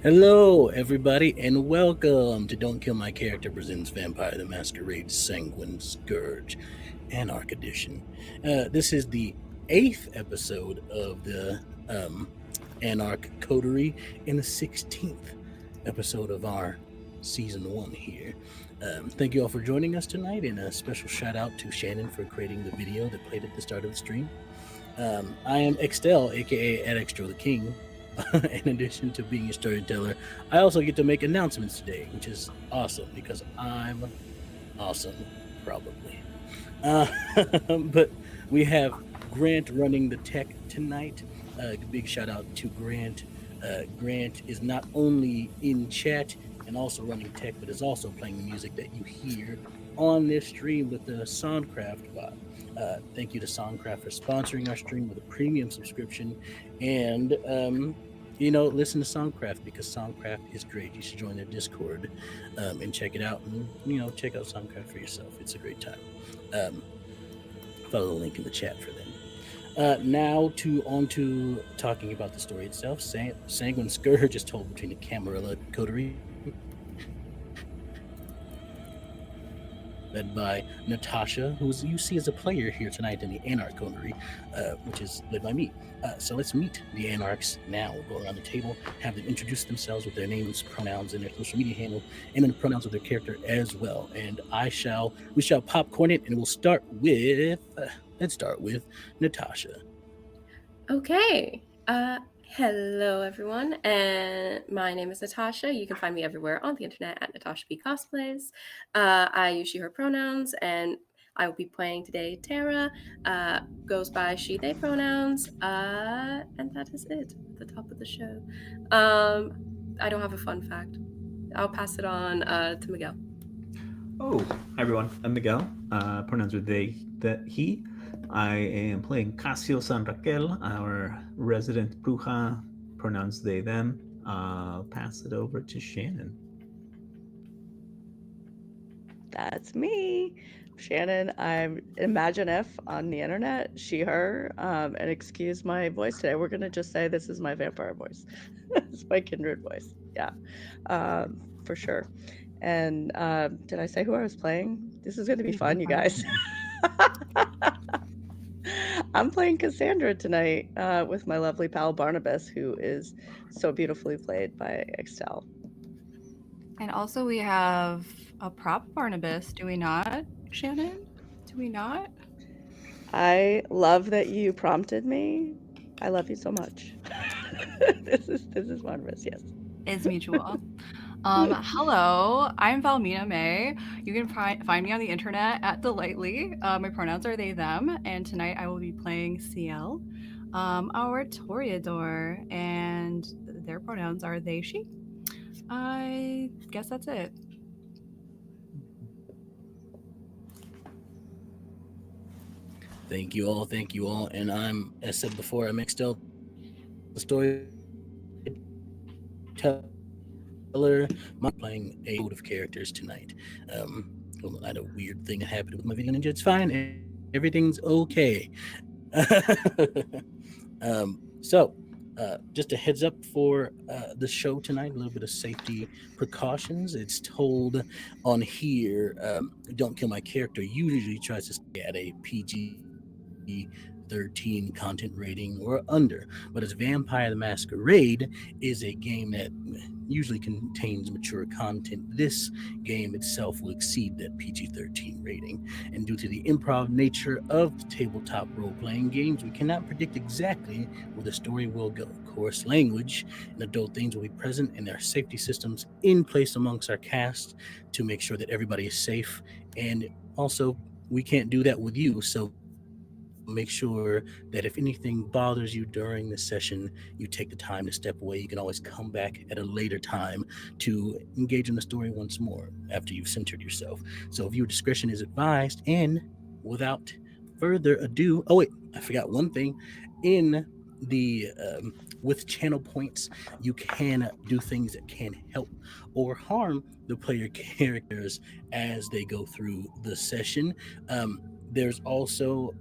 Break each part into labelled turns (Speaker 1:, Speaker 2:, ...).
Speaker 1: Hello, everybody, and welcome to Don't Kill My Character presents Vampire the Masquerade Sanguine Scourge, Anarch Edition. This is the 8th episode of the Anarch Coterie and the 16th episode of our Season 1 here. Thank you all for joining us tonight, and a special shout out to Shannon for creating the video that played at the start of the stream. I am Extell, aka at Extra the King. In addition to being a storyteller, I also get to make announcements today, which is awesome because I'm awesome, probably. But we have Grant running the tech tonight. Big shout out to Grant. Grant is not only in chat and also running tech, but is also playing the music that you hear on this stream with the Soundcraft bot. Thank you to Soundcraft for sponsoring our stream with a premium subscription. And, listen to Soundcraft because Soundcraft is great. You should join their Discord and check it out. And, check out Soundcraft for yourself. It's a great time. Follow the link in the chat for them. Now on to talking about the story itself. Sanguine Scourge is told between the Camarilla coterie, led by Natasha, who you see as a player here tonight in the Anarch coterie, which is led by me. So let's meet the Anarchs now. We'll go around the table, have them introduce themselves with their names, pronouns, and their social media handle, and then the pronouns of their character as well. And we shall popcorn it, and we'll start with, Natasha.
Speaker 2: Okay. Hello, everyone, and my name is Natasha. You can find me everywhere on the internet at Natasha B Cosplays. I use she, her pronouns, and I will be playing today Tara. Goes by she, they pronouns, and that is it at the top of the show. I don't have a fun fact. I'll pass it on to Miguel.
Speaker 3: Oh, hi everyone. I'm Miguel. Pronouns are they, he. I am playing Casio San Raquel, our resident Brujah. Pronouns they, them. I'll pass it over to Shannon.
Speaker 4: That's me, Shannon. I'm Imagine If on the internet, she, her. And excuse my voice today. We're going to just say this is my vampire voice. It's my kindred voice. Yeah, for sure. And did I say who I was playing? This is going to be fun, you guys. I'm playing Cassandra tonight with my lovely pal Barnabas, who is so beautifully played by Extell.
Speaker 5: And also we have a prop Barnabas, do we not, Shannon? Do we not?
Speaker 4: I love that you prompted me. I love you so much. This is Barnabas, yes.
Speaker 5: It's mutual. Hello, I'm Valmina May. You can find me on the internet at Delightly. My pronouns are they, them, and tonight I will be playing Ciel, our Toreador, and their pronouns are they, she. I guess that's it.
Speaker 1: Thank you all. And I'm, as said before, I'm Extell, the storyteller. I'm playing a load of characters tonight. I had a weird thing that happened with my video ninja. It's fine. Everything's okay. So, just a heads up for the show tonight, a little bit of safety precautions. It's told on here, Don't Kill My Character usually tries to stay at a PG-13 content rating or under, but as Vampire the Masquerade is a game that usually contains mature content, this game itself will exceed that PG-13 rating. And due to the improv nature of the tabletop role-playing games, we cannot predict exactly where the story will go. Coarse language and adult themes will be present, and there are safety systems in place amongst our cast to make sure that everybody is safe. And also, we can't do that with you, so make sure that if anything bothers you during the session, you take the time to step away. You can always come back at a later time to engage in the story once more after you've centered yourself. So viewer discretion is advised. And without further ado, oh wait, I forgot one thing. In the with channel points, you can do things that can help or harm the player characters as they go through the session. There's also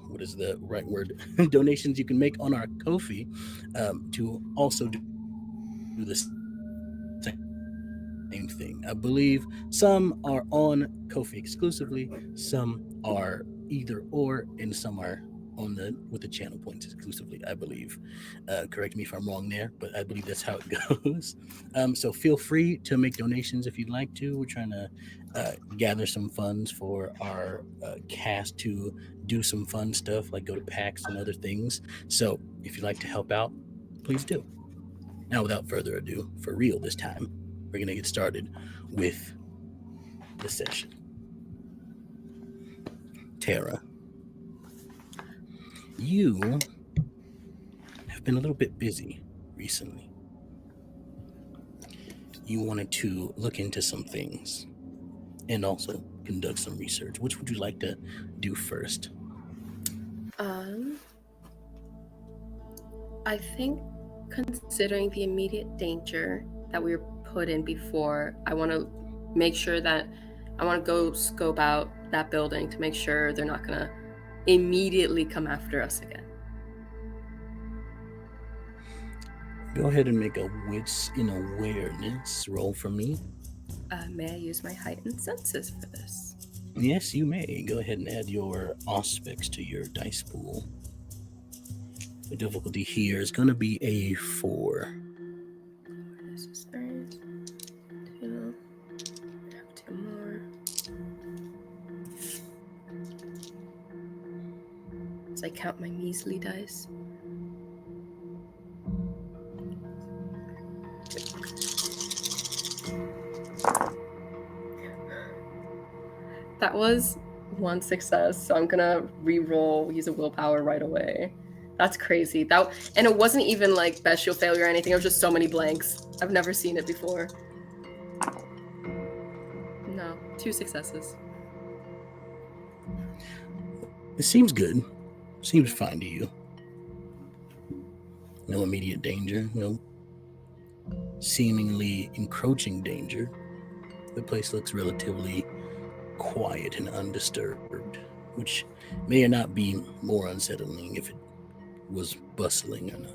Speaker 1: what is the right word? Donations you can make on our Ko-fi to also the same thing. I believe some are on Ko-fi exclusively, some are either or, and some are on the with the channel points exclusively, I believe. Correct me if I'm wrong there, but I believe that's how it goes. So feel free to make donations if you'd like to. We're trying to gather some funds for our cast to do some fun stuff like go to PAX and other things. So if you'd like to help out, please do. Now, without further ado, for real this time, we're going to get started with the session. Tara, you have been a little bit busy recently. You wanted to look into some things and also conduct some research. Which would you like to do first?
Speaker 2: I think considering the immediate danger that we were put in before, I want to make sure that I want to go scope out that building to make sure they're not going to immediately come after us again.
Speaker 1: Go ahead and make a wits in awareness roll for me.
Speaker 2: May I use my heightened senses for this?
Speaker 1: Yes, you may. Go ahead and add your aspects to your dice pool. The difficulty here is going to be a 4.
Speaker 2: This is 3. 2. I have 2 more. As I count my measly dice. That was 1 success, so I'm gonna re-roll, use a willpower right away. That's crazy. And it wasn't even like bestial failure or anything. It was just so many blanks. I've never seen it before. No, 2 successes.
Speaker 1: It seems good. Seems fine to you. No immediate danger. No seemingly encroaching danger. The place looks relatively quiet and undisturbed, which may or not be more unsettling if it was bustling or not.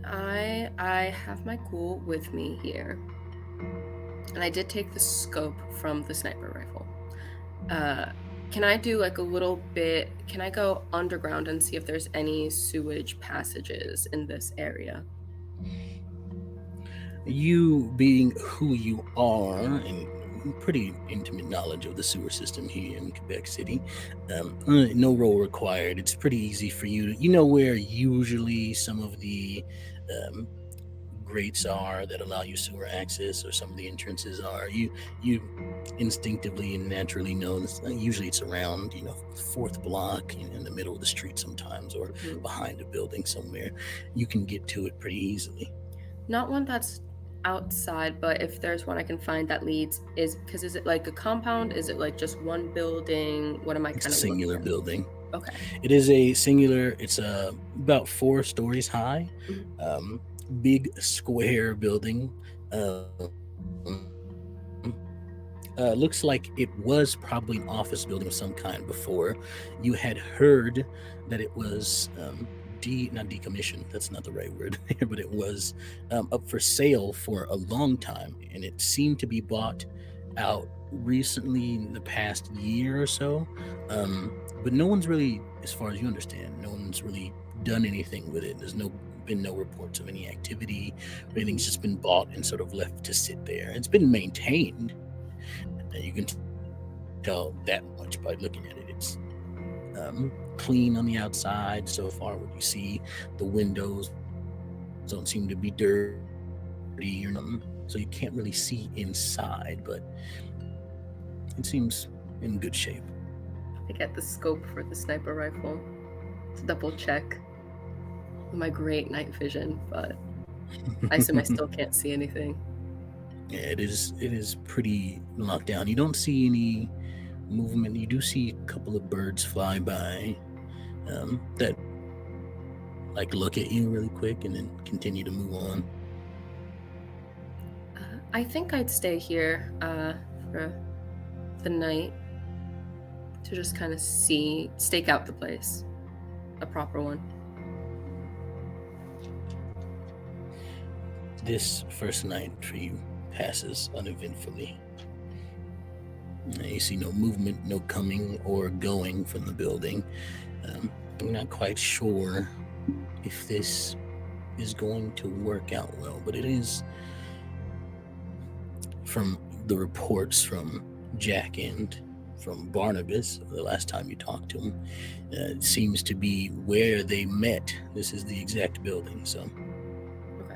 Speaker 2: I have my ghoul with me here, and I did take the scope from the sniper rifle. Can I do like a little bit? Can I go underground and see if there's any sewage passages in this area?
Speaker 1: You being who you are and pretty intimate knowledge of the sewer system here in Quebec City, no roll required. It's pretty easy for you. You know where usually some of the grates are that allow you sewer access, or some of the entrances are. You instinctively and naturally know. Usually it's around, the 4th block, in the middle of the street sometimes, or behind a building somewhere. You can get to it pretty easily.
Speaker 2: Not one that's outside, but if there's one I can find that leads, is it like a compound? Is it like just one building? What am I kind of looking at?
Speaker 1: Singular building.
Speaker 2: Okay.
Speaker 1: It is a singular. It's about 4 stories high. Big square building. Looks like it was probably an office building of some kind before. You had heard that it was not decommissioned, that's not the right word, but it was up for sale for a long time, and it seemed to be bought out recently in the past year or so. But no one's really, as far as you understand, no one's really done anything with it. There's been no reports of any activity. Everything's just been bought and sort of left to sit there. It's been maintained. You can tell that much by looking at it. It's clean on the outside so far. What you see, the windows don't seem to be dirty or nothing, so you can't really see inside, but it seems in good shape.
Speaker 2: I get the scope for the sniper rifle to double check with my great night vision, but I assume I still can't see anything.
Speaker 1: Yeah, it is pretty locked down. You don't see any movement. You do see a couple of birds fly by that look at you really quick and then continue to move on.
Speaker 2: I think I'd stay here for the night to just kind of stake out the place, a proper one.
Speaker 1: this first night for you passes uneventfully. You see no movement, no coming or going from the building. I'm not quite sure if this is going to work out well, but it is, from the reports from Jack and from Barnabas, the last time you talked to him, it seems to be where they met. This is the exact building, so.
Speaker 2: Okay.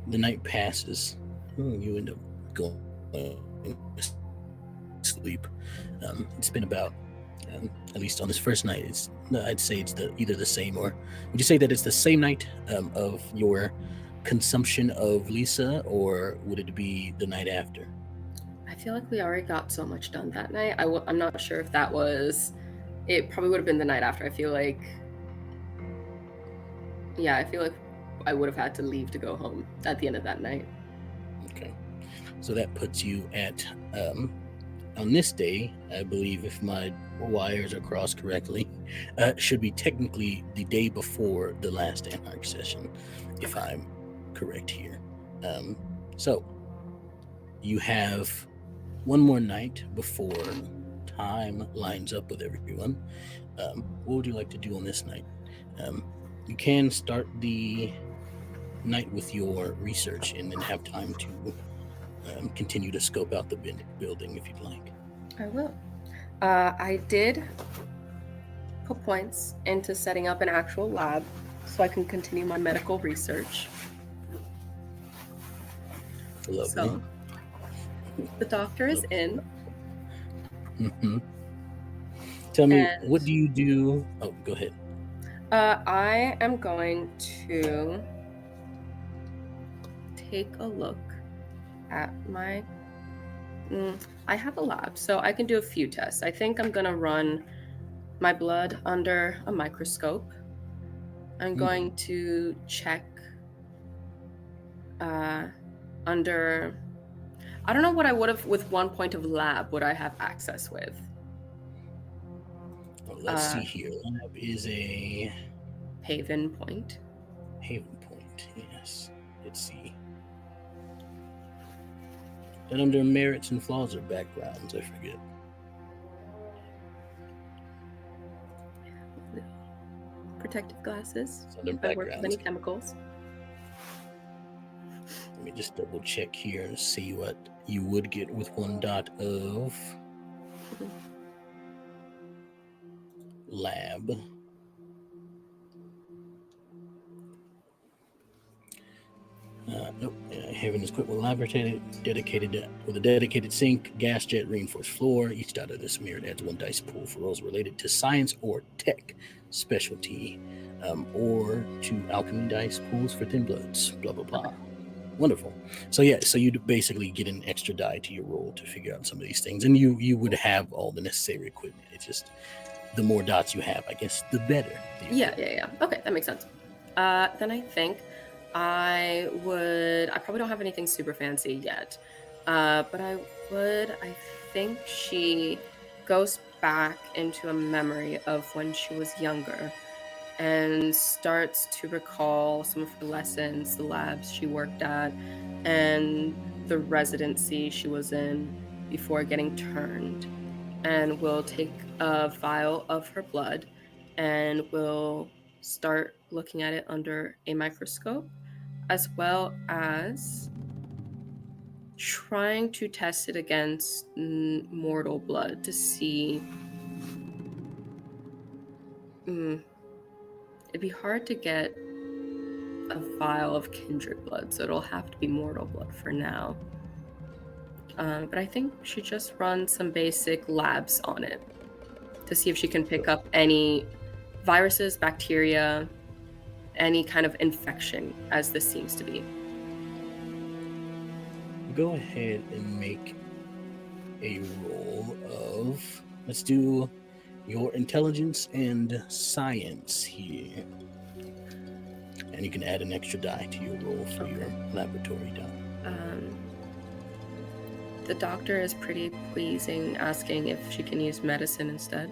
Speaker 1: The night passes. You end up going to sleep. It's been about, at least on this first night, I'd say it's either the same, or would you say that it's the same night of your consumption of Lisa, or would it be the night after?
Speaker 2: I feel like we already got so much done that night. I'm not sure if that was... It probably would have been the night after. I feel like I would have had to leave to go home at the end of that night.
Speaker 1: Okay. So that puts you at, on this day, I believe, if my wires are crossed correctly, should be technically the day before the last Anarch session, if I'm correct here. So you have one more night before time lines up with everyone. What would you like to do on this night? You can start the night with your research and then have time to continue to scope out the building if you'd like.
Speaker 2: I will. I did put points into setting up an actual lab so I can continue my medical research.
Speaker 1: Lovely.
Speaker 2: So the doctor is in.
Speaker 1: Mm-hmm. Tell me,
Speaker 2: And-
Speaker 1: what do you do? Oh, go ahead.
Speaker 2: I am going to take a look at my... I have a lab, so I can do a few tests. I think I'm going to run my blood under a microscope. I'm going to check under... I don't know what I would have, with 1 point of lab, would I have access with.
Speaker 1: Well, let's see here. Lab is a
Speaker 2: Haven point.
Speaker 1: Haven point, yes. Let's see. And under merits and flaws or backgrounds, I forget.
Speaker 2: Protective glasses.
Speaker 1: It's under
Speaker 2: I work with
Speaker 1: backgrounds.
Speaker 2: many chemicals.
Speaker 1: Let me just double check here and see what you would get with 1 dot of lab. Nope. Haven is equipped with laboratory dedicated with a dedicated sink, gas jet, reinforced floor. Each dot of this mirror adds 1 dice pool for roles related to science or tech specialty, or to alchemy dice pools for thin bloods. Blah blah blah. Wonderful. So yeah, so you'd basically get an extra die to your roll to figure out some of these things, and you would have all the necessary equipment. It's just the more dots you have, I guess, the better.
Speaker 2: Yeah. Okay, that makes sense. Then I think I probably don't have anything super fancy yet, but I think she goes back into a memory of when she was younger and starts to recall some of her lessons, the labs she worked at, and the residency she was in before getting turned. And will take a vial of her blood and will start looking at it under a microscope, as well as trying to test it against mortal blood to see... It'd be hard to get a vial of kindred blood, so it'll have to be mortal blood for now. But I think she just runs some basic labs on it to see if she can pick up any viruses, bacteria, any kind of infection, as this seems to be.
Speaker 1: Go ahead and make a roll of, let's do your intelligence and science here. And you can add an extra die to your roll for your laboratory die.
Speaker 2: The doctor is pretty pleasing, asking if she can use medicine instead.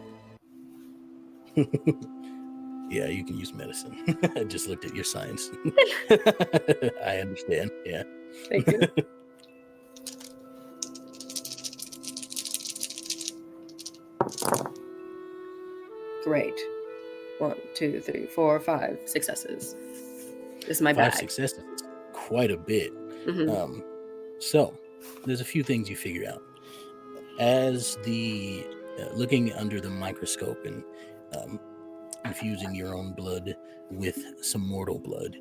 Speaker 1: Yeah, you can use medicine. I just looked at your science. I understand. Yeah.
Speaker 2: Thank you. Great. 1, 2, 3, 4, 5 successes. This is my
Speaker 1: 5
Speaker 2: bag.
Speaker 1: successes. Quite a bit.
Speaker 2: Mhm.
Speaker 1: So there's a few things you figure out as the looking under the microscope and infusing your own blood with some mortal blood.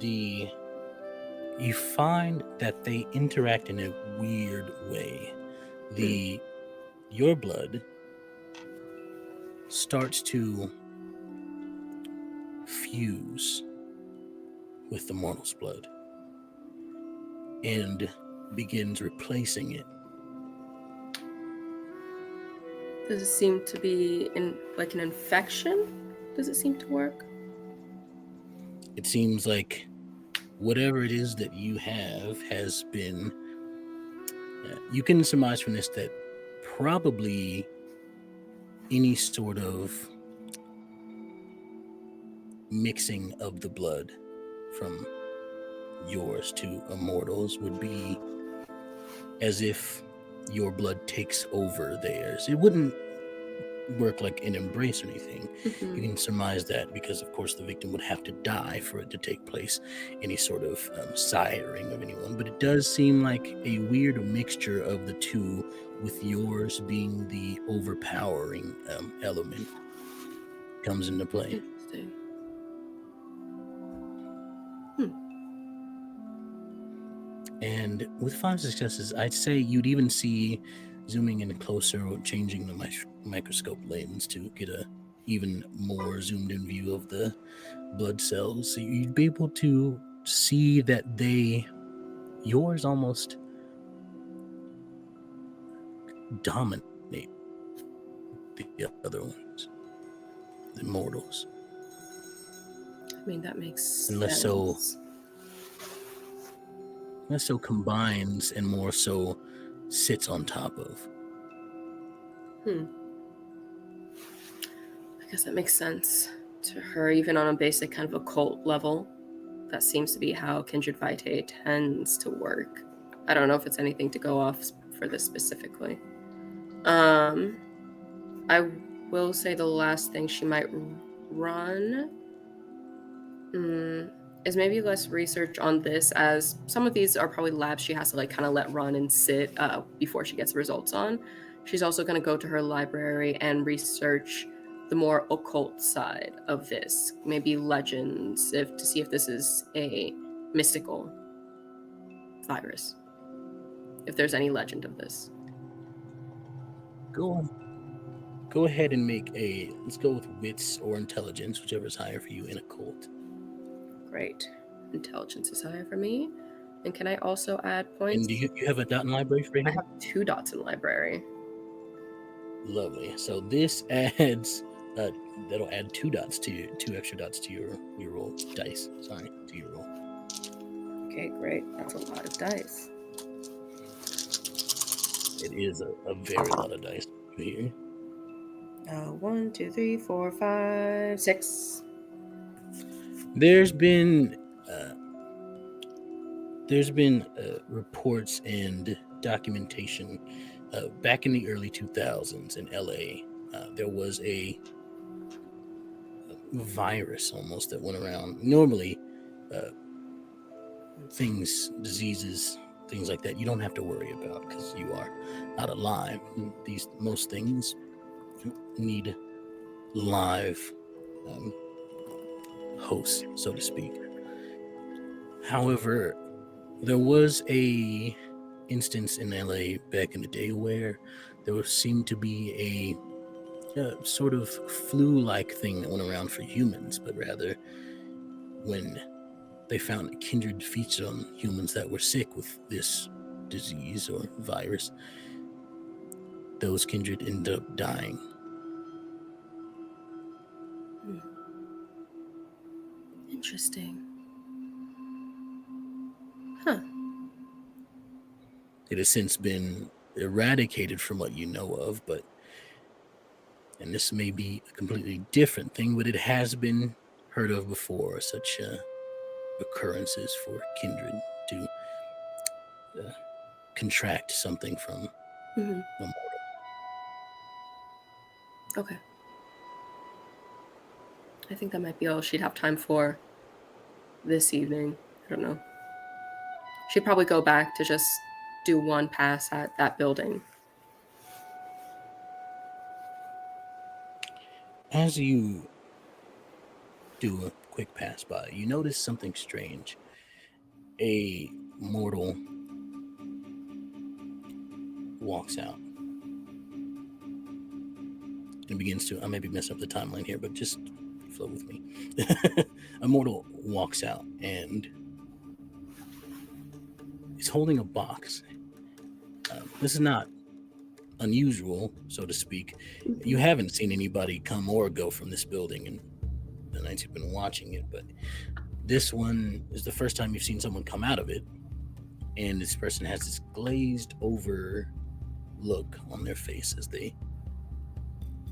Speaker 1: You find that they interact in a weird way. Your blood starts to fuse with the mortal's blood and begins replacing it.
Speaker 2: Does it seem to be like an infection? Does it seem to work?
Speaker 1: It seems like whatever it is that you have has been. You can surmise from this that probably any sort of mixing of the blood from yours to a mortal's would be as if your blood takes over theirs. It wouldn't work like an embrace or anything. You can surmise that because, of course, the victim would have to die for it to take place, any sort of siring of anyone. But it does seem like a weird mixture of the two, with yours being the overpowering element comes into play.
Speaker 2: Interesting.
Speaker 1: And with 5 successes, I'd say you'd even see, zooming in closer or changing the microscope lens to get a even more zoomed in view of the blood cells. So you'd be able to see that yours almost dominate the other ones, the mortals.
Speaker 2: I mean, that makes
Speaker 1: Less
Speaker 2: sense.
Speaker 1: so combines and more so sits on top of.
Speaker 2: I guess that makes sense to her, even on a basic kind of occult level. That seems to be how Kindred Vitae tends to work. I don't know if it's anything to go off for this specifically. I will say the last thing she might run is maybe less research on this, as some of these are probably labs she has to like kind of let run and sit before she gets results on. She's also going to go to her library and research the more occult side of this, maybe legends, to see if this is a mystical virus, if there's any legend of this.
Speaker 1: Go ahead and make let's go with wits or intelligence, whichever is higher for you in occult.
Speaker 2: Great. Intelligence is higher for me. And can I also add points?
Speaker 1: And do you have a dot in library for
Speaker 2: I have 2 dots in library.
Speaker 1: Lovely. So this adds that'll add 2 dots to 2 extra dots to your roll dice. Sorry, to your roll.
Speaker 2: Okay, great. That's a lot of dice.
Speaker 1: It is a very lot of dice here.
Speaker 2: 1, 2, 3, 4, 5, 6.
Speaker 1: There's been reports and documentation back in the early 2000s in LA. There was a virus almost that went around. Normally, diseases, things like that, you don't have to worry about because you are not alive. Most things need live hosts, so to speak. However, there was a instance in LA back in the day where there seemed to be a sort of flu-like thing that went around for humans, but rather when they found a kindred feature on humans that were sick with this disease or virus, those kindred ended up dying.
Speaker 2: Interesting. Huh.
Speaker 1: It has since been eradicated from what you know of, but and this may be a completely different thing, but it has been heard of before, such occurrences for kindred to contract something from
Speaker 2: Mm-hmm.
Speaker 1: a mortal.
Speaker 2: Okay. I think that might be all she'd have time for this evening. I don't know. She'd probably go back to just do one pass at that building.
Speaker 1: As you do a quick pass by, you notice something strange. A mortal walks out and begins to, I may be messing up the timeline here, but just flow with me. A mortal walks out and is holding a box. This is not unusual, so to speak. You haven't seen anybody come or go from this building in the nights you've been watching it, but this one is the first time you've seen someone come out of it, and this person has this glazed over look on their face as they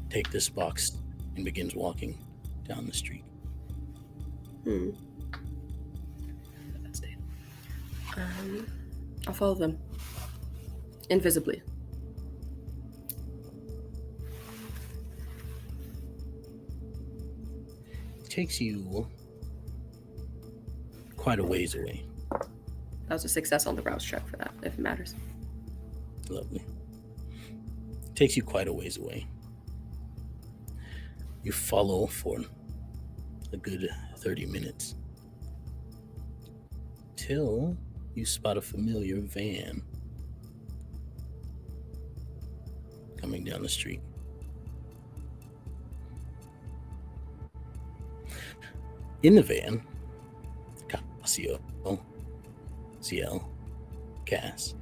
Speaker 1: take this box and begins walking down the street.
Speaker 2: I'll follow them invisibly.
Speaker 1: It takes you quite a ways away.
Speaker 2: That was a success on the browse check for that, if it matters.
Speaker 1: Lovely. It takes you quite a ways away. You follow for a good 30 minutes till you spot a familiar van coming down the street. In the van, Casio, Ciel, Cass.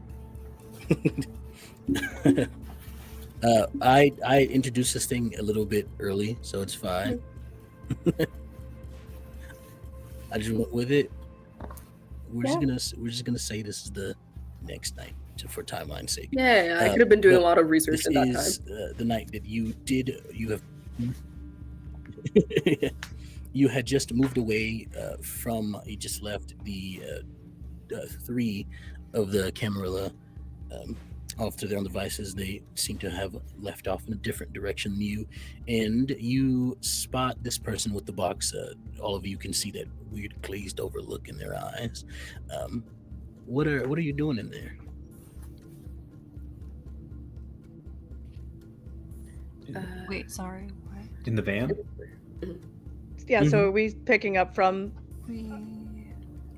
Speaker 1: I introduced this thing a little bit early, so it's fine. I just went with it. We're just gonna say this is the next night for timeline's sake.
Speaker 2: Yeah, I could have been doing a lot of research
Speaker 1: This
Speaker 2: at that
Speaker 1: is
Speaker 2: time.
Speaker 1: the night that you have you had just moved away from. You just left the 3 of the Camarilla off to their own devices. They seem to have left off in a different direction than you, and you spot this person with the box. All of you can see that weird glazed over look in their eyes. What are you doing in there?
Speaker 5: Wait, sorry. What?
Speaker 3: In the van?
Speaker 4: Yeah, so are we picking up from?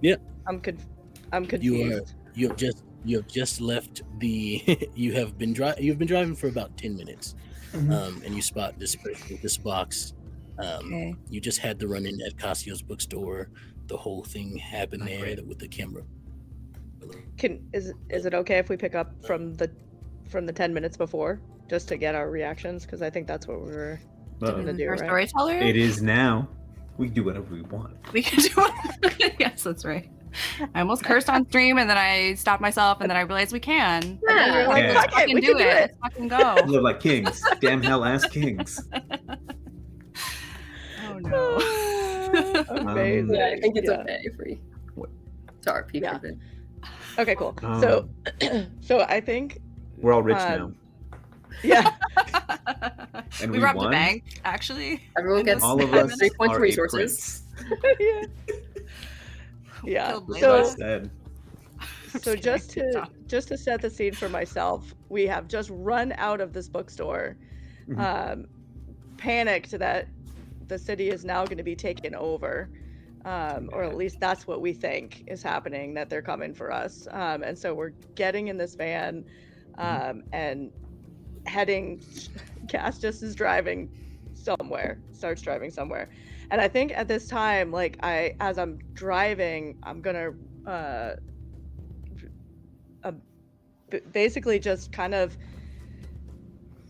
Speaker 1: Yeah.
Speaker 4: I'm confused.
Speaker 1: You have just left the. You've been driving for about 10 minutes, and you spot this person with this box.
Speaker 5: Okay.
Speaker 1: You just had the run in at Casio's bookstore. The whole thing happened there with the camera.
Speaker 4: Is it okay if we pick up from the 10 minutes before, just to get our reactions? Because I think that's what we were gonna do,
Speaker 5: Our
Speaker 4: right?
Speaker 5: storyteller?
Speaker 3: It is now. We can do whatever we want.
Speaker 5: We can do it. Yes, that's right. I almost cursed on stream, and then I stopped myself, and then I realized we can.
Speaker 2: Yeah,
Speaker 4: You're like,
Speaker 3: Yeah.
Speaker 4: fuck it,
Speaker 5: Fucking
Speaker 4: we
Speaker 5: do
Speaker 4: can do
Speaker 5: it.
Speaker 4: it.
Speaker 5: Let's fucking go.
Speaker 3: We live like kings. Damn hell ass kings.
Speaker 5: Oh no.
Speaker 4: Amazing.
Speaker 2: Yeah, I think it's
Speaker 4: Yeah.
Speaker 2: okay for you.
Speaker 3: What?
Speaker 2: To RP
Speaker 4: Yeah.
Speaker 2: for it.
Speaker 4: Okay, cool. So I think
Speaker 3: We're all rich now.
Speaker 4: yeah.
Speaker 3: And
Speaker 5: we
Speaker 3: we
Speaker 5: robbed
Speaker 3: won?
Speaker 5: a bank, actually.
Speaker 2: Everyone
Speaker 5: in
Speaker 2: gets
Speaker 5: this
Speaker 3: All of
Speaker 5: segment.
Speaker 3: us
Speaker 2: 3 points
Speaker 3: are
Speaker 2: resources.
Speaker 4: yeah. Yeah.
Speaker 5: Killed
Speaker 4: So
Speaker 5: Layla.
Speaker 3: Said.
Speaker 4: So
Speaker 5: Just kidding.
Speaker 4: just to set the scene for myself, we have just run out of this bookstore, panicked that the city is now going to be taken over, or at least that's what we think is happening, that they're coming for us. And so we're getting in this van and heading. Cass just is driving somewhere, starts driving somewhere. And I think at this time, like as I'm driving, I'm gonna basically just kind of,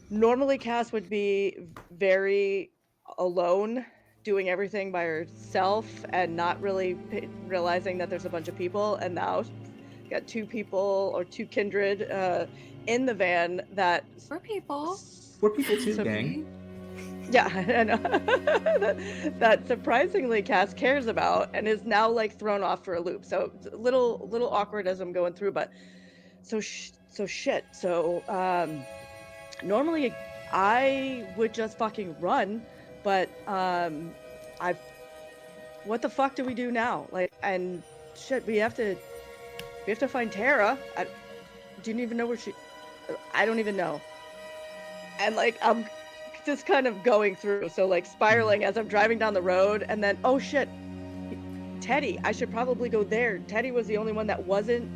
Speaker 4: normally Cass would be very alone doing everything by herself and not really realizing that there's a bunch of people, and now got 2 people or 2 kindred in the van that
Speaker 5: We're people.
Speaker 3: We're people too,
Speaker 4: So-
Speaker 3: gang.
Speaker 4: Yeah, I know. that surprisingly Cass cares about and is now like thrown off for a loop. So it's a little awkward as I'm going through, but so shit. So normally I would just fucking run, but I've what the fuck do we do now? Like, and shit, we have to find Tara. I didn't even know where I don't even know. And like I'm just kind of going through, so like spiraling as I'm driving down the road, and then oh shit, Teddy, I should probably go there. Teddy was the only one that wasn't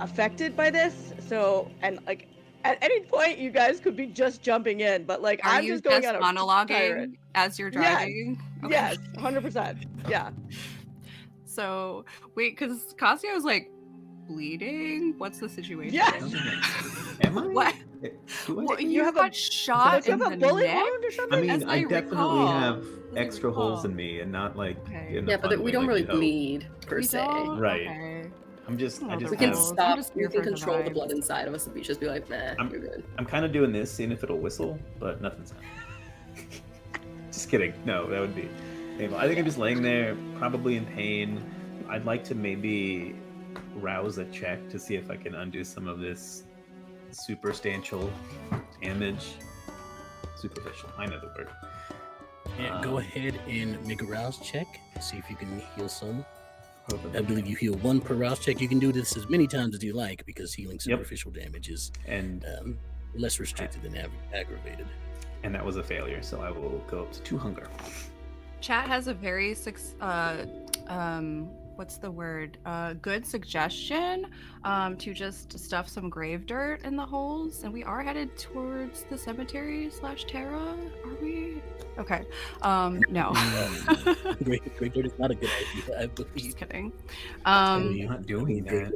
Speaker 4: affected by this, so, and like at any point you guys could be just jumping in, but like I'm just going on a
Speaker 5: monologuing as you're driving?
Speaker 4: Yes, 100%. Yeah.
Speaker 5: So wait, because Casio is like bleeding. What's the situation?
Speaker 4: Yes.
Speaker 3: Am I?
Speaker 5: What?
Speaker 3: Do
Speaker 5: You got shot in the
Speaker 4: bullet
Speaker 5: neck?
Speaker 4: wound or something?
Speaker 3: I mean,
Speaker 5: As
Speaker 3: I definitely
Speaker 5: recall.
Speaker 3: have
Speaker 5: As I
Speaker 3: extra holes
Speaker 5: recall.
Speaker 3: in me, and not like
Speaker 5: Okay.
Speaker 3: in a
Speaker 2: Yeah,
Speaker 3: fun
Speaker 2: but we
Speaker 3: way,
Speaker 2: don't
Speaker 3: like
Speaker 2: really
Speaker 3: you hope.
Speaker 2: bleed per
Speaker 5: We
Speaker 2: se.
Speaker 5: don't?
Speaker 3: Right.
Speaker 5: Okay.
Speaker 3: I just
Speaker 2: We
Speaker 5: I'm
Speaker 2: can
Speaker 5: just
Speaker 2: stop.
Speaker 5: here
Speaker 2: We can
Speaker 5: for the
Speaker 2: control the
Speaker 5: vibes.
Speaker 2: blood inside of us and just be like, nah, you're good.
Speaker 3: I'm kind of doing this, seeing if it'll whistle, but nothing's happening. Just kidding. No, that would be painful. I think I'm just laying there, probably in pain. I'd like to maybe rouse a check to see if I can undo some of this superstantial damage. Superficial, I know the word.
Speaker 1: Yeah, go ahead and make a rouse check. See if you can heal some.
Speaker 3: Hope
Speaker 1: I believe you heal one per rouse check. You can do this as many times as you like because healing
Speaker 3: Yep.
Speaker 1: superficial damage is
Speaker 3: and
Speaker 1: less restricted than aggravated.
Speaker 3: and that was a failure, so I will go up to 2 hunger.
Speaker 5: Chat has a very what's the word? Good suggestion to just stuff some grave dirt in the holes, and we are headed towards the cemetery / Terra. Are we? Okay. No.
Speaker 1: Grave dirt is not a good idea, I believe.
Speaker 5: Just kidding.
Speaker 3: You're not doing that.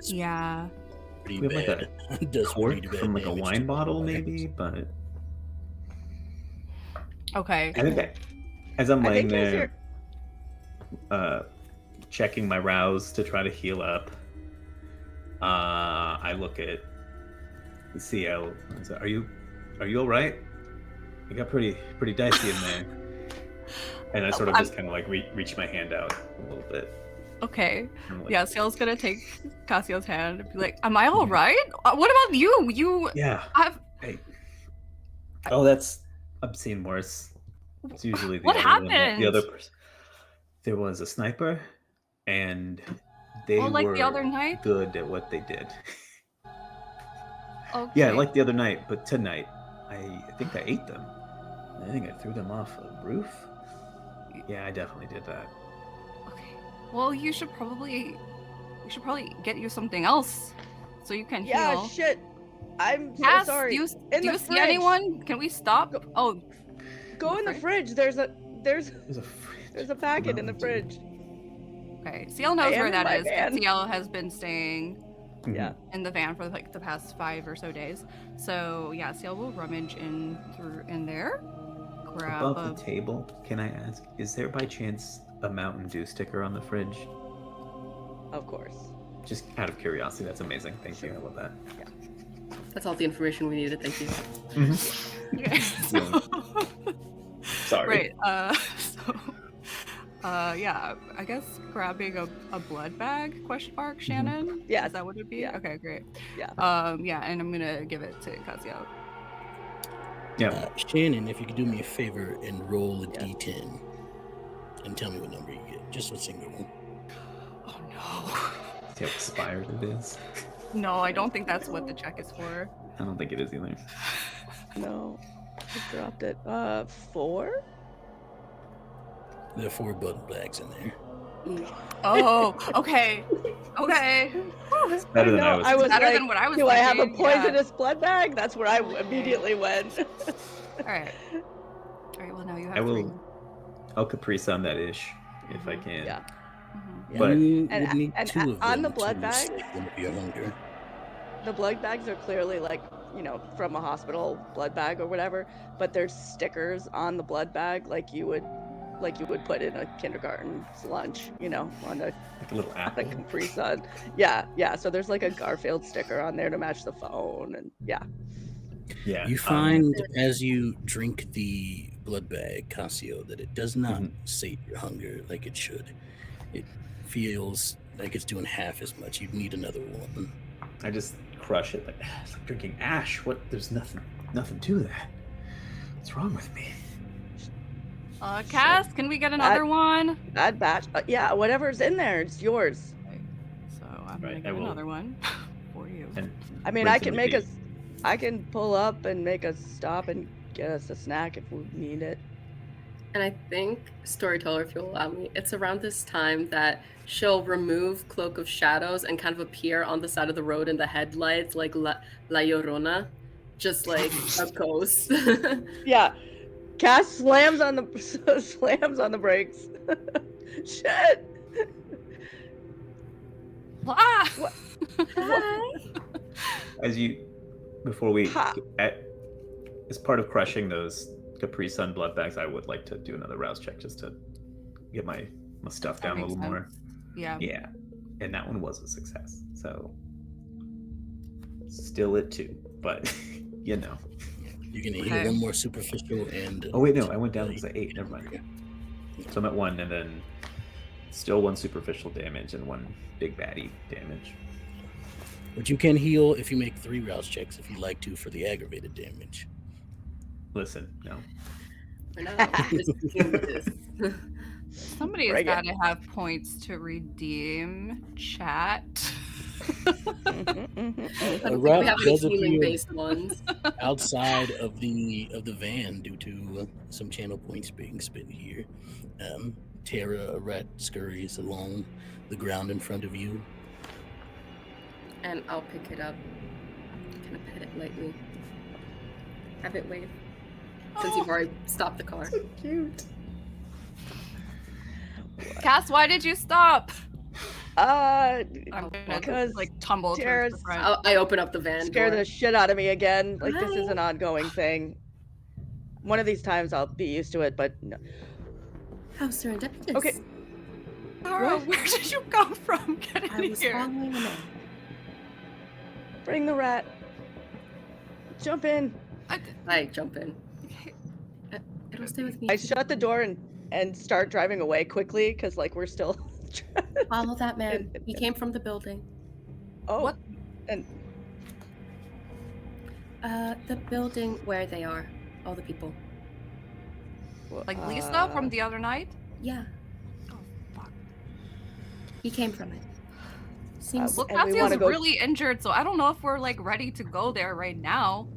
Speaker 5: Yeah.
Speaker 1: Pretty
Speaker 3: We have
Speaker 1: bad.
Speaker 3: like
Speaker 1: Does
Speaker 3: Cork
Speaker 1: pretty bad
Speaker 3: from like a
Speaker 1: damage
Speaker 3: wine
Speaker 1: to
Speaker 3: bottle,
Speaker 1: the
Speaker 3: maybe, but
Speaker 5: Okay.
Speaker 3: I think as I'm
Speaker 4: I
Speaker 3: laying
Speaker 4: think as
Speaker 3: there, checking my rouse to try to heal up, I look at Ciel. And say, Are you all right? You got pretty dicey in there. And I sort of just kind of like reach my hand out a little bit.
Speaker 5: Okay.
Speaker 3: I'm like,
Speaker 5: Yeah, Ciel's gonna take Casio's hand and be like, "Am I all right? What about you? You
Speaker 3: Yeah.
Speaker 5: have
Speaker 3: Hey. Oh, I've seen worse. It's usually the
Speaker 5: What
Speaker 3: other one,
Speaker 5: happened?
Speaker 3: the other person. There was a sniper, and they
Speaker 5: like
Speaker 3: were
Speaker 5: the other night?
Speaker 3: good at what they did.
Speaker 5: okay."
Speaker 3: Yeah, like the other night, but tonight, I think I ate them. I think I threw them off a roof. Yeah, I definitely did that.
Speaker 5: Okay. Well, we should probably get you something else so you can
Speaker 4: Yeah,
Speaker 5: heal.
Speaker 4: shit. I'm so
Speaker 5: Cass,
Speaker 4: sorry.
Speaker 5: do
Speaker 4: In
Speaker 5: you
Speaker 4: the
Speaker 5: see
Speaker 4: fridge.
Speaker 5: anyone? Can we stop? Oh,
Speaker 4: Go in the fridge. There's a packet in the fridge.
Speaker 5: okay. Ciel knows
Speaker 4: I am
Speaker 5: where
Speaker 4: in
Speaker 5: that
Speaker 4: my
Speaker 5: is.
Speaker 4: van.
Speaker 5: Ciel has been staying
Speaker 4: Yeah.
Speaker 5: in the van for like the past 5 or so days. So yeah, Ciel will rummage in there. Grab
Speaker 3: Above the table, can I ask, is there by chance a Mountain Dew sticker on the fridge?
Speaker 4: Of course.
Speaker 3: Just out of curiosity, that's amazing. Thank you, I love that.
Speaker 2: That's all the information we needed. Thank you.
Speaker 5: Okay, so,
Speaker 3: Sorry.
Speaker 5: right. Yeah. I guess grabbing a blood bag? ? Shannon.
Speaker 4: Yeah.
Speaker 5: Is that what it'd be?
Speaker 4: Yeah.
Speaker 5: Okay, great.
Speaker 4: Yeah.
Speaker 5: Yeah, and I'm gonna give it to Casio.
Speaker 3: Yeah.
Speaker 1: Shannon, if you could do me a favor and roll a d10 and tell me what number you get. Just a single one.
Speaker 5: Oh no.
Speaker 3: See how expired it is?
Speaker 5: No, I don't think that's what the check is for.
Speaker 3: I don't think it is either.
Speaker 4: No. I dropped it. 4?
Speaker 1: There are 4 blood bags in there.
Speaker 5: Oh, okay. Okay.
Speaker 3: It's better than I was.
Speaker 5: Better
Speaker 4: like,
Speaker 5: than what I was
Speaker 4: do I have a
Speaker 5: thinking, yeah.
Speaker 4: poisonous blood bag? That's where I immediately went.
Speaker 5: Alright. Alright, well now you have
Speaker 3: I
Speaker 5: 3.
Speaker 3: will. I'll Caprice on that ish if I can.
Speaker 4: Yeah.
Speaker 5: Mhm.
Speaker 3: But-
Speaker 1: You
Speaker 4: And-
Speaker 1: would need
Speaker 4: and
Speaker 1: 2 of
Speaker 4: on
Speaker 1: them
Speaker 4: the blood
Speaker 1: to
Speaker 4: bag?
Speaker 1: save one of your hunger.
Speaker 4: The blood bags are clearly like, from a hospital blood bag or whatever, but there's stickers on the blood bag like you would put in a kindergarten's lunch, on a
Speaker 3: Like a little apple.
Speaker 4: Capri Sun. Yeah. So there's like a Garfield sticker on there to match the phone, and yeah.
Speaker 3: Yeah.
Speaker 1: You find as you drink the blood bag, Casio, that it does not sate your hunger like it should. It feels like it's doing half as much. You'd need another one.
Speaker 3: I just crush it. It's like drinking ash. What? There's nothing to that. What's wrong with me?
Speaker 5: Cass, can we get another one?
Speaker 4: Bad batch. Yeah, whatever's in there, it's yours.
Speaker 5: Okay. So I'm gonna get another one for you.
Speaker 3: And
Speaker 4: I mean, I can pull up and make us stop and get us a snack if we need it.
Speaker 2: And I think, Storyteller, if you'll allow me, it's around this time that she'll remove Cloak of Shadows and kind of appear on the side of the road in the headlights like La Llorona, just like a ghost.
Speaker 4: Yeah. Cass slams on the brakes. Shit.
Speaker 5: Ah!
Speaker 2: Hi.
Speaker 3: As part of crushing those Capri Sun blood bags, I would like to do another rouse check just to get my stuff down a little more.
Speaker 5: Yeah.
Speaker 3: Yeah. And that one was a success. So still at 2, but you know.
Speaker 1: You're gonna heal one more superficial and.
Speaker 3: Oh wait, no, I went down because I ate. Never mind. So I'm at 1, and then still 1 superficial damage and 1 big baddie damage.
Speaker 1: But you can heal if you make 3 rouse checks if you like to for the aggravated damage.
Speaker 3: Listen, no.
Speaker 2: We're not just doing this.
Speaker 5: Somebody's got to have points to redeem. Chat.
Speaker 2: We have any healing-based ones
Speaker 1: outside of the van due to some channel points being spent here. Tara, a rat, scurries along the ground in front of you,
Speaker 2: and I'll pick it up, kind of pet it lightly, have it wave, since you've already stopped the car.
Speaker 3: So cute.
Speaker 5: Cass, why did you stop?
Speaker 4: I'm
Speaker 5: gonna like tumble towards the front.
Speaker 2: I open up the van
Speaker 4: Scare
Speaker 2: door.
Speaker 4: the shit out of me again. Like, this is an ongoing thing. One of these times I'll be used to it, but no.
Speaker 2: How serendipitous.
Speaker 4: Okay.
Speaker 5: Tara, where did you come from? Get in
Speaker 2: I was
Speaker 5: here.
Speaker 2: following a man.
Speaker 4: Bring the rat. Jump in.
Speaker 2: I jump in. It'll stay with me.
Speaker 4: I shut the door and start driving away quickly because, like, we're still.
Speaker 2: Follow that man. He came from the building.
Speaker 4: Oh.
Speaker 5: What?
Speaker 4: And
Speaker 2: the building where they are, all the people.
Speaker 5: Like Lisa from the other night?
Speaker 2: Yeah.
Speaker 5: Oh, fuck.
Speaker 2: He came from it. Seems.
Speaker 5: Well, Casio's really injured, so I don't know if we're like ready to go there right now.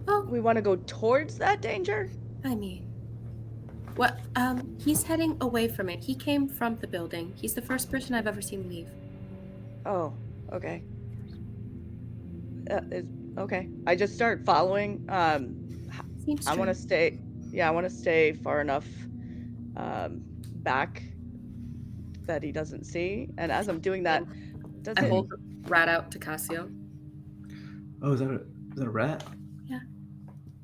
Speaker 2: Oh,
Speaker 4: we want to go towards that danger?
Speaker 2: I mean, what? He's heading away from it. He came from the building. He's the first person I've ever seen leave.
Speaker 4: Oh, okay. Okay. I just start following.
Speaker 2: Seems
Speaker 4: I want to stay. Yeah, I want to stay far enough back that he doesn't see. And as I'm doing that,
Speaker 2: I hold the rat out to Casio.
Speaker 3: Oh, is that a rat?
Speaker 2: Yeah.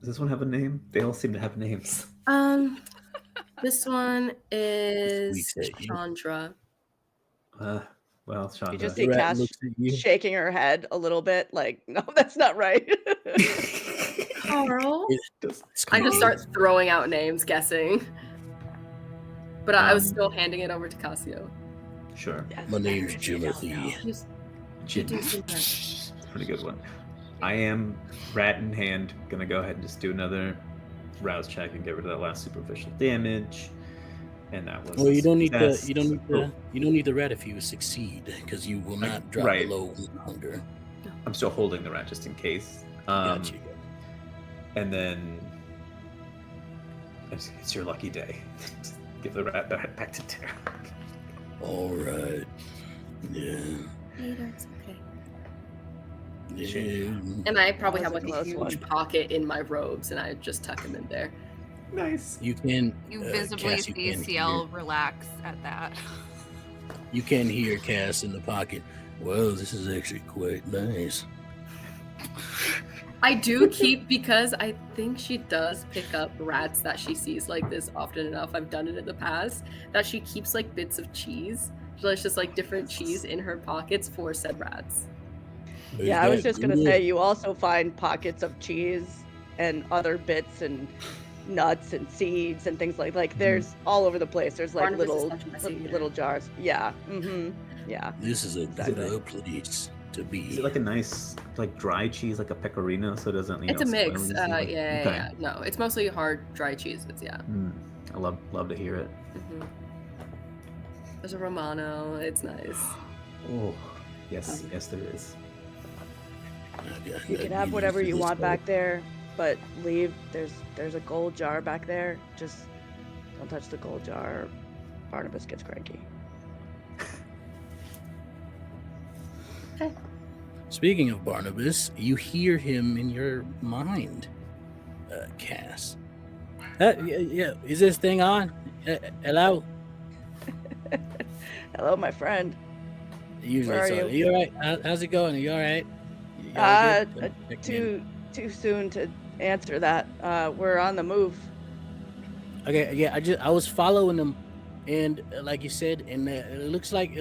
Speaker 3: Does this one have a name? They all seem to have names.
Speaker 2: This one is Cassandra.
Speaker 3: Well, Chandra.
Speaker 4: You just see Cass shaking her head a little bit, like, no, that's not right.
Speaker 2: Carl. I just start throwing out names, guessing. But I was still handing it over to Casio.
Speaker 3: Sure.
Speaker 2: Yes.
Speaker 1: My name's Jimothy.
Speaker 3: It's a pretty good one. I am rat in hand. Gonna go ahead and just do another rouse check and get rid of that last superficial damage. And that was.
Speaker 1: Well, you don't need the rat if you succeed, because you will not drop below hunger.
Speaker 3: I'm still holding the rat just in case.
Speaker 1: Gotcha.
Speaker 3: And then it's your lucky day. Give the rat back to Tara.
Speaker 1: All right. Yeah.
Speaker 2: Later, it's okay.
Speaker 1: Yeah.
Speaker 2: And I probably have like a huge pocket in my robes, and I just tuck him in there.
Speaker 3: Nice.
Speaker 1: You can.
Speaker 5: You visibly see Ciel relax at that.
Speaker 1: You can hear Cass in the pocket. Well, this is actually quite nice.
Speaker 2: I do keep, because I think she does pick up rats that she sees like this often enough. I've done it in the past, that she keeps like bits of cheese. So there's just like different cheese in her pockets for said rats.
Speaker 4: Yeah, I was just going to say, you also find pockets of cheese and other bits and nuts and seeds and things like
Speaker 3: Mhm.
Speaker 4: there's all over the place. There's like
Speaker 2: Barnabas is
Speaker 4: little
Speaker 2: such a messy eater.
Speaker 4: little jars. Yeah. Yeah.
Speaker 1: This is a
Speaker 4: Exactly.
Speaker 1: good place to be.
Speaker 3: Is it like a nice, like dry cheese, like a pecorino, so it doesn't,
Speaker 2: It's a mix.
Speaker 3: spoil
Speaker 2: Yeah,
Speaker 3: easily?
Speaker 2: yeah. No, it's mostly hard dry cheese. It's
Speaker 3: I love to hear it.
Speaker 2: There's a Romano. It's nice.
Speaker 3: Oh, yes, yes, there is.
Speaker 4: You can have whatever you want back there, but leave. There's a gold jar back there. Just don't touch the gold jar. Barnabas gets cranky.
Speaker 2: Okay.
Speaker 1: Speaking of Barnabas, you hear him in your mind, Cass. Yeah, is this thing on? Hello?
Speaker 4: Hello, my friend.
Speaker 1: Usually,
Speaker 4: Where are
Speaker 1: so.
Speaker 4: you?
Speaker 1: Are you all right? How's it going? Are you all right? You all good? Check in.
Speaker 4: Too soon to answer that. We're on the move.
Speaker 1: Okay, yeah, I was following them, and like you said, and it looks like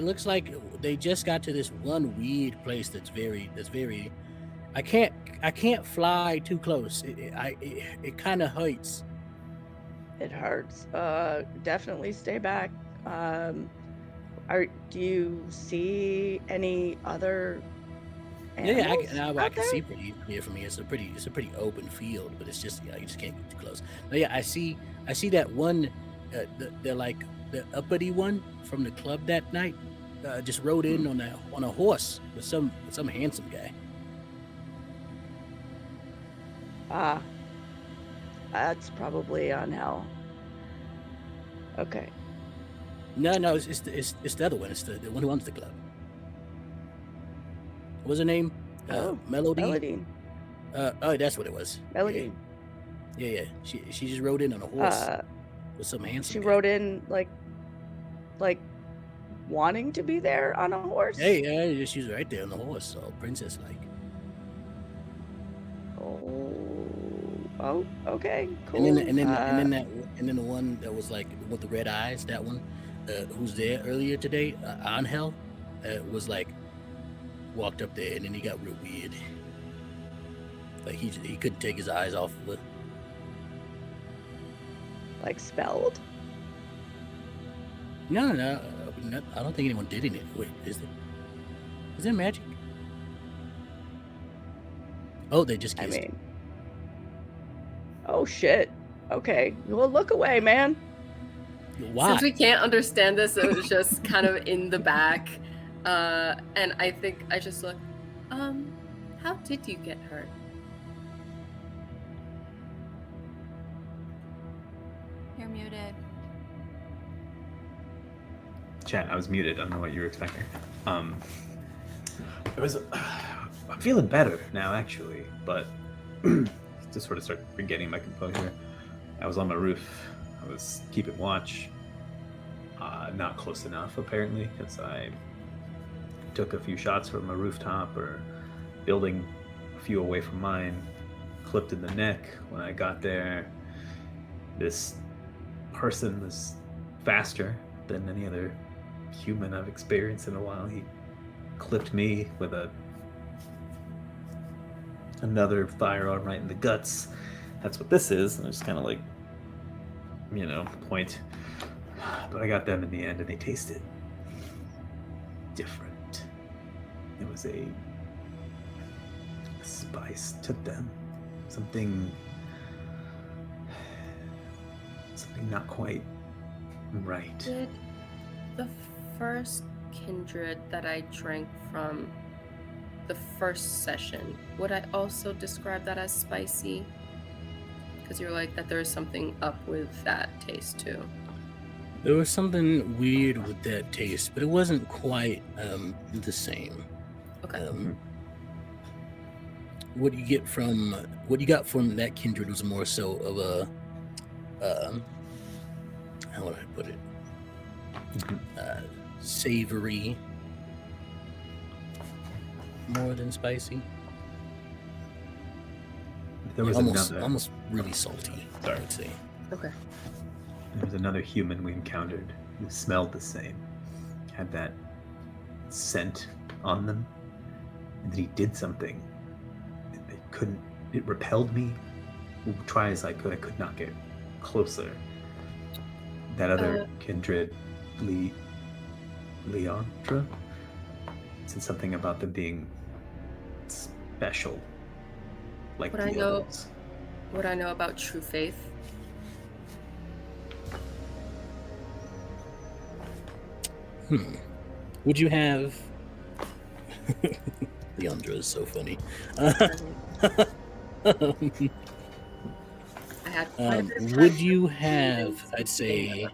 Speaker 1: they just got to this one weird place that's very. I can't fly too close. It kind of hurts.
Speaker 4: It hurts. Definitely stay back. Do you see any other animals
Speaker 1: I
Speaker 4: out
Speaker 1: can
Speaker 4: there?
Speaker 1: see pretty clear from here. It's a pretty open field, but it's just you just can't get too close. But yeah, I see that one, the uppity one from the club that night, just rode in on a horse with some handsome guy.
Speaker 4: That's probably on Hell. Okay.
Speaker 1: No, it's the other one. It's the one who owns the club. What was her name? Melody.
Speaker 4: Melody.
Speaker 1: Oh, that's what it was.
Speaker 4: Melody.
Speaker 1: Yeah. She just rode in on a horse with some handsome.
Speaker 4: She
Speaker 1: guy.
Speaker 4: rode in like wanting to be there on a horse.
Speaker 1: Yeah, she was right there on the horse, all princess like.
Speaker 4: Oh, okay, cool.
Speaker 1: And then the one that was like with the red eyes, that one, who's there earlier today, Angel, was like walked up there, and then he got real weird. Like he couldn't take his eyes off of it.
Speaker 4: Like spelled?
Speaker 1: No, I don't think anyone did it. Wait, is there magic? Oh, they just kissed.
Speaker 4: Oh shit. Okay, well, look away, man.
Speaker 1: Why?
Speaker 2: Since we can't understand this, it was just kind of in the back. And I think I just look, how did you get hurt?
Speaker 5: You're muted.
Speaker 3: Chat, I was muted. I don't know what you were expecting. I'm feeling better now, actually, but to sort of start regaining my composure, I was on my roof. I was keeping watch. Not close enough, apparently, because I took a few shots from a rooftop or building a few away from mine, clipped in the neck. When I got there, this person was faster than any other human I've experienced in a while. He clipped me with another firearm right in the guts. That's what this is. And I just kind of like, point. But I got them in the end, and they tasted different. There was a spice to them. Something not quite right.
Speaker 2: Did the first kindred that I drank from the first session, would I also describe that as spicy? Because you're like that there's something up with that taste too.
Speaker 1: There was something weird with that taste, but it wasn't quite the same.
Speaker 2: Okay.
Speaker 1: What you got from that kindred was more so of a how would I put it? Savory more than spicy.
Speaker 3: There was
Speaker 1: almost really salty, I would say.
Speaker 2: Okay.
Speaker 3: There was another human we encountered who smelled the same, had that scent on them, and that he did something. It repelled me, try as I could not get closer. That other kindred, Leandra, said something about them being special, like
Speaker 2: Would
Speaker 3: the
Speaker 2: I know?
Speaker 3: others.
Speaker 2: Would I know about true faith?
Speaker 1: Would you have? Leandra is so funny.
Speaker 2: I had quite a bit of time
Speaker 1: Would
Speaker 2: to
Speaker 1: you
Speaker 2: read
Speaker 1: have?
Speaker 2: and
Speaker 1: I'd
Speaker 2: see
Speaker 1: say.
Speaker 2: data.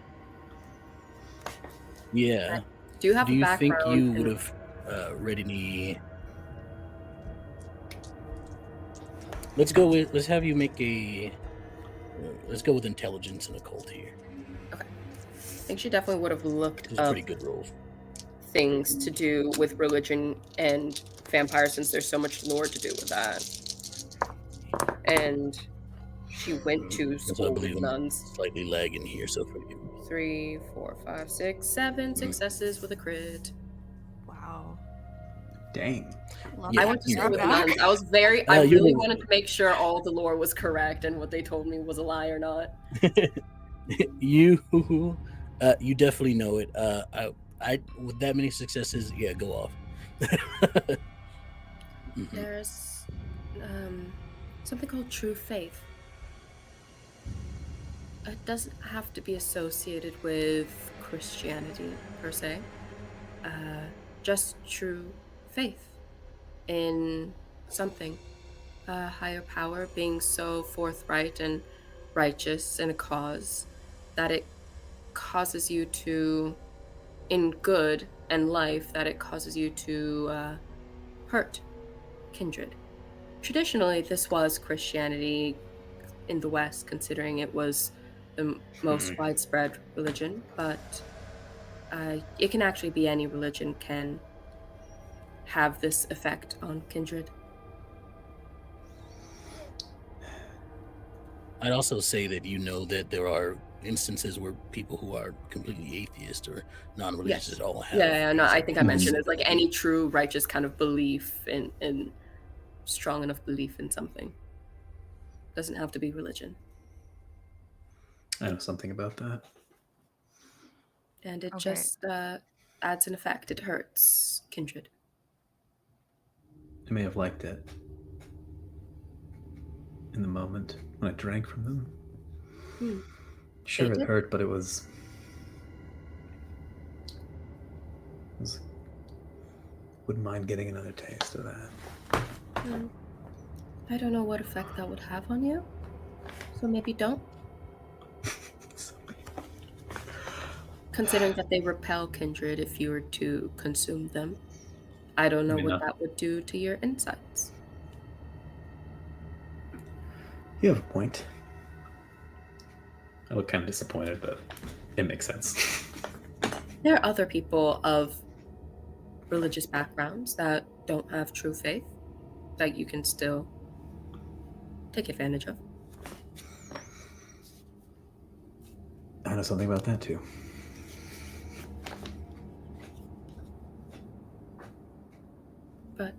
Speaker 1: Yeah.
Speaker 2: Do you have
Speaker 1: Do
Speaker 2: a
Speaker 1: you
Speaker 2: background?
Speaker 1: think you
Speaker 2: in-
Speaker 1: would have read any? Let's go with. Let's have you make a. Let's go with intelligence and occult here.
Speaker 2: Okay. I think she definitely would have looked
Speaker 1: It's a
Speaker 2: up
Speaker 1: pretty good roll.
Speaker 2: things to do with religion and vampires, since there's so much lore to do with that. And she went to
Speaker 1: So I
Speaker 2: school
Speaker 1: believe
Speaker 2: with
Speaker 1: I'm
Speaker 2: nuns.
Speaker 1: slightly lagging here, so forgive me.
Speaker 2: 3, 4, 5, 6, 7 successes with a crit.
Speaker 5: Wow.
Speaker 3: Dang.
Speaker 5: Love
Speaker 1: Yeah,
Speaker 2: I
Speaker 5: that.
Speaker 2: went to
Speaker 1: you
Speaker 2: school
Speaker 1: know,
Speaker 2: with
Speaker 5: back.
Speaker 2: nuns. I was very. I
Speaker 1: you're
Speaker 2: really
Speaker 1: the-
Speaker 2: wanted to make sure all the lore was correct and what they told me was a lie or not.
Speaker 1: you definitely know it. I with that many successes, yeah, go off.
Speaker 2: There's something called true faith. It doesn't have to be associated with Christianity per se. Just true faith in something, a higher power being so forthright and righteous in a cause that it causes you to, in good and life, that it causes you to hurt kindred. Traditionally, this was Christianity in the West, considering it was the most widespread religion, but it can actually be any religion can have this effect on kindred.
Speaker 1: I'd also say that you know that there are instances where people who are completely atheist or non-religious at all have.
Speaker 2: Yeah, no, I think I mentioned
Speaker 1: Mhm.
Speaker 2: it's like any true righteous kind of belief in strong enough belief in something. Doesn't have to be religion.
Speaker 3: I know something about that.
Speaker 2: And it
Speaker 5: Okay.
Speaker 2: just adds an effect. It hurts kindred.
Speaker 3: I may have liked it in the moment when I drank from them. Sure, it hurt, but it was wouldn't mind getting another taste of that.
Speaker 2: I don't know what effect that would have on you, so maybe don't. Considering that they repel kindred if you were to consume them, I don't know what that would do to your insights.
Speaker 3: You have a point. I look kind of disappointed, but it makes sense.
Speaker 2: There are other people of religious backgrounds that don't have true faith that you can still take advantage of.
Speaker 3: I know something about that too.
Speaker 2: But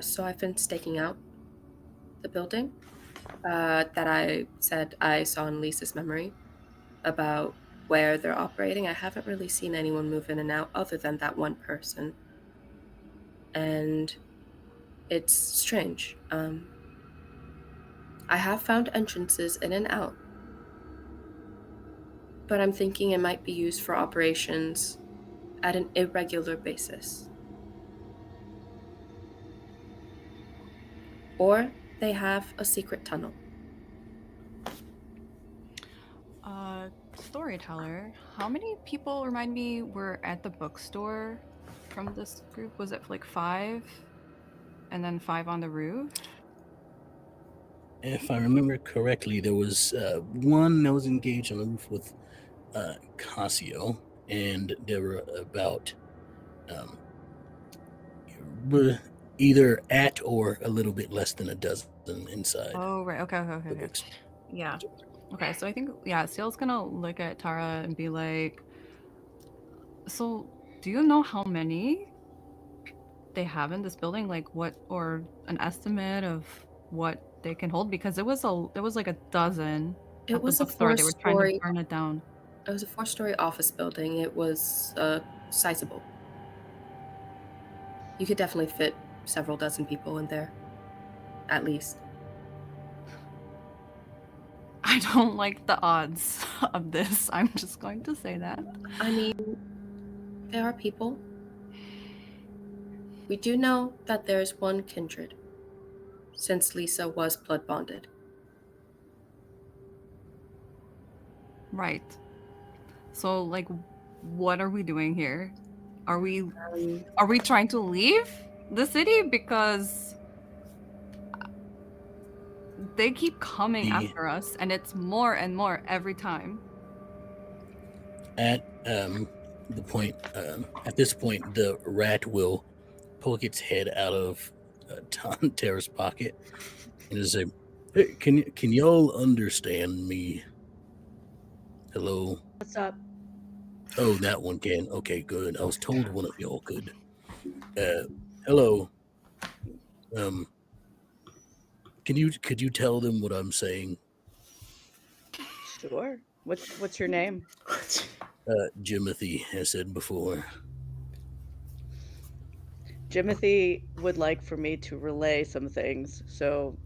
Speaker 2: so I've been staking out the building that I said I saw in Lisa's memory about where they're operating. I haven't really seen anyone move in and out other than that one person. And it's strange. I have found entrances in and out, but I'm thinking it might be used for operations at an irregular basis. Or they have a secret tunnel.
Speaker 5: Storyteller, how many people, remind me, were at the bookstore from this group? Was it like 5? And then 5 on the roof?
Speaker 1: If I remember correctly, there was one that was engaged on the roof with Casio, and there were about either at or a little bit less than a dozen inside.
Speaker 5: Oh, right. Okay. Yeah. Okay, so I think, Ciel's gonna look at Tara and be like, so do you know how many they have in this building? Like what, or an estimate of what they can hold? Because it was like a dozen
Speaker 2: It
Speaker 5: at the
Speaker 2: was a
Speaker 5: bookstore. They were trying to
Speaker 2: 4-story.
Speaker 5: burn it down.
Speaker 2: It was a 4-story office building. It was sizable. You could definitely fit several dozen people in there, at least.
Speaker 5: I don't like the odds of this. I'm just going to say that.
Speaker 2: I mean, there are people. We do know that there's one kindred, since Lisa was blood bonded.
Speaker 5: Right. So, like, what are we doing here? Are we trying to leave the city? Because they keep coming after us, and it's more and more every time.
Speaker 1: At this point, the rat will poke its head out of Tara's pocket and say, "Hey, can y'all understand me? Hello."
Speaker 4: What's up?
Speaker 1: Oh, that one can. Okay, good. I was told one of y'all could. Hello. Could you tell them what I'm saying?
Speaker 4: Sure. What's your name?
Speaker 1: Jimothy, as said before.
Speaker 4: Jimothy would like for me to relay some things, so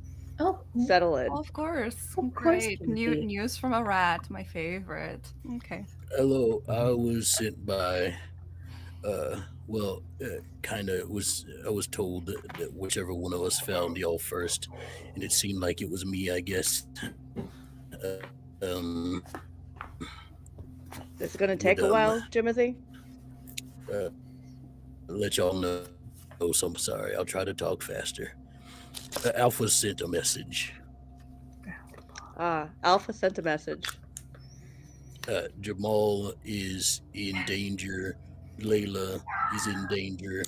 Speaker 4: settle it.
Speaker 5: Of course.
Speaker 2: Of course,
Speaker 5: Great.
Speaker 2: Timothy.
Speaker 5: News from a rat, my favorite. Okay.
Speaker 1: Hello, I was sent by, I was told that whichever one of us found y'all first, and it seemed like it was me, I guess.
Speaker 4: It's gonna take a while, Jimothy.
Speaker 1: Let y'all know. Oh, so I'm sorry. I'll try to talk faster. Alpha sent a message.
Speaker 4: Alpha sent a message.
Speaker 1: Jamal is in danger. Layla is in danger.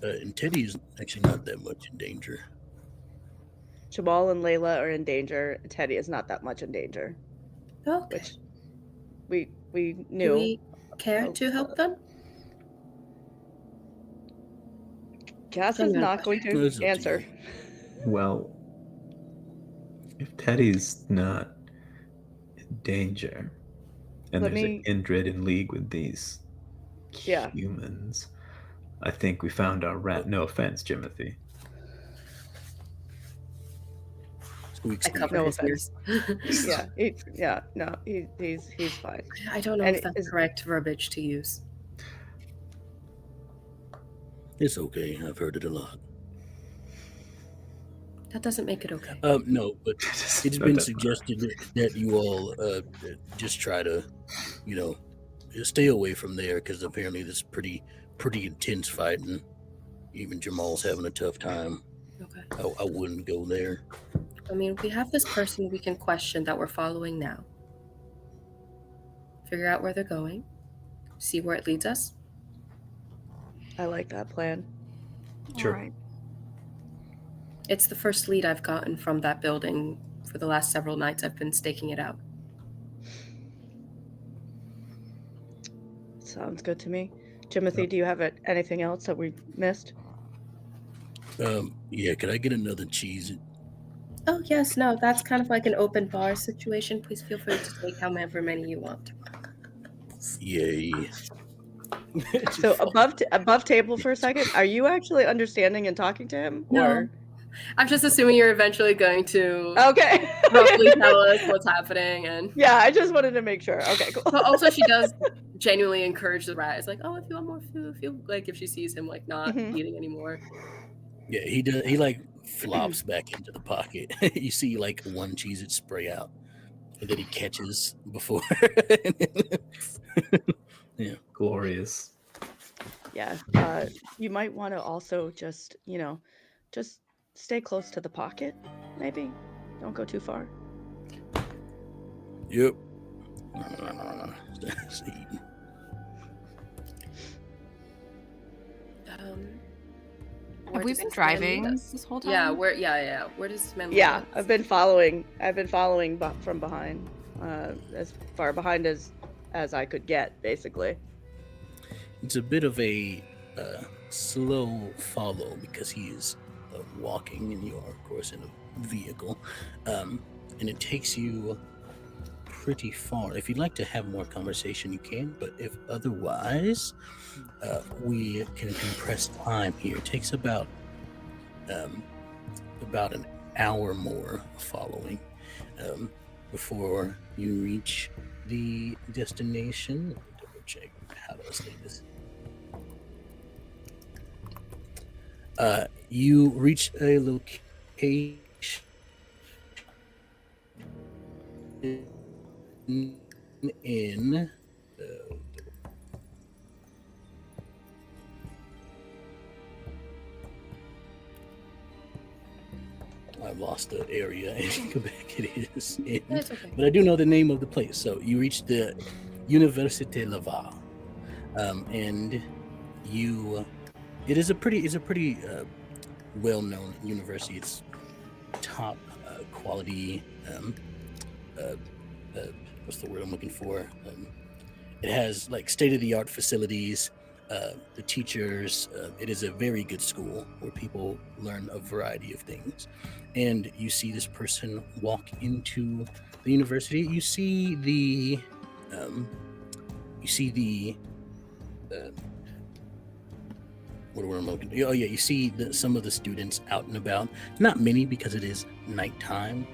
Speaker 1: And Teddy's actually not that much in danger.
Speaker 4: Jamal and Layla are in danger. Teddy is not that much in danger.
Speaker 2: Okay.
Speaker 4: Which we knew.
Speaker 2: Do we care to help them?
Speaker 4: Cass is not going to answer.
Speaker 3: Well, if Teddy's not in danger, and there's a kindred in league with these humans, I think we found our rat. No offense, Jimothy.
Speaker 2: I cover his ears.
Speaker 4: He's fine.
Speaker 2: I don't know if that's correct verbiage to use.
Speaker 1: It's okay. I've heard it a lot.
Speaker 2: That doesn't make it okay.
Speaker 1: No, but it's been suggested that you all just try to, stay away from there, because apparently this is pretty intense fighting. Even Jamal's having a tough time.
Speaker 2: Okay.
Speaker 1: I wouldn't go there.
Speaker 2: I mean, we have this person we can question that we're following now. Figure out where they're going. See where it leads us.
Speaker 4: I like that plan.
Speaker 3: Sure.
Speaker 5: All right.
Speaker 2: It's the first lead I've gotten from that building for the last several nights I've been staking it out.
Speaker 4: Sounds good to me. Jimothy, do you have anything else that we missed?
Speaker 1: Yeah, could I get another cheese?
Speaker 2: Oh, yes, no, that's kind of like an open bar situation. Please feel free to take however many you want.
Speaker 1: Yay.
Speaker 4: So above table for a second, are you actually understanding and talking to him?
Speaker 2: No.
Speaker 4: Or?
Speaker 2: I'm just assuming you're eventually going to
Speaker 4: roughly
Speaker 2: tell us what's happening. And
Speaker 4: yeah, I just wanted to make sure. Okay, cool.
Speaker 2: But also she does genuinely encourage the rat. It's like, oh, if you want more food, if she sees him like not eating anymore.
Speaker 1: Yeah, he does. He like flops back into the pocket. You see like one Cheez-It spray out, and then he catches before. Yeah,
Speaker 3: glorious.
Speaker 4: Yeah, you might want to also just stay close to the pocket. Maybe don't go too far.
Speaker 1: Yep.
Speaker 5: Have we been driving this whole time?
Speaker 2: Yeah, where does this man
Speaker 4: lead? I've been following from behind, as far behind as I could get, basically.
Speaker 1: It's a bit of a slow follow because he is walking and you are, of course, in a vehicle, and it takes you pretty far. If you'd like to have more conversation, you can, but if otherwise, we can compress time here. It takes about an hour more following before you reach the destination. Let me double check how to say this. You reach a location in I've lost the area in Quebec it is in,
Speaker 2: That's okay.
Speaker 1: but I do know the name of the place. So you reach the Université Laval, and it is a pretty well-known university. It's top quality. What's the word I'm looking for? It has like state-of-the-art facilities. The teachers. It is a very good school where people learn a variety of things. And you see this person walk into the university. You see the. What am I looking? Oh yeah, you see some of the students out and about. Not many because it is nighttime.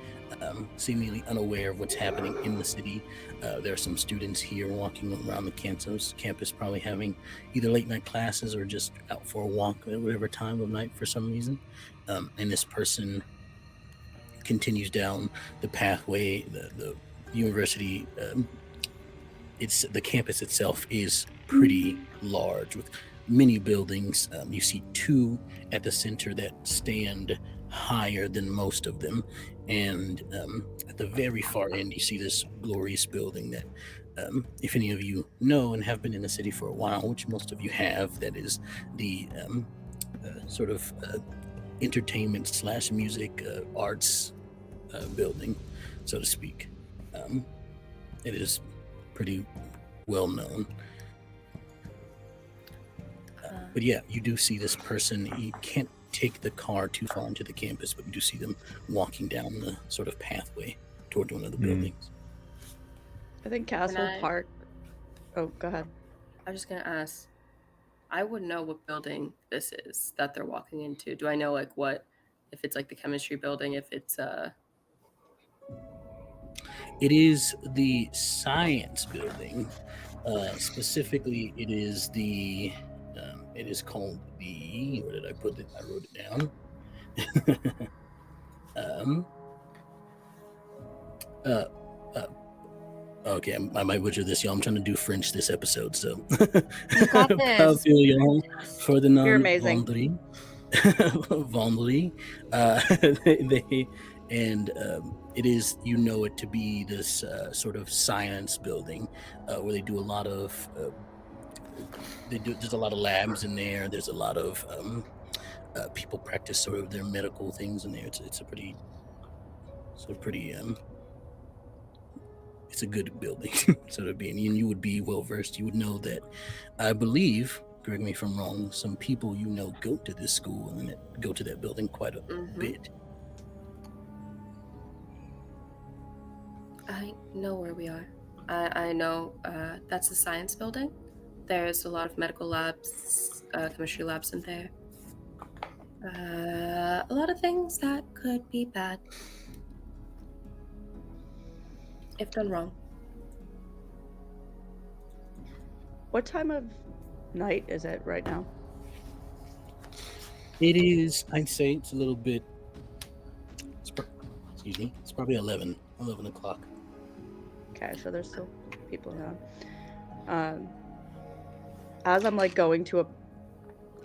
Speaker 1: Seemingly unaware of what's happening in the city. There are some students here walking around the campus, probably having either late night classes or just out for a walk at whatever time of night for some reason. And this person continues down the pathway. The university, it's the campus itself is pretty large with many buildings. You see two at the center that stand higher than most of them, and at the very far end you see this glorious building that if any of you know and have been in the city for a while, which most of you have, that is the sort of entertainment / music arts building, so to speak. It is pretty well known. But yeah, you do see this person. You can't take the car too far into the campus, but you do see them walking down the sort of pathway toward one of the buildings.
Speaker 4: I think Castle Park. Oh, go ahead.
Speaker 2: I was just gonna ask. I would know what building this is that they're walking into. Do I know like what, if it's like the chemistry building, if it's
Speaker 1: It is the science building. Specifically, it is the. It is called the. Where did I put it? I wrote it down. Okay, I might butcher this, y'all. I'm trying to do French this episode, so. Pavilion for the
Speaker 4: You're amazing.
Speaker 1: Vendredi. It is, you know it to be this sort of science building where they do a lot of. There's a lot of labs in there. There's a lot of people practice sort of their medical things in there. It's a pretty. It's a good building, sort of being. And you would be well versed. You would know that. I believe, correct me if I'm wrong, some people go to this school and go to that building quite a bit.
Speaker 2: I know where we are. I know that's the science building. There's a lot of medical labs, chemistry labs in there. A lot of things that could be bad if done wrong.
Speaker 4: What time of night is it right now?
Speaker 1: It is, I'd say it's a little bit, it's probably 11 o'clock.
Speaker 4: Okay, so there's still people around. As I'm like going to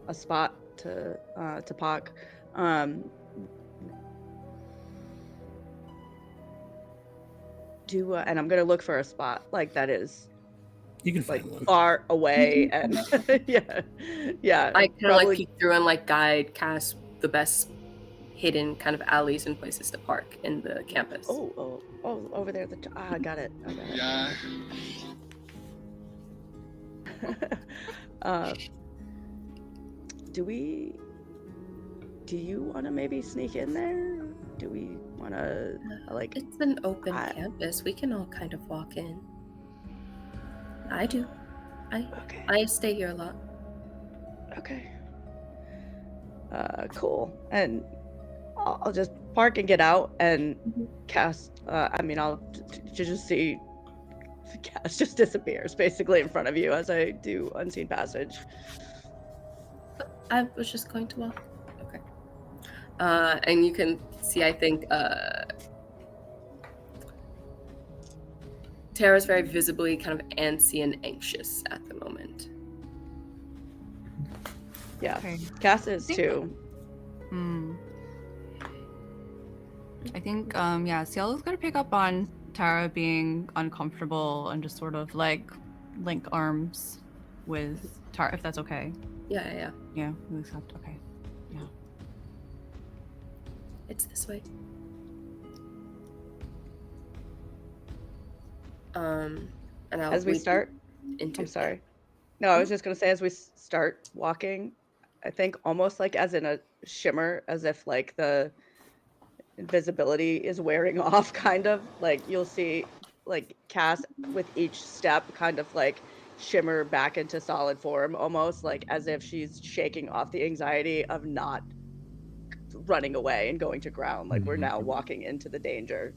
Speaker 4: a spot to park, and I'm gonna look for a spot like that is
Speaker 1: you can
Speaker 4: like
Speaker 1: find one
Speaker 4: far away and yeah.
Speaker 2: I kind of like peek through and like guide Cass the best hidden kind of alleys and places to park in the campus.
Speaker 4: Oh, over there. I got it.
Speaker 6: Yeah.
Speaker 4: Do you want to maybe sneak in there? Do we want to like?
Speaker 2: It's an open campus. We can all kind of walk in. I do.
Speaker 4: Okay.
Speaker 2: I stay here a lot.
Speaker 4: Okay. Cool. And I'll just park and get out and cast. I'll just see. Cast just disappears basically in front of you as I do unseen passage.
Speaker 2: I was just going to walk. Okay. And you can see, I think, Tara's very visibly kind of antsy and anxious at the moment.
Speaker 4: Yeah,
Speaker 5: Okay.
Speaker 4: Cass is too.
Speaker 5: I think, Ciel is going to pick up on Tara being uncomfortable and just sort of like link arms with Tara, if that's okay.
Speaker 2: Yeah.
Speaker 5: Yeah, we accept. Okay. Yeah.
Speaker 2: It's this way. And
Speaker 4: as we start
Speaker 2: into.
Speaker 4: I'm sorry. No, I was just going to say, as we start walking, I think almost like as in a shimmer, as if like the invisibility is wearing off, kind of like you'll see like Cass with each step kind of like shimmer back into solid form, almost like as if she's shaking off the anxiety of not running away and going to ground. Like we're now walking into the danger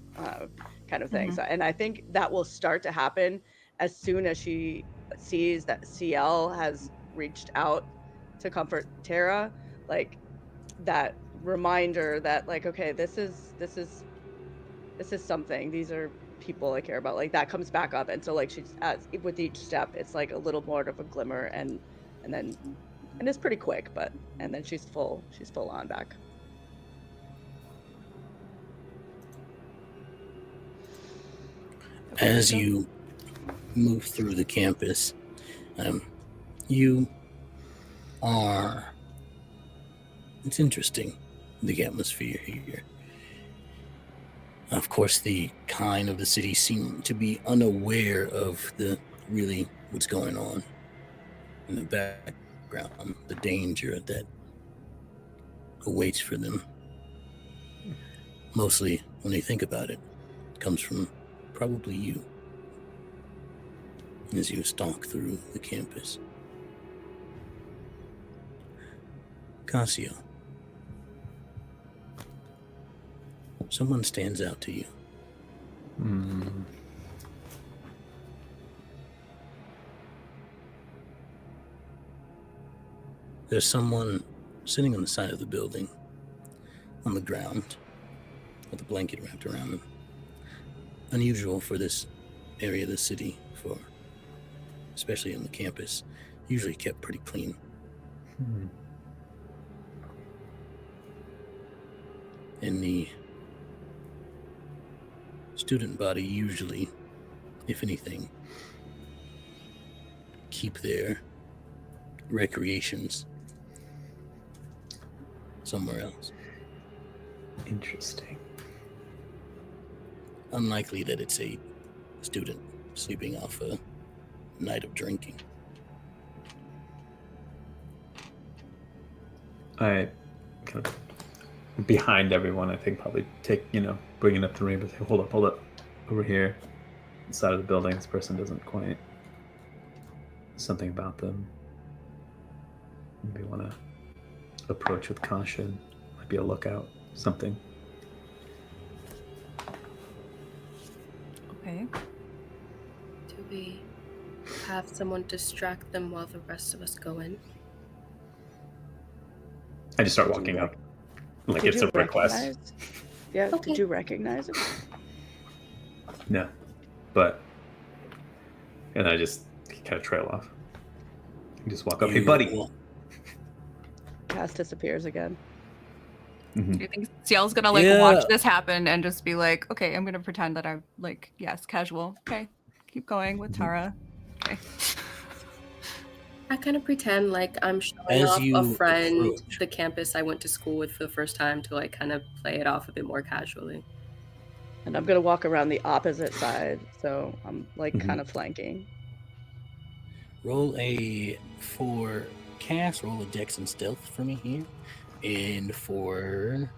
Speaker 4: kind of thing. So, and I think that will start to happen as soon as she sees that Ciel has reached out to comfort Tara, like that reminder that like, okay, this is something. These are people I care about. Like that comes back up. And so like she's with each step, it's like a little more of a glimmer and it's pretty quick, and then she's full on back.
Speaker 1: As you move through the campus, you are... It's interesting, the atmosphere here. Of course, the kind of the city seem to be unaware of what's going on in the background, the danger that awaits for them. Mostly, when they think about it, it comes from probably you as you stalk through the campus. Casio, someone stands out to you. There's someone sitting on the side of the building, on the ground, with a blanket wrapped around them. Unusual for this area of the city, especially on the campus, usually kept pretty clean. And the student body usually, if anything, keep their recreations somewhere else.
Speaker 3: Interesting.
Speaker 1: Unlikely that it's a student sleeping off a night of drinking.
Speaker 3: I kind of behind everyone, I think probably bringing up the ring, but say, hold up, over here, inside of the building. This person doesn't quite. Something about them. Maybe want to approach with caution. Might be a lookout. Something.
Speaker 5: Okay.
Speaker 2: Do we have someone distract them while the rest of us go in?
Speaker 3: I just start walking up. Like it's a request.
Speaker 4: Yeah,
Speaker 2: Okay.
Speaker 4: Did you recognize him?
Speaker 3: No. But and I just kind of trail off. And just walk up. Hey buddy.
Speaker 4: Cass disappears again.
Speaker 5: Do you think Ciel's gonna watch this happen and just be like, okay, I'm gonna pretend that I'm like, yes, casual. Okay, keep going with Tara. Okay.
Speaker 2: I kind of pretend like I'm showing
Speaker 1: As
Speaker 2: off
Speaker 1: you
Speaker 2: a friend
Speaker 1: approach.
Speaker 2: the campus I went to school with for the first time to like kind of play it off a bit more casually.
Speaker 4: And I'm gonna walk around the opposite side, so I'm like kind of flanking.
Speaker 1: Roll for Cass, roll a Dex and Stealth for me here. And for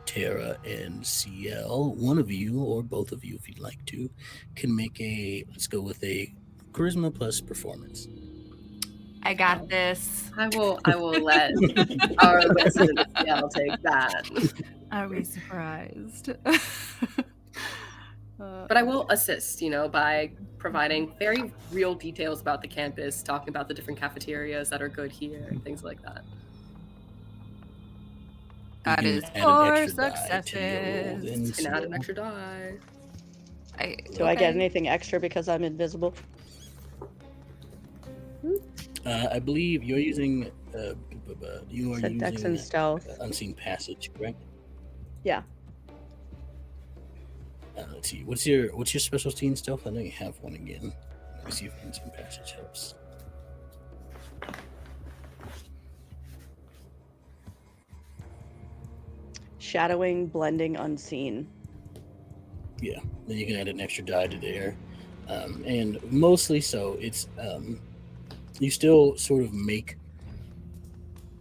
Speaker 1: Tara and Ciel, one of you or both of you, if you'd like to, can make let's go with a charisma plus performance.
Speaker 5: I got this.
Speaker 2: I will let our resident Ciel take that.
Speaker 5: I'll be surprised.
Speaker 2: But I will assist, by providing very real details about the campus, talking about the different cafeterias that are good here, and things like that.
Speaker 5: That
Speaker 1: You
Speaker 5: is
Speaker 1: can add an
Speaker 5: 4
Speaker 1: extra die to your roll,
Speaker 5: successes.
Speaker 1: then,
Speaker 2: Can add an
Speaker 1: Ciel.
Speaker 2: extra die.
Speaker 4: Do I get anything extra because I'm invisible?
Speaker 1: I believe you're using. You are
Speaker 4: Said Dex
Speaker 1: using
Speaker 4: and stealth.
Speaker 1: unseen passage, correct?
Speaker 4: Yeah.
Speaker 1: Let's see. What's your specialty in stealth? I know you have one again. Let me see if unseen passage helps.
Speaker 4: Shadowing, blending, unseen.
Speaker 1: Yeah, then you can add an extra die to there, and mostly so it's you still sort of make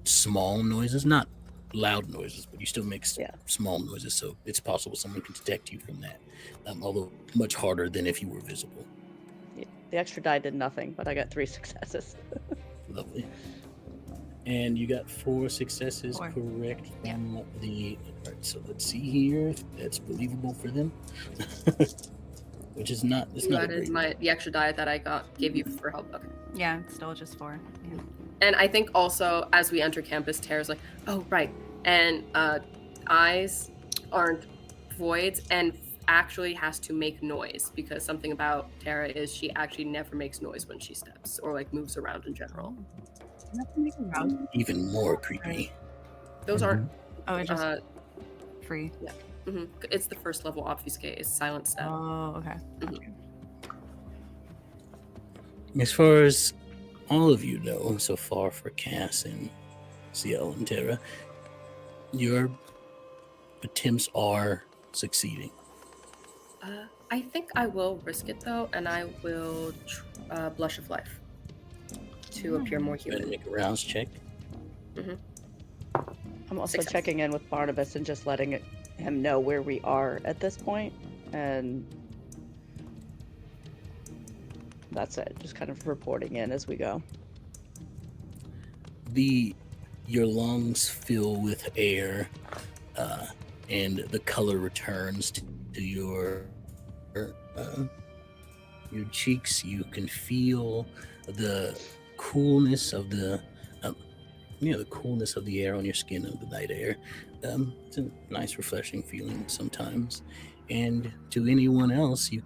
Speaker 1: small noises, not loud noises, but you still make small noises, so it's possible someone can detect you from that, although much harder than if you were visible.
Speaker 4: Yeah. The extra die did nothing, but I got 3 successes.
Speaker 1: Lovely. And you got 4 successes,
Speaker 5: 4.
Speaker 1: correct?
Speaker 5: Yeah.
Speaker 1: All right, so let's see here if that's believable for them. Which is not. It's not.
Speaker 2: That is the extra die that I gave you for help. Okay.
Speaker 5: Yeah, it's still just 4. Yeah.
Speaker 2: And I think also as we enter campus, Tara's like, oh right, and eyes aren't voids and actually has to make noise, because something about Tara is she actually never makes noise when she steps or like moves around in general.
Speaker 1: Even more creepy.
Speaker 2: Those aren't.
Speaker 5: Oh, it's just free.
Speaker 2: Yeah. Mm-hmm. It's the first level obfuscate. It's silent step.
Speaker 5: Oh, okay.
Speaker 2: Mm-hmm.
Speaker 1: As far as all of you know so far for Cass and Ciel and Tara, your attempts are succeeding.
Speaker 2: I think I will risk it though, and I will blush of life to appear more
Speaker 1: Go ahead and
Speaker 2: human.
Speaker 1: make a rouse check.
Speaker 4: I'm also
Speaker 2: Success.
Speaker 4: checking in with Barnabas and just letting him know where we are at this point, and that's it. Just kind of reporting in as we go.
Speaker 1: Your lungs fill with air, and the color returns to your cheeks. You can feel the coolness of the coolness of the air on your skin, of the night air. It's a nice, refreshing feeling sometimes. And to anyone else, you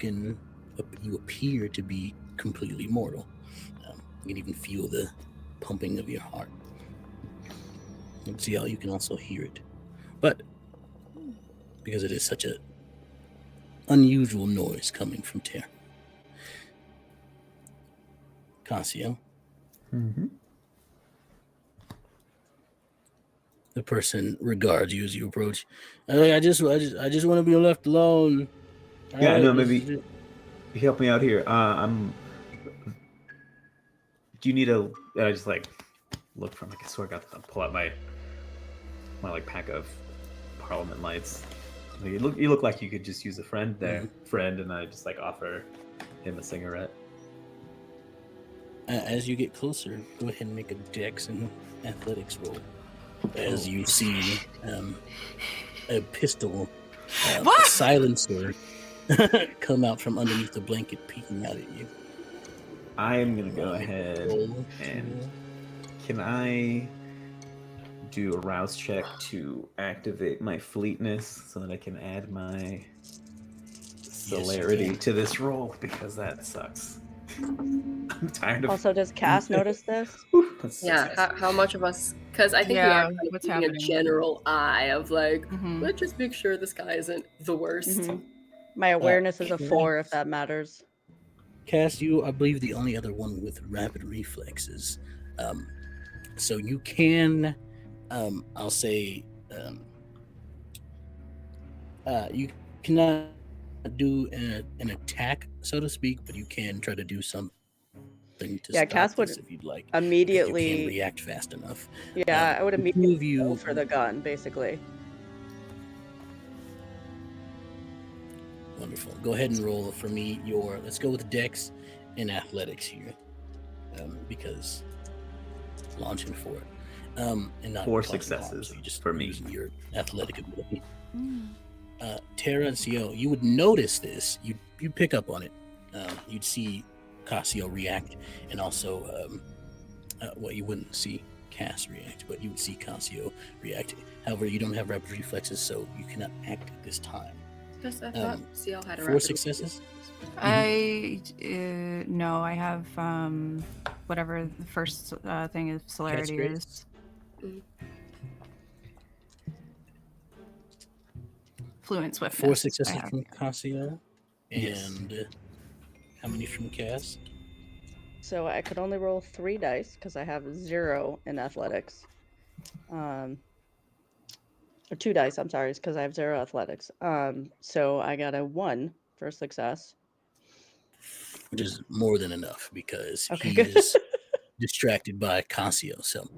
Speaker 1: appear to be completely mortal. You can even feel the pumping of your heart. And Ciel, you can also hear it, but because it is such a unusual noise coming from Tara. Casio.
Speaker 3: Mm-hmm.
Speaker 1: The person regards you as you approach. I just want to be left alone.
Speaker 3: Yeah, no, maybe you help me out here. Do you need I just like look from like I sort of pull out my like pack of Parliament lights. You look like you could just use a friend there, friend, and I just like offer him a cigarette.
Speaker 1: As you get closer, go ahead and make a Dex and athletics roll. As you see a pistol, a silencer, come out from underneath the blanket, peeking out at you.
Speaker 3: I am gonna go ahead and can I do a rouse check to activate my fleetness so that I can add my celerity to this roll, because that sucks. I'm tired of.
Speaker 4: Also, does Cass notice this?
Speaker 2: Yeah, how much of us? Because I think we are kind of keeping a general eye of like, let's just make sure this guy isn't the worst.
Speaker 4: My awareness is a 4, if that matters.
Speaker 1: Cass, you, I believe, the only other one with rapid reflexes. So you can, I'll say, you cannot do an attack, so to speak, but you can try to do something to stop
Speaker 4: Cass would
Speaker 1: this if you'd like.
Speaker 4: Immediately
Speaker 1: you can react fast enough.
Speaker 4: Yeah, I would immediately
Speaker 1: go
Speaker 4: for the gun, basically.
Speaker 1: Wonderful. Go ahead and roll for me your. Let's go with Dex and Athletics here, because launching for it, and not
Speaker 3: 4
Speaker 1: causing
Speaker 3: successes
Speaker 1: harm, so you just
Speaker 3: for me.
Speaker 1: using your athletic ability.
Speaker 5: Mm.
Speaker 1: Tara and Ciel, you would notice this. You pick up on it. You'd see Casio react, and also, well, you wouldn't see Cass react, but you would see Casio react. However, you don't have rapid reflexes, so you cannot act at this time.
Speaker 2: Just I thought Ciel had a
Speaker 1: 4
Speaker 2: rapid
Speaker 1: successes.
Speaker 5: No, I have whatever the first thing is celerity
Speaker 1: Catchphrase?
Speaker 5: is. Fluent swiftness.
Speaker 1: 4
Speaker 5: I
Speaker 1: successes
Speaker 5: have.
Speaker 1: from Casio,
Speaker 3: Yes.
Speaker 1: and how many from Cass?
Speaker 4: So I could only roll 3 dice because I have 0 in athletics. Or 2 dice, I'm sorry, because I have 0 athletics. So I got a 1 for success.
Speaker 1: Which is more than enough because
Speaker 4: Okay,
Speaker 1: he
Speaker 4: good.
Speaker 1: is distracted by Casio. So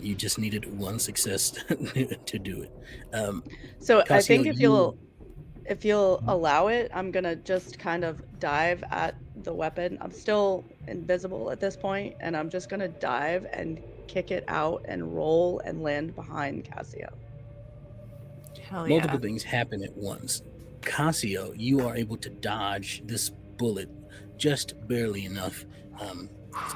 Speaker 1: you just needed 1 success to do it.
Speaker 4: So I
Speaker 1: Casio,
Speaker 4: think if you'll allow it, I'm gonna just kind of dive at the weapon. I'm still invisible at this point, and I'm just gonna dive and kick it out and roll and land behind Casio.
Speaker 5: Hell yeah.
Speaker 1: multiple things happen at once. Casio, you are able to dodge this bullet just barely enough. It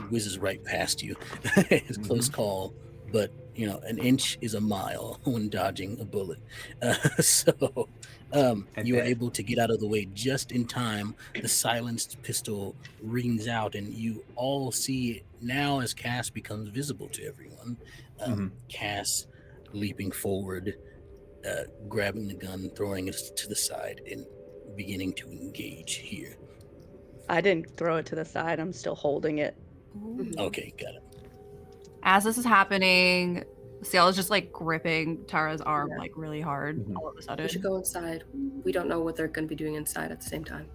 Speaker 1: whizzes right past you. It's a close call, but you know, an inch is a mile when dodging a bullet. So you are able to get out of the way just in time. The silenced pistol rings out, and you all see it now as Cass becomes visible to everyone. Cass leaping forward, grabbing the gun, throwing it to the side, and beginning to engage here.
Speaker 4: I didn't throw it to the side. I'm still holding it.
Speaker 1: Okay, got it.
Speaker 5: As this is happening, Ciel is just like gripping Tara's arm like really hard all of a sudden.
Speaker 2: We should go inside. We don't know what they're going to be doing inside at the same time.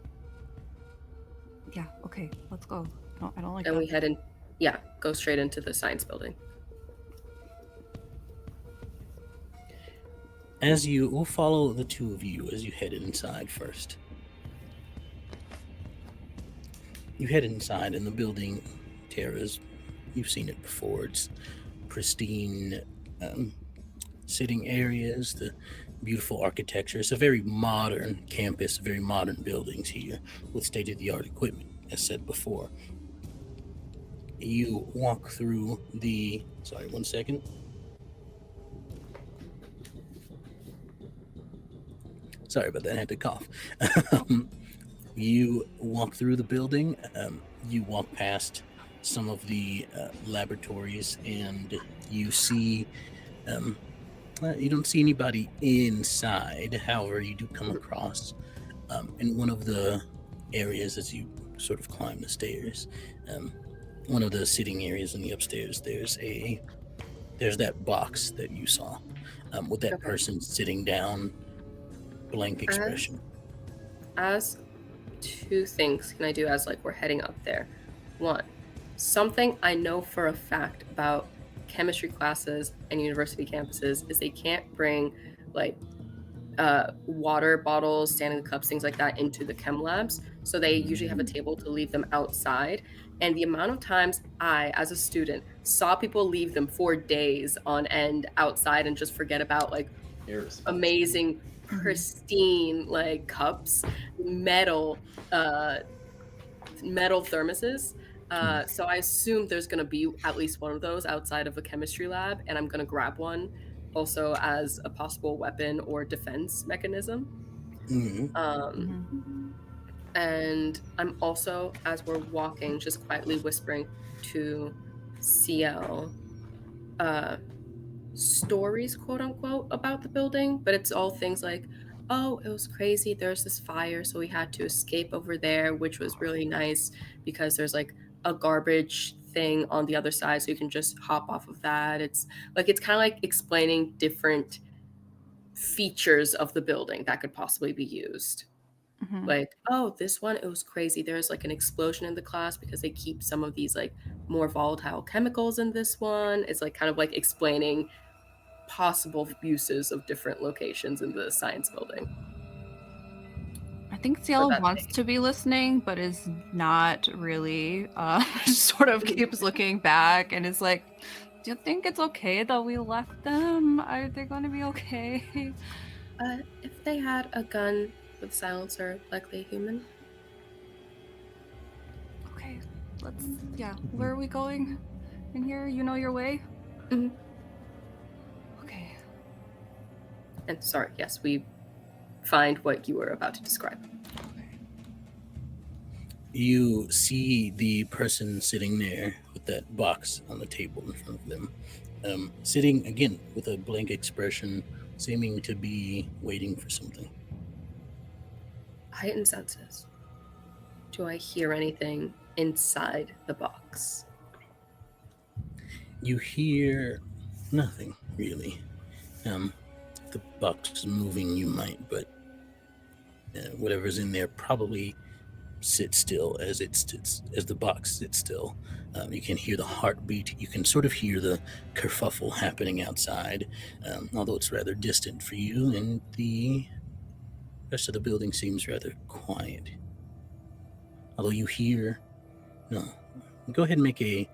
Speaker 5: Yeah, okay, let's go. I don't like
Speaker 2: And
Speaker 5: that.
Speaker 2: we head in. Yeah, go straight into the science building.
Speaker 1: As you will follow the two of you as you head inside first. You head inside, and the building, Tara's, you've seen it before. It's pristine sitting areas, the beautiful architecture. It's a very modern campus, very modern buildings here with state-of-the-art equipment, as said before. You walk through the... Sorry, 1 second. Sorry about that, I had to cough. You walk through the building, you walk past some of the laboratories, and you see, you don't see anybody inside. However, you do come across in one of the areas as you sort of climb the stairs, one of the sitting areas in the upstairs, there's that box that you saw with that person sitting down, blank expression.
Speaker 2: As 2 things can I do as like we're heading up there. 1, something I know for a fact about chemistry classes and university campuses is they can't bring like water bottles, standing cups, things like that into the chem labs. So they usually have a table to leave them outside. And the amount of times I, as a student, saw people leave them for days on end outside and just forget about like amazing, pristine like cups, metal thermoses. So I assume there's going to be at least one of those outside of a chemistry lab, and I'm going to grab one also as a possible weapon or defense mechanism. And I'm also, as we're walking, just quietly whispering to Ciel stories, quote unquote, about the building, but it's all things like, oh, it was crazy, there's this fire, so we had to escape over there, which was really nice because there's like a garbage thing on the other side, so you can just hop off of that. It's kind of like explaining different features of the building that could possibly be used. Like, oh, this one, it was crazy, there's like an explosion in the class because they keep some of these like more volatile chemicals in this one. It's like kind of like explaining possible uses of different locations in the science building.
Speaker 5: think Ciel wants to be listening, but is not really. Just sort of keeps looking back and is like, do you think it's okay that we left them? Are they going to be okay?
Speaker 2: If they had a gun with silencer, likely a human.
Speaker 5: Okay, let's. Yeah, where are we going? In here, you know your way.
Speaker 2: Mhm.
Speaker 5: Okay.
Speaker 2: And sorry, yes, we find what you were about to describe.
Speaker 1: You see the person sitting there with that box on the table in front of them, sitting again with a blank expression, seeming to be waiting for something.
Speaker 2: Heightened senses. Do I hear anything inside the box?
Speaker 1: You hear nothing, really. If the box is moving, you might, but whatever's in there probably sits still as the box sits still. You can hear the heartbeat. You can sort of hear the kerfuffle happening outside, although it's rather distant for you, and the rest of the building seems rather quiet. Although you hear... No. Go ahead and make a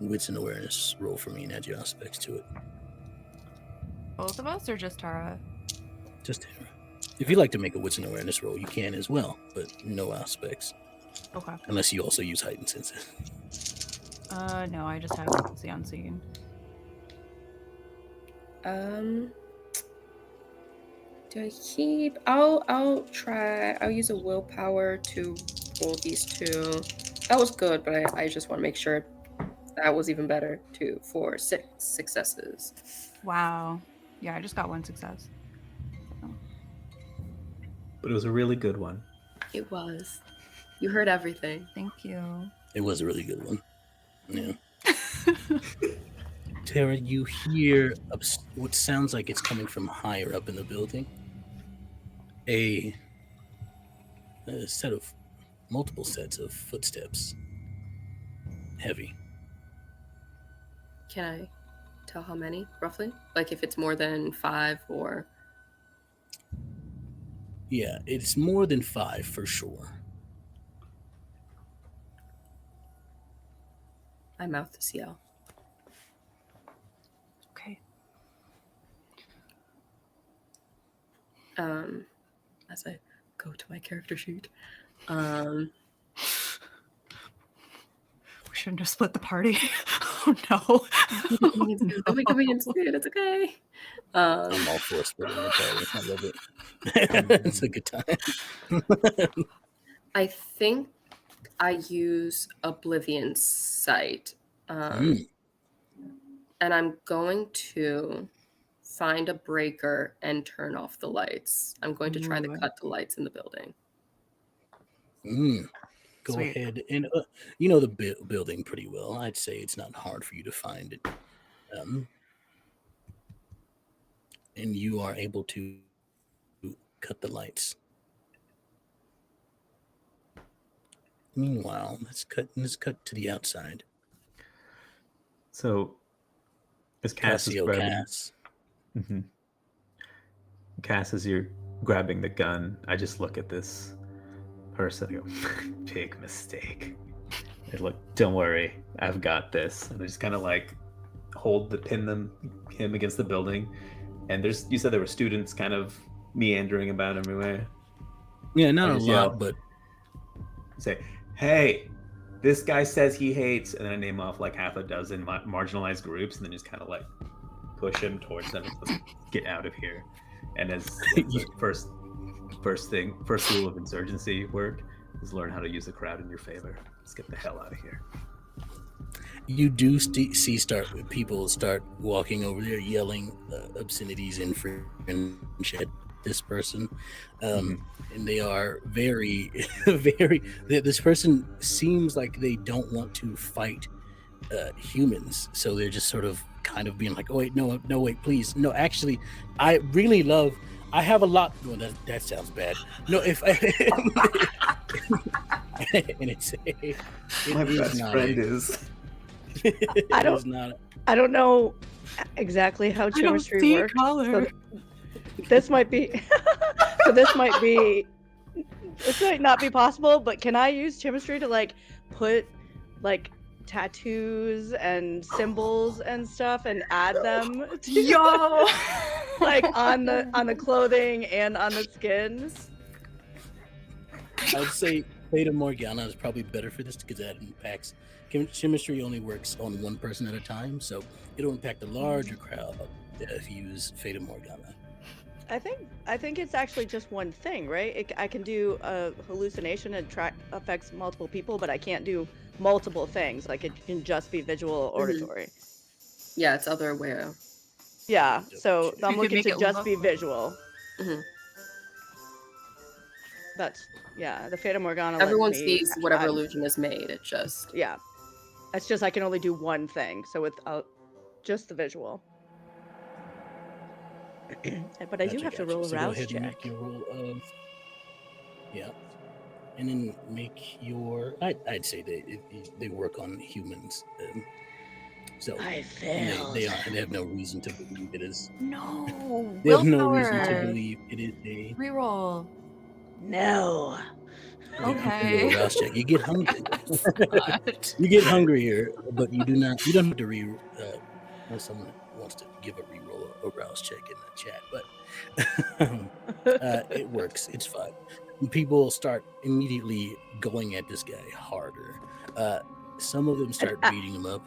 Speaker 1: wits and awareness roll for me and add your aspects to it.
Speaker 5: Both of us, or just Tara?
Speaker 1: Just Tara. If you'd like to make a wits and awareness roll, you can as well, but no aspects.
Speaker 5: Okay.
Speaker 1: Unless you also use heightened senses.
Speaker 5: No, I just have the unseen.
Speaker 2: Do I keep? I'll try. I'll use a willpower to roll these two. That was good, but I just want to make sure that was even better too for 6 successes.
Speaker 5: Wow. Yeah, I just got 1 success.
Speaker 3: But it was a really good one.
Speaker 2: It was. You heard everything.
Speaker 5: Thank you.
Speaker 1: It was a really good one. Yeah. Tara, you hear what sounds like it's coming from higher up in the building. A multiple sets of footsteps. Heavy.
Speaker 2: Can I tell how many, roughly? Like if it's more than 5 or...
Speaker 1: Yeah, it's more than 5 for sure.
Speaker 2: I mouth to Ciel.
Speaker 5: Okay.
Speaker 2: As I go to my character sheet.
Speaker 5: We shouldn't have split the party. Oh no.
Speaker 2: We can be in spirit. It's okay.
Speaker 1: I'm all for splitting the party. I love it. It's a good time.
Speaker 2: I think I use Oblivion Sight. And I'm going to find a breaker and turn off the lights. I'm going to try to cut the lights in the building.
Speaker 1: Go
Speaker 5: Sweet.
Speaker 1: ahead. And you know the building pretty well. I'd say it's not hard for you to find it. And you are able to cut the lights. Meanwhile, let's cut to the outside.
Speaker 3: So, as Cass is grabbing...
Speaker 1: Cass.
Speaker 3: Mm-hmm. Cass, as you're grabbing the gun, I just look at this person. I go, big mistake. And look, don't worry, I've got this. And I just kind of like pin him against the building. And you said there were students kind of meandering about everywhere.
Speaker 1: Yeah, not a lot, but
Speaker 3: say, hey, this guy says he hates, and then I name off like half a dozen marginalized groups, and then just kind of like push him towards them. Let's get out of here. And as the first rule of insurgency work is learn how to use the crowd in your favor. Let's get the hell out of here.
Speaker 1: You do see people start walking over there, yelling obscenities in French at this person, and they are very, very. This person seems like they don't want to fight humans, so they're just sort of kind of being like, "Oh wait, no, wait, please, no, actually, I really love. I have a lot." Well, that sounds bad. No, if and it's
Speaker 3: my best friend is.
Speaker 4: I don't know exactly how chemistry works. So this might be This might not be possible, but can I use chemistry to like put like tattoos and symbols and stuff and add them to
Speaker 5: Yo!
Speaker 4: like on the clothing and on the skin?
Speaker 1: I'd say Fata Morgana is probably better for this because that impacts. Chemistry only works on one person at a time, so it'll impact a larger crowd if you use Fata Morgana.
Speaker 4: I think it's actually just one thing, right? I can do a hallucination and affects multiple people, but I can't do multiple things. Like it can just be visual or auditory.
Speaker 2: Yeah, it's other aware.
Speaker 4: Yeah, so
Speaker 1: You
Speaker 4: I'm
Speaker 5: could
Speaker 4: looking
Speaker 5: make
Speaker 4: to
Speaker 5: it
Speaker 4: just
Speaker 5: look
Speaker 4: be
Speaker 5: like-
Speaker 4: visual.
Speaker 2: Mhm.
Speaker 4: That's the Fata Morgana.
Speaker 2: Everyone
Speaker 4: lets me
Speaker 2: sees whatever
Speaker 4: add-
Speaker 2: illusion is made. It just
Speaker 4: Yeah, that's just I can only do one thing. So without just the visual. But I do have to roll a
Speaker 1: So go
Speaker 4: rouse
Speaker 1: ahead
Speaker 4: check.
Speaker 1: and make your roll of. Yeah. And then make your. I'd say they work on humans. So
Speaker 4: I
Speaker 1: they
Speaker 4: failed.
Speaker 1: they have no reason to believe it is.
Speaker 5: No.
Speaker 1: They have no reason to
Speaker 5: Willpower.
Speaker 1: believe it is a.
Speaker 5: Reroll.
Speaker 4: No.
Speaker 5: Okay.
Speaker 1: You rouse check. You get hungry.
Speaker 5: God.
Speaker 1: You get hungrier, but you do not. You don't have to unless someone wants to give a reroll or rouse check in the chat. But it works. It's fine. People start immediately going at this guy harder. Some of them start beating him up.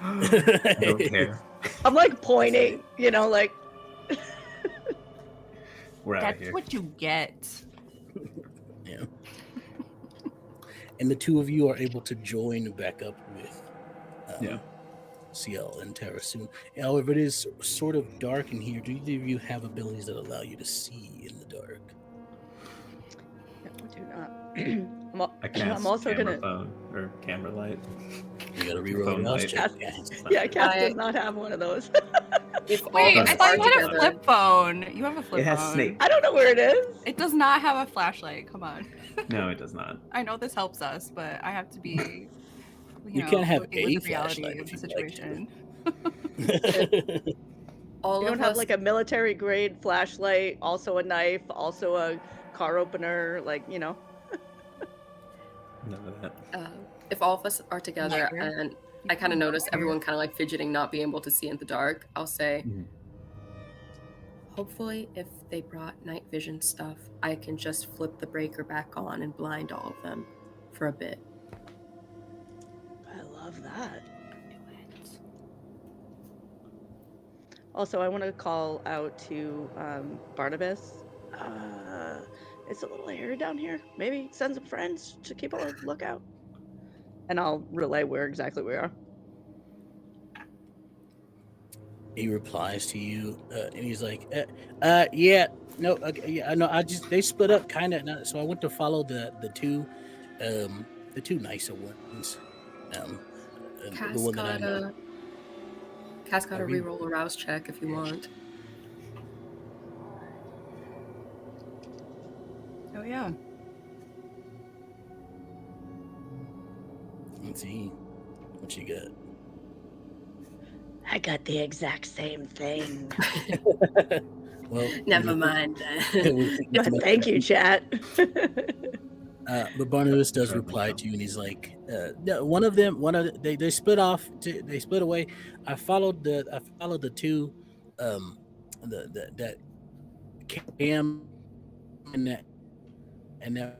Speaker 3: I don't care.
Speaker 4: I'm like pointing, like
Speaker 3: We're out of
Speaker 5: That's
Speaker 3: here.
Speaker 5: what you get.
Speaker 1: Yeah. And the two of you are able to join back up with Ciel and Terra soon. However, it is sort of dark in here. Do either of you have abilities that allow you to see in the dark?
Speaker 4: I do not.
Speaker 3: I cast
Speaker 4: I'm also
Speaker 3: camera
Speaker 4: gonna.
Speaker 3: phone or camera light.
Speaker 1: You got to reroll
Speaker 3: Phone
Speaker 1: a rouse
Speaker 3: light.
Speaker 1: check.
Speaker 4: Yeah, Cass
Speaker 2: I-
Speaker 4: does not have one of those.
Speaker 2: if all
Speaker 5: Wait,
Speaker 2: of
Speaker 5: I
Speaker 2: us
Speaker 5: thought
Speaker 2: are
Speaker 5: you had a
Speaker 2: together,
Speaker 5: flip phone. You have a flip
Speaker 3: It has
Speaker 5: phone.
Speaker 3: Snape.
Speaker 4: I don't know where it is.
Speaker 5: It does not have a flashlight. Come on.
Speaker 3: No, it does not.
Speaker 5: I know this helps us, but I have to be,
Speaker 1: You can have
Speaker 5: working with
Speaker 1: a
Speaker 5: the reality
Speaker 1: flashlight
Speaker 5: of
Speaker 1: if
Speaker 5: the
Speaker 1: you'd like
Speaker 5: situation.
Speaker 2: all
Speaker 4: You
Speaker 2: of
Speaker 4: don't have
Speaker 2: us,
Speaker 4: like a military grade flashlight, also a knife, also a car opener,
Speaker 3: None of that.
Speaker 2: if all of us are together,
Speaker 5: Sure.
Speaker 2: and I kind of notice everyone kind of like fidgeting, not being able to see in the dark, I'll say,
Speaker 3: Mhm.
Speaker 2: hopefully, if they brought night vision stuff, I can just flip the breaker back on and blind all of them for a bit.
Speaker 4: I love that. Also, I want to call out to Barnabas. It's a little hairy down here. Maybe send some friends to keep a lookout. And I'll relay where exactly we are.
Speaker 1: He replies to you, and he's like, "Yeah, no, okay, yeah, no, they split up kind of, so I went to follow the two nicer ones, the one that I know."
Speaker 2: Cass got a
Speaker 1: I re-
Speaker 2: reroll a rouse check if you want.
Speaker 5: Oh yeah.
Speaker 1: Let's see what you got.
Speaker 4: I got the exact same thing.
Speaker 1: Well,
Speaker 2: Never mind then.
Speaker 4: Thank you, chat.
Speaker 1: But Barnabas does reply to you, and he's like, "One of them, they split off. They split away. I followed the two, that Cam and that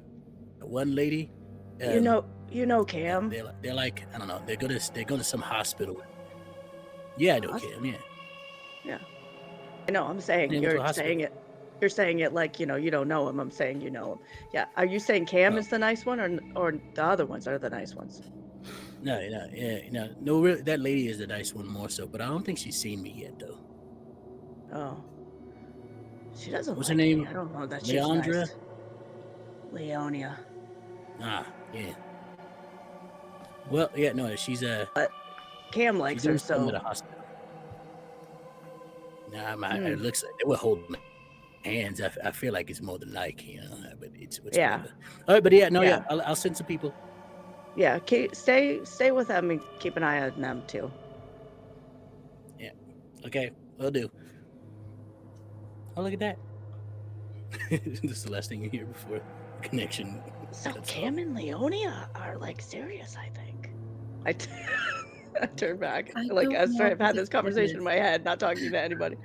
Speaker 1: one lady.
Speaker 4: You know Cam.
Speaker 1: They're like, I don't know. They're going to some hospital. Yeah, I know Cam. Yeah.
Speaker 4: I know. I'm saying
Speaker 1: They went to a
Speaker 4: you're
Speaker 1: hospital.
Speaker 4: saying it. You're saying it like you don't know him. I'm saying you know him. Yeah. Are you saying Cam
Speaker 1: No.
Speaker 4: is the nice one, or the other ones are the nice ones?
Speaker 1: No, really, that lady is the nice one more so, but I don't think she's seen me yet though.
Speaker 4: Oh. She doesn't.
Speaker 1: What's
Speaker 4: like
Speaker 1: her name?
Speaker 4: me. I don't know that
Speaker 1: Leandra?
Speaker 4: she's nice. Leonia.
Speaker 1: Ah, yeah. Well, yeah, no, she's
Speaker 4: Cam likes
Speaker 1: she's
Speaker 4: her,
Speaker 1: doing something
Speaker 4: so
Speaker 1: at a hospital. Nah, it looks like they were holding hands. I feel like it's more than like, but it's
Speaker 4: Yeah.
Speaker 1: whatever. All right, but yeah,
Speaker 4: Yeah.
Speaker 1: I'll send some people.
Speaker 4: yeah. Stay with them and keep an eye on them too.
Speaker 1: Okay, will do. Oh, look at that. This is the last thing you hear before connection.
Speaker 4: So
Speaker 1: cuts
Speaker 4: Cam
Speaker 1: off.
Speaker 4: and Leonia are like serious, I think. I turn back,
Speaker 2: I
Speaker 4: like
Speaker 2: don't
Speaker 4: after
Speaker 2: know
Speaker 4: I've had
Speaker 2: if
Speaker 4: this conversation
Speaker 2: it
Speaker 4: in my head, not talking to anybody.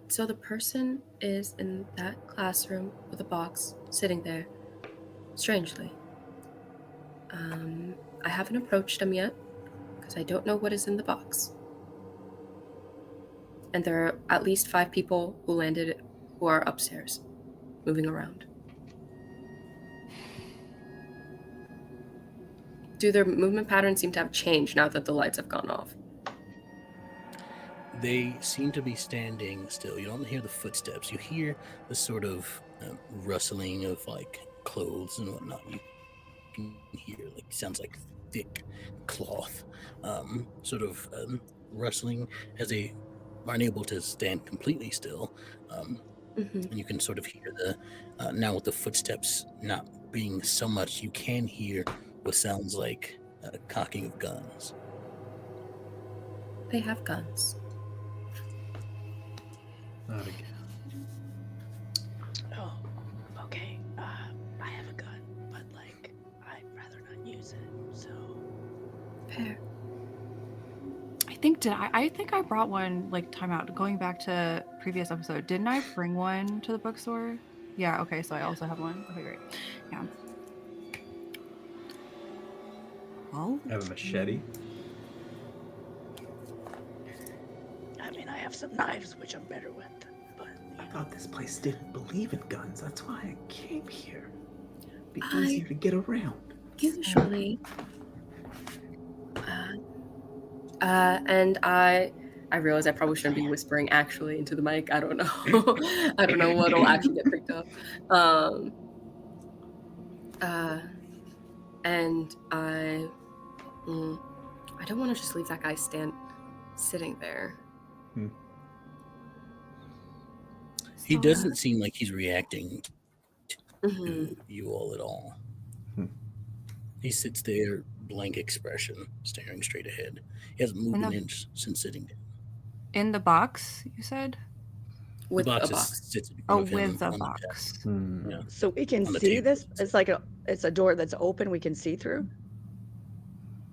Speaker 2: So the person is in that classroom with a box, sitting there, strangely. I haven't approached him yet, because I don't know what is in the box. And there are at least 5 people who landed who are upstairs, moving around. Do their movement patterns seem to have changed now that the lights have gone off?
Speaker 1: They seem to be standing still. You don't hear the footsteps. You hear the sort of rustling of like clothes and whatnot. You can hear like sounds like thick cloth, rustling as they aren't able to stand completely still.
Speaker 2: Mm-hmm.
Speaker 1: And you can sort of hear the now with the footsteps not being so much, you can hear what sounds like cocking of guns.
Speaker 2: They have guns.
Speaker 3: Not again.
Speaker 4: Oh, okay. I have a gun, but like I'd rather not use it. So
Speaker 2: Fair.
Speaker 5: I think I brought one, like, time out. Going back to previous episode, didn't I bring one to the bookstore? Yeah, okay, so I also have one. Okay, great. Yeah. Well,
Speaker 3: I have a machete.
Speaker 4: I mean, I have some knives which I'm better with, but
Speaker 3: I thought this place didn't believe in guns. That's why I came here. Be
Speaker 2: I-
Speaker 3: easier to get around.
Speaker 2: Usually. And I realize I probably shouldn't be whispering actually into the mic. I don't know. I don't know what'll actually get picked up. And I don't want to just leave that guy sitting there.
Speaker 1: He doesn't seem like he's reacting
Speaker 2: Mm-hmm.
Speaker 1: to you all at all. He sits there, blank expression, staring straight ahead. He hasn't moved an inch since sitting down.
Speaker 5: in the box, you said?
Speaker 2: With
Speaker 1: the box
Speaker 2: a box.
Speaker 1: sits in front of him
Speaker 5: With a
Speaker 1: on the
Speaker 5: box.
Speaker 1: desk. Yeah.
Speaker 4: so we can
Speaker 1: On the
Speaker 4: see
Speaker 1: table.
Speaker 4: this. It's like it's a door that's open. We can see through.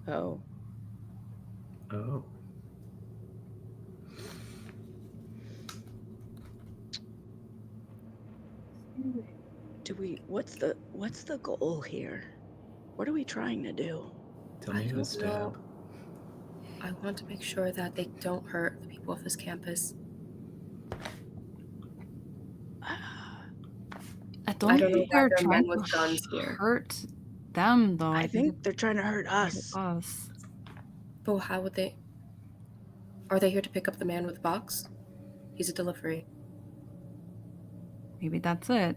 Speaker 4: Oh.
Speaker 3: Oh.
Speaker 4: What's the goal here? What are we trying to do?
Speaker 3: Tell me who to stab.
Speaker 2: I want to make sure that they don't hurt the people of this campus.
Speaker 5: I don't
Speaker 2: know
Speaker 5: think
Speaker 2: why
Speaker 5: they're
Speaker 2: there are
Speaker 5: trying
Speaker 2: men with
Speaker 5: to
Speaker 2: guns here.
Speaker 5: hurt them, though.
Speaker 4: I think they're trying to hurt
Speaker 5: it's
Speaker 4: us.
Speaker 5: us.
Speaker 2: But how would they? Are they here to pick up the man with the box? He's a delivery.
Speaker 5: Maybe that's it.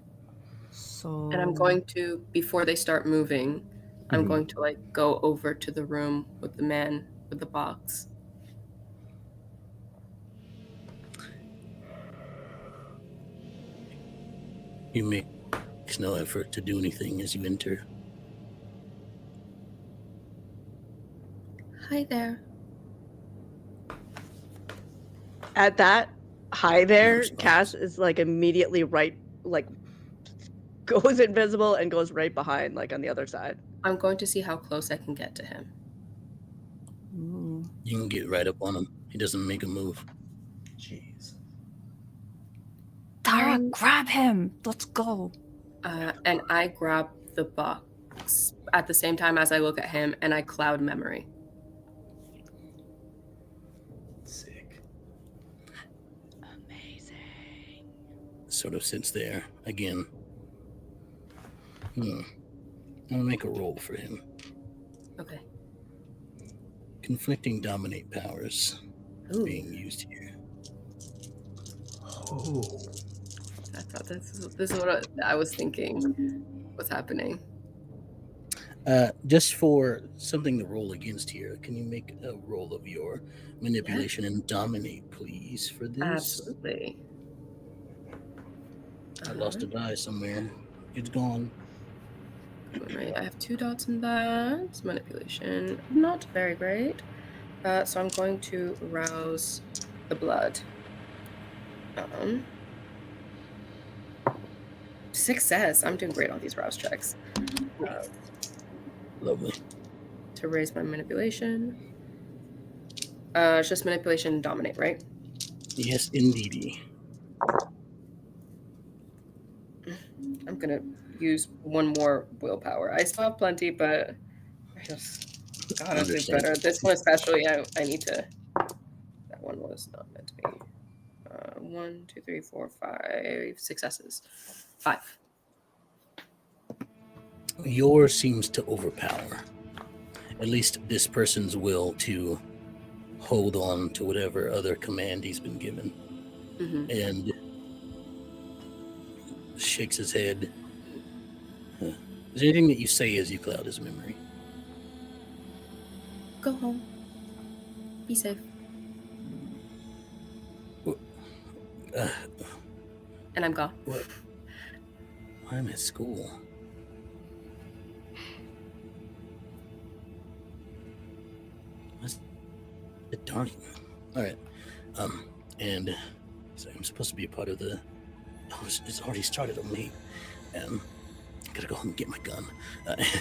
Speaker 5: So.
Speaker 2: And I'm going to, before they start moving, I'm going to like go over to the room with the man with the box.
Speaker 1: He makes no effort to do anything as you enter.
Speaker 2: Hi there.
Speaker 4: At that hi there,
Speaker 1: response.
Speaker 4: Cass is like immediately right, like goes invisible and goes right behind, like on the other side.
Speaker 2: I'm going to see how close I can get to him.
Speaker 5: Ooh.
Speaker 1: You can get right up on him. He doesn't make a move.
Speaker 3: Jeez.
Speaker 5: Tara, grab him. Let's go.
Speaker 2: And I grab the box at the same time as I look at him, and I cloud memory.
Speaker 1: Sick.
Speaker 4: Amazing.
Speaker 1: Sort of sits there again. I'm gonna make a roll for him.
Speaker 2: Okay.
Speaker 1: Conflicting dominate powers being used here.
Speaker 3: Oh.
Speaker 2: I thought this is what I was thinking was happening.
Speaker 1: Just for something to roll against here, can you make a roll of your manipulation and dominate, please, for this?
Speaker 2: Absolutely.
Speaker 1: I lost a die somewhere. It's gone.
Speaker 2: Right, I have 2 dots in that. Manipulation, not very great. So I'm going to rouse the blood. Success. I'm doing great on these rouse checks.
Speaker 1: Lovely.
Speaker 2: To raise my manipulation. It's just manipulation and dominate, right?
Speaker 1: Yes, indeedy.
Speaker 2: I'm gonna use one more willpower. I still have plenty, but I just gotta do better. This one especially, I need to. That one was not meant to be. 1, 2, 3, 4, 5 successes. 5.
Speaker 1: Yours seems to overpower. At least this person's will to hold on to whatever other command he's been given.
Speaker 2: Mm-hmm.
Speaker 1: And shakes his head. Is there anything that you say as you cloud his memory?
Speaker 2: Go home. Be safe. And I'm gone.
Speaker 1: What? I'm at school. What's the darn? All right. And so I'm supposed to be a part of the. Oh, it's already started on me. I gotta go home and get my gun.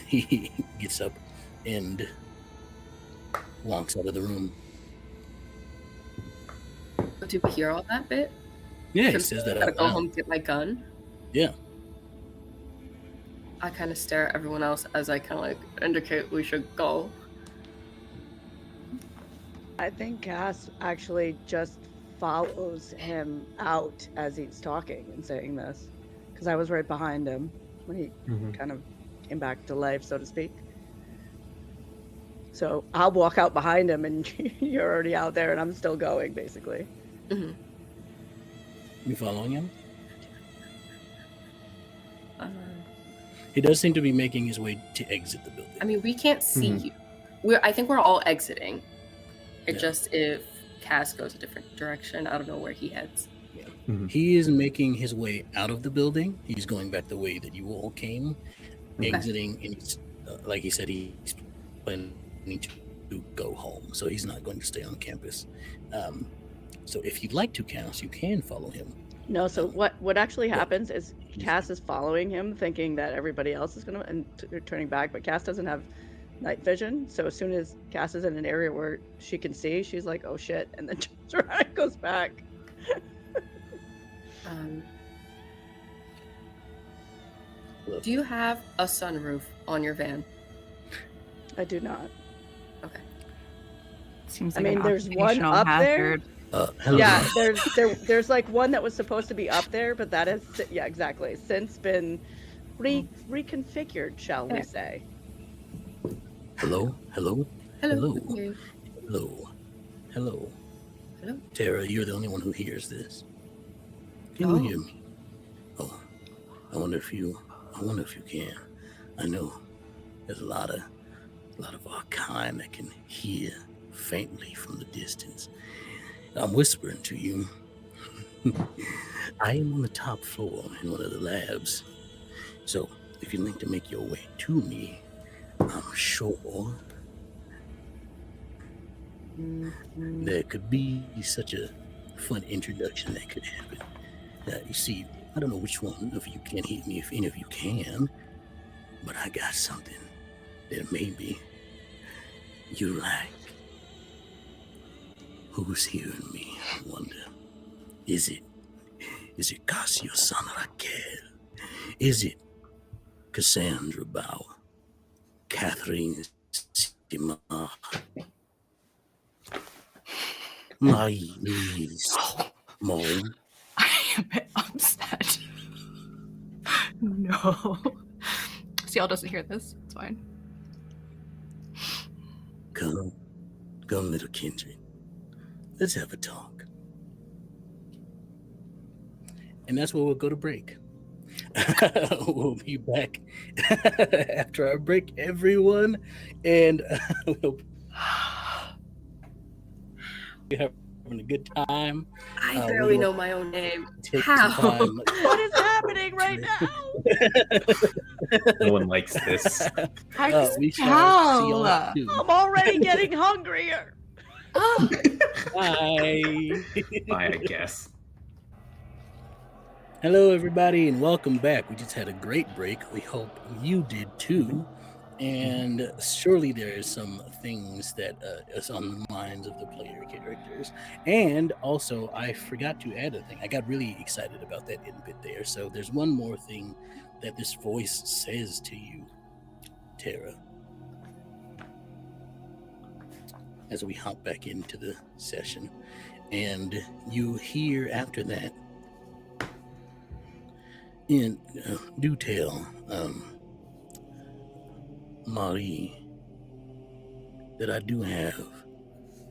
Speaker 1: He gets up and walks out of the room.
Speaker 2: Did we hear all that bit?
Speaker 1: Yeah, he says that.
Speaker 2: I gotta go home and get my gun.
Speaker 1: Yeah.
Speaker 2: I kind of stare at everyone else as I kind of like indicate we should go.
Speaker 4: I think Cass actually just follows him out as he's talking and saying this, because I was right behind him when he kind of came back to life, so to speak. So I'll walk out behind him and you're already out there and I'm still going, basically.
Speaker 2: Mm-hmm.
Speaker 1: You following him? He does seem to be making his way to exit the building.
Speaker 2: I mean, we can't see you. I think we're all exiting. It just, if Cass goes a different direction, I don't know where he heads.
Speaker 1: Yeah. He is making his way out of the building. He's going back the way that you all came, exiting. And he's, like he said, he's planning to go home. So he's not going to stay on campus. So if you'd like to, Cass, you can follow him.
Speaker 4: No, so what actually happens is Cass is following him, thinking that everybody else is going to, and they're turning back, but Cass doesn't have night vision. So as soon as Cass is in an area where she can see, she's like, oh shit, and then turns around and goes back.
Speaker 2: Do you have a sunroof on your van?
Speaker 4: I do not.
Speaker 2: Okay.
Speaker 5: Seems
Speaker 4: I
Speaker 5: like
Speaker 4: mean,
Speaker 5: an
Speaker 4: there's one
Speaker 5: occupational
Speaker 4: up
Speaker 5: hazard.
Speaker 1: Hello.
Speaker 4: Yeah, there's like one that was supposed to be up there, but that has, yeah, exactly, since been reconfigured, shall we say.
Speaker 1: Hello? Hello?
Speaker 2: Hello.
Speaker 1: Hello? Hello? Hello?
Speaker 2: Hello?
Speaker 1: Tara, you're the only one who hears this. Can you hear me? Oh, I wonder if you can. I know there's a lot of our kind that can hear faintly from the distance. I'm whispering to you. I am on the top floor in one of the labs. So if you'd like to make your way to me, I'm sure there could be such a fun introduction that could happen. You see, I don't know which one of you can hear me, if any of you can, but I got something that maybe you like. Who's hearing me, I wonder? Is it Casio San Raquel? Is it Cassandra Bauer? Catherine Stima? My niece, Mom?
Speaker 5: I am a bit upset. No. Ciel doesn't hear this. It's fine.
Speaker 1: Come, little kindred. Let's have a talk. And that's where we'll go to break. We'll be back after our break, everyone. And we'll be having a good time.
Speaker 2: I barely know my own name.
Speaker 1: Take
Speaker 2: How?
Speaker 1: some time.
Speaker 4: What is happening right now?
Speaker 3: No one likes this.
Speaker 1: We shall see y'all
Speaker 5: How?
Speaker 1: soon.
Speaker 4: I'm already getting hungrier.
Speaker 1: Bye.
Speaker 3: Bye, I guess.
Speaker 1: Hello, everybody, and welcome back. We just had a great break. We hope you did too. And surely there is some things that is on the minds of the player characters. And also, I forgot to add a thing. I got really excited about that input there. So there's one more thing that this voice says to you, Tara, as we hop back into the session. And you hear after that, do tell Marie that I do have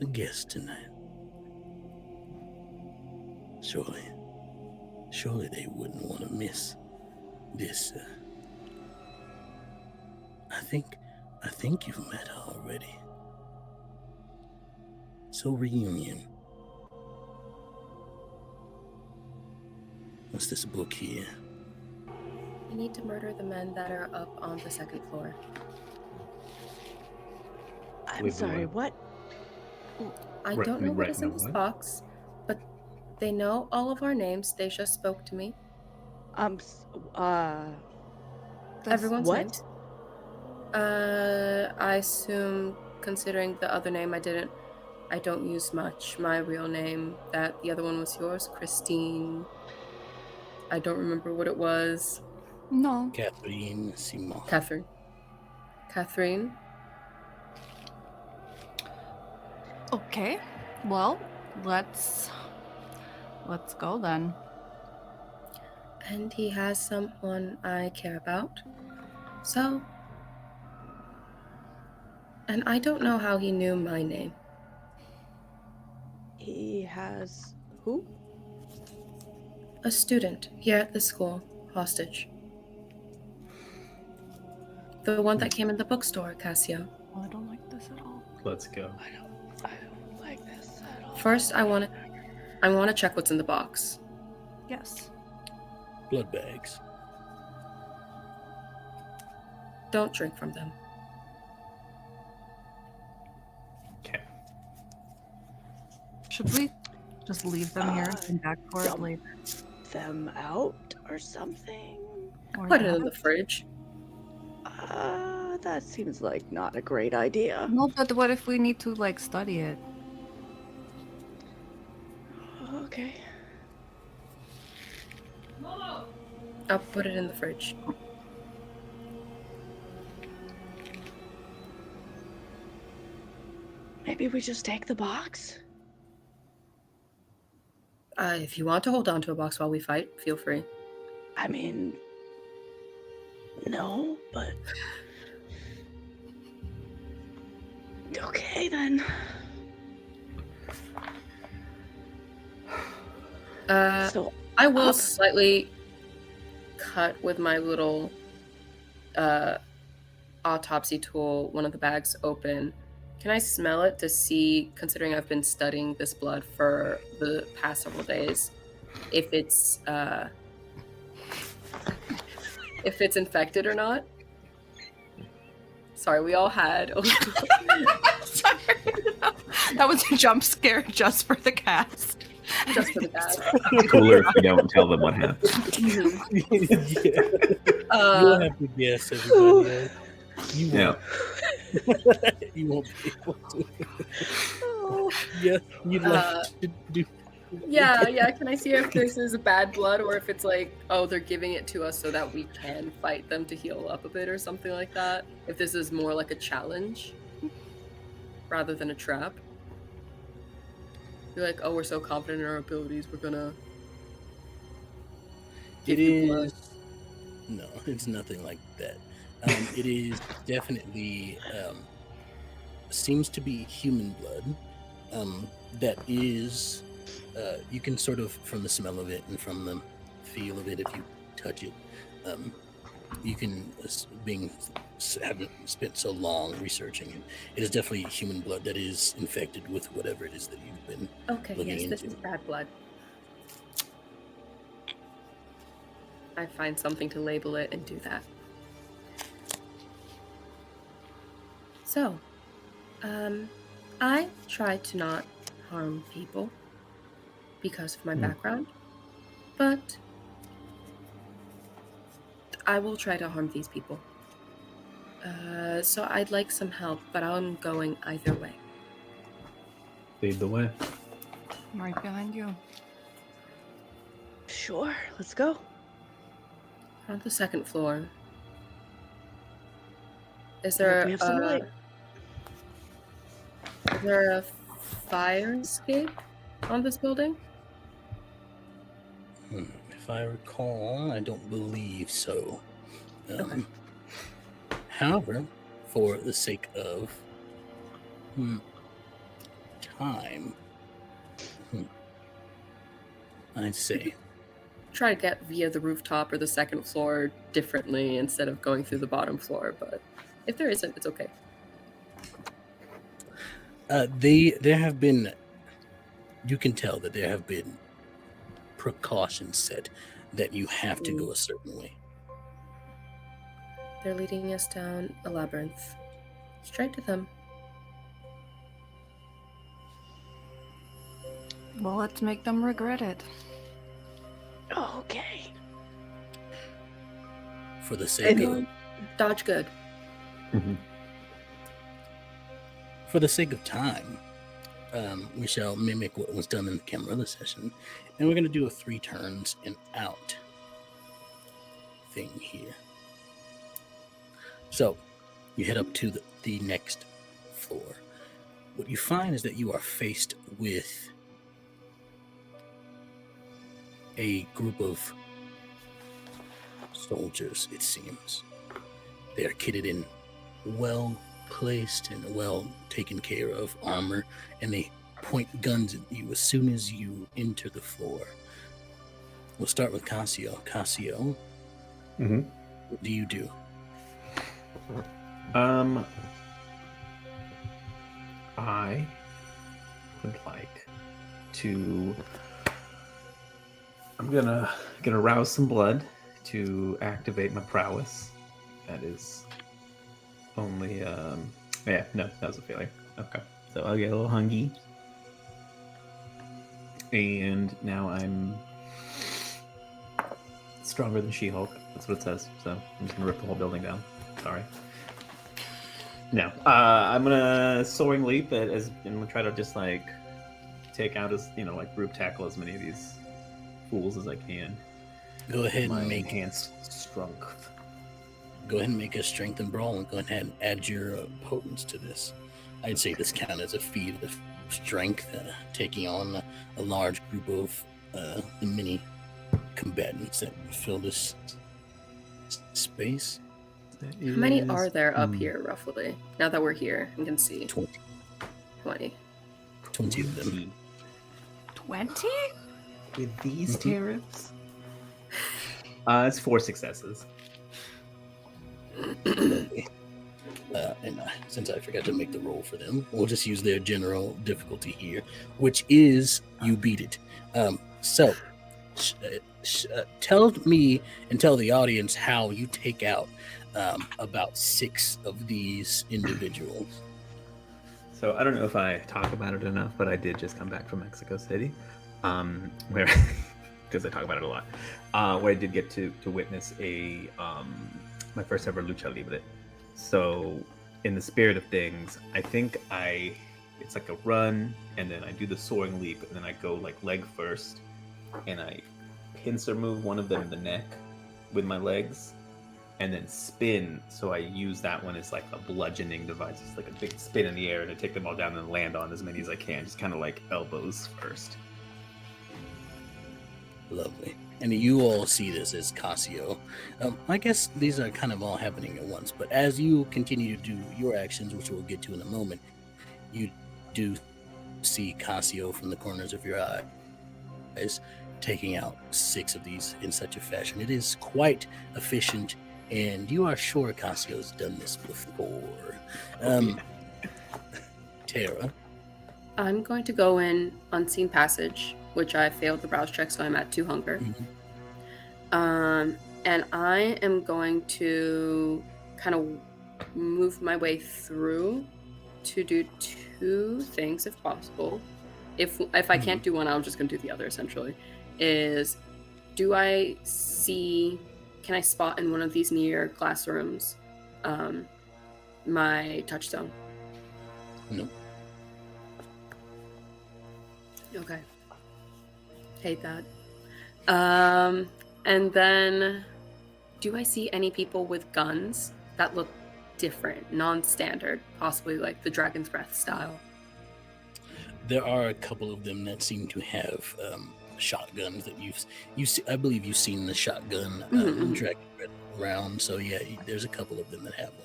Speaker 1: a guest tonight. Surely they wouldn't want to miss this. I think you've met her already. So reunion. What's this book here?
Speaker 2: We need to murder the men that are up on the second floor.
Speaker 4: I'm
Speaker 3: Wait,
Speaker 4: sorry,
Speaker 3: what?
Speaker 2: I
Speaker 3: Right,
Speaker 2: don't know what
Speaker 3: right,
Speaker 2: is in
Speaker 3: no,
Speaker 2: this
Speaker 3: what?
Speaker 2: box, but they know all of our names. They just spoke to me. Everyone's
Speaker 4: what?
Speaker 2: names. I assume, considering the other name I don't use much. My real name, that the other one was yours, Christine. I don't remember what it was.
Speaker 5: No.
Speaker 1: Catherine Simon.
Speaker 2: Catherine.
Speaker 5: Okay. Well, let's go then.
Speaker 2: And he has someone I care about. So. And I don't know how he knew my name.
Speaker 4: He has who?
Speaker 2: A student here at the school, hostage. The one that came in the bookstore, Casio.
Speaker 5: Oh, I don't like this at all.
Speaker 3: Let's go.
Speaker 4: I don't like this at all.
Speaker 2: First, I want to check what's in the box.
Speaker 5: Yes.
Speaker 1: Blood bags.
Speaker 2: Don't drink from them.
Speaker 3: Okay.
Speaker 5: Should we just leave them here and back for it
Speaker 4: dump
Speaker 5: later?
Speaker 4: them out or something?
Speaker 5: Or
Speaker 2: Put it
Speaker 5: that?
Speaker 2: in the fridge.
Speaker 4: That seems like not a great idea.
Speaker 5: No, but what if we need to like study it?
Speaker 4: Okay.
Speaker 2: I'll put it in the fridge.
Speaker 4: Maybe we just take the box?
Speaker 2: If you want to hold on to a box while we fight, feel free.
Speaker 4: I mean, no, but... Okay, then. So,
Speaker 2: I will slightly cut with my little autopsy tool one of the bags open. Can I smell it to see, considering I've been studying this blood for the past several days, if it's infected or not? Sorry, we all had.
Speaker 5: Sorry. That was a jump scare just for the cast.
Speaker 2: Just for the bag.
Speaker 3: Cooler if we don't tell them what happened.
Speaker 1: You'll have to guess, everybody else. You won't.
Speaker 3: Yeah.
Speaker 1: You won't be able to. Yeah, you'd like to do.
Speaker 2: Yeah. Can I see if this is bad blood or if it's like, oh, they're giving it to us so that we can fight them to heal up a bit or something like that? If this is more like a challenge rather than a trap. You're like, oh, we're so confident in our abilities, we're gonna
Speaker 1: It
Speaker 2: give you blood.
Speaker 1: is. No, it's nothing like that. It is definitely seems to be human blood. That is, you can sort of, from the smell of it and from the feel of it, if you touch it, you can, having spent so long researching it, it is definitely human blood that is infected with whatever it is that you've been
Speaker 2: Okay,
Speaker 1: looking
Speaker 2: yes, this
Speaker 1: into.
Speaker 2: is bad blood. I find something to label it and do that. So, I try to not harm people because of my background, but I will try to harm these people. So I'd like some help, but I'm going either way.
Speaker 3: Lead the way.
Speaker 5: I'm right behind you.
Speaker 4: Sure, let's go.
Speaker 2: On the second floor. Is
Speaker 4: I hope
Speaker 2: there
Speaker 4: we have some light.
Speaker 2: Is there a fire escape on this building?
Speaker 1: If I recall, I don't believe so.
Speaker 2: Okay.
Speaker 1: However, for the sake of time, I'd say
Speaker 2: Try to get via the rooftop or the second floor differently instead of going through the bottom floor, but if there isn't, it's okay.
Speaker 1: there have been, you can tell that there have been precautions set that you have to go a certain way.
Speaker 2: They're leading us down a labyrinth. Straight to them.
Speaker 5: Well, let's make them regret it.
Speaker 4: Okay.
Speaker 1: For the sake of
Speaker 2: Dodge good.
Speaker 1: For the sake of time, we shall mimic what was done in the Camarilla session, and we're going to do a 3 turns and out thing here. So, you head up to the next floor. What you find is that you are faced with a group of soldiers, it seems. They are kitted in well-placed and well taken care of armor, and they point guns at you as soon as you enter the floor. We'll start with Casio. Casio, what do you do?
Speaker 3: I would like to. I'm gonna rouse some blood to activate my prowess. That is only yeah, no, that was a failure. Okay, so I'll get a little hungry, and now I'm stronger than She-Hulk. That's what it says. So I'm just gonna rip the whole building down. Sorry. No, I'm gonna soaring leap and I'm gonna try to just like take out like group tackle as many of these fools as I can.
Speaker 1: Go ahead
Speaker 3: My
Speaker 1: and make
Speaker 3: enhanced strength.
Speaker 1: Go ahead and make a strength and brawl, and go ahead and add your potence to this. I'd say this counts as a feat of strength, taking on a large group of the many combatants that fill this space.
Speaker 2: How many are there up here, roughly? Now that we're here and can see.
Speaker 1: 20.
Speaker 2: 20.
Speaker 1: 20 of them.
Speaker 5: 20?
Speaker 3: With these tariffs? It's 4 successes.
Speaker 1: Since I forgot to make the roll for them, we'll just use their general difficulty here, which is you beat it. So, tell me and tell the audience how you take out about 6 of these individuals.
Speaker 3: So I don't know if I talk about it enough, but I did just come back from Mexico City, where because I talk about it a lot, where I did get to witness my first ever lucha libre. So in the spirit of things, I think it's like a run, and then I do the soaring leap, and then I go like leg first, and I pincer move one of them in the neck with my legs, and then spin. So I use that one as like a bludgeoning device. It's like a big spin in the air, and I take them all down and land on as many as I can, just kind of like elbows first.
Speaker 1: Lovely. And you all see this as Casio. I guess these are kind of all happening at once, but as you continue to do your actions, which we'll get to in a moment, you do see Casio from the corners of your eyes taking out 6 of these in such a fashion. It is quite efficient, and you are sure Casio's done this before. Tara.
Speaker 2: I'm going to go in unseen passage, which I failed the browse check, so I'm at 2 hunger.
Speaker 1: Mm-hmm.
Speaker 2: And I am going to kind of move my way through to do 2 things if possible. If I can't do one, I'm just going to do the other, essentially. Is, do I see can I spot in one of these near glass rooms my touchstone?
Speaker 1: Nope.
Speaker 2: Okay. Hate that. And then, do I see any people with guns that look different, non-standard, possibly like the Dragon's Breath style?
Speaker 1: There are a couple of them that seem to have shotguns that I believe you've seen the shotgun Dragon Breath round. So yeah, there's a couple of them that have one.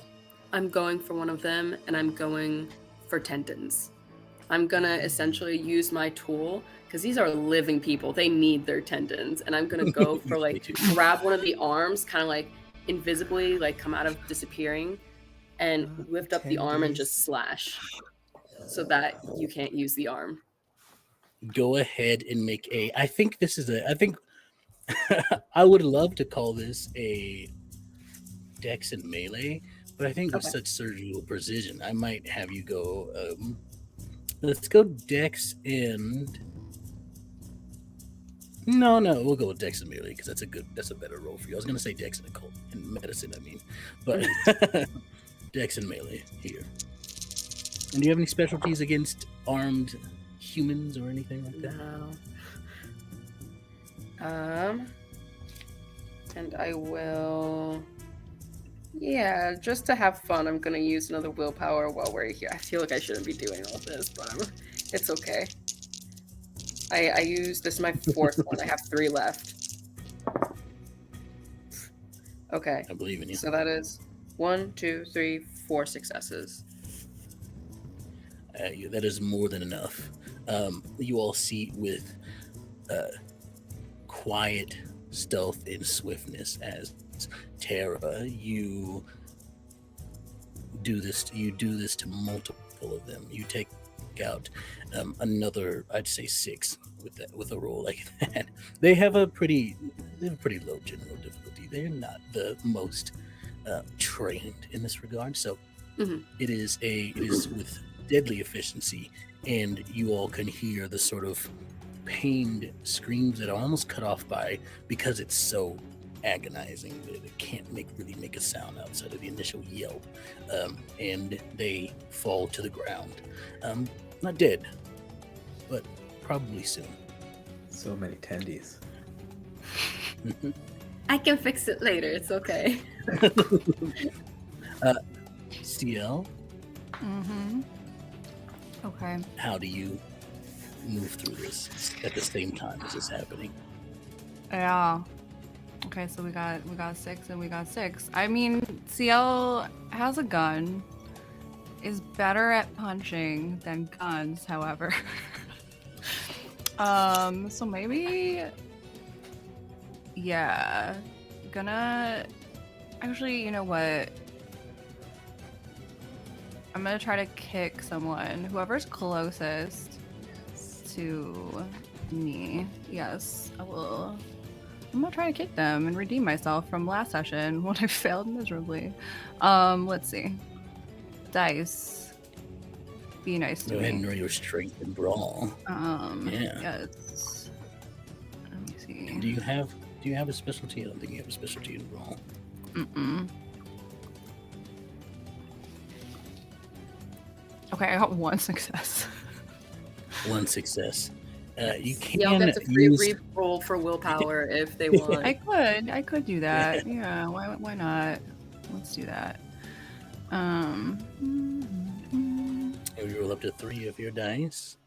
Speaker 2: I'm going for one of them, and I'm going for tendons. I'm gonna essentially use my tool, because these are living people. They need their tendons. And I'm gonna go for like, grab one of the arms, kind of like invisibly, like come out of disappearing, and lift up the arm and just slash so that you can't use the arm.
Speaker 1: Go ahead and make I think I would love to call this a dex and melee, but I think with such surgical precision, I might have you go, let's go dex and... No, we'll go with dex and melee, because that's a better roll for you. I was going to say dex and occult, and medicine, I mean. But dex and melee here. And do you have any specialties against armed humans or anything like that?
Speaker 2: No. And I will... Yeah, just to have fun, I'm gonna use another willpower while we're here. I feel like I shouldn't be doing all this, but it's okay. I use this is my fourth one. I have 3 left. Okay.
Speaker 1: I believe in you.
Speaker 2: So that is 1, 2, 3, 4 successes.
Speaker 1: That is more than enough. You all see with quiet stealth and swiftness as Tara, you do this to multiple of them. You take out another, I'd say 6 with a roll like that. They have a pretty low general difficulty. They're not the most trained in this regard, so it is with deadly efficiency, and you all can hear the sort of pained screams that are almost cut off because it's so agonizing that it can't really make a sound outside of the initial yelp, and they fall to the ground. Not dead, but probably soon.
Speaker 3: So many tendies.
Speaker 2: I can fix it later. It's okay.
Speaker 1: Ciel,
Speaker 5: Okay.
Speaker 1: how do you move through this at the same time as it's happening?
Speaker 5: Yeah. Okay, so we got 6 and we got 6. I mean, Ciel has a gun. Is better at punching than guns, however. So maybe, yeah, actually, you know what? I'm gonna try to kick someone, whoever's closest to me. Yes, I will. I'm gonna try to kick them and redeem myself from last session when I failed miserably. Let's see. Dice. Be nice to
Speaker 1: Go
Speaker 5: me.
Speaker 1: ahead and roll your strength and brawl.
Speaker 5: Yeah. Yes. Let me see.
Speaker 1: And do you have a specialty? I don't think you have a specialty in brawl.
Speaker 5: Okay, I got 1 success.
Speaker 1: 1 success. You can
Speaker 2: Y'all get to free
Speaker 1: use...
Speaker 2: re-roll for willpower if they want.
Speaker 5: I could do that. Yeah, why not? Let's do that.
Speaker 1: You roll up to 3 of your dice.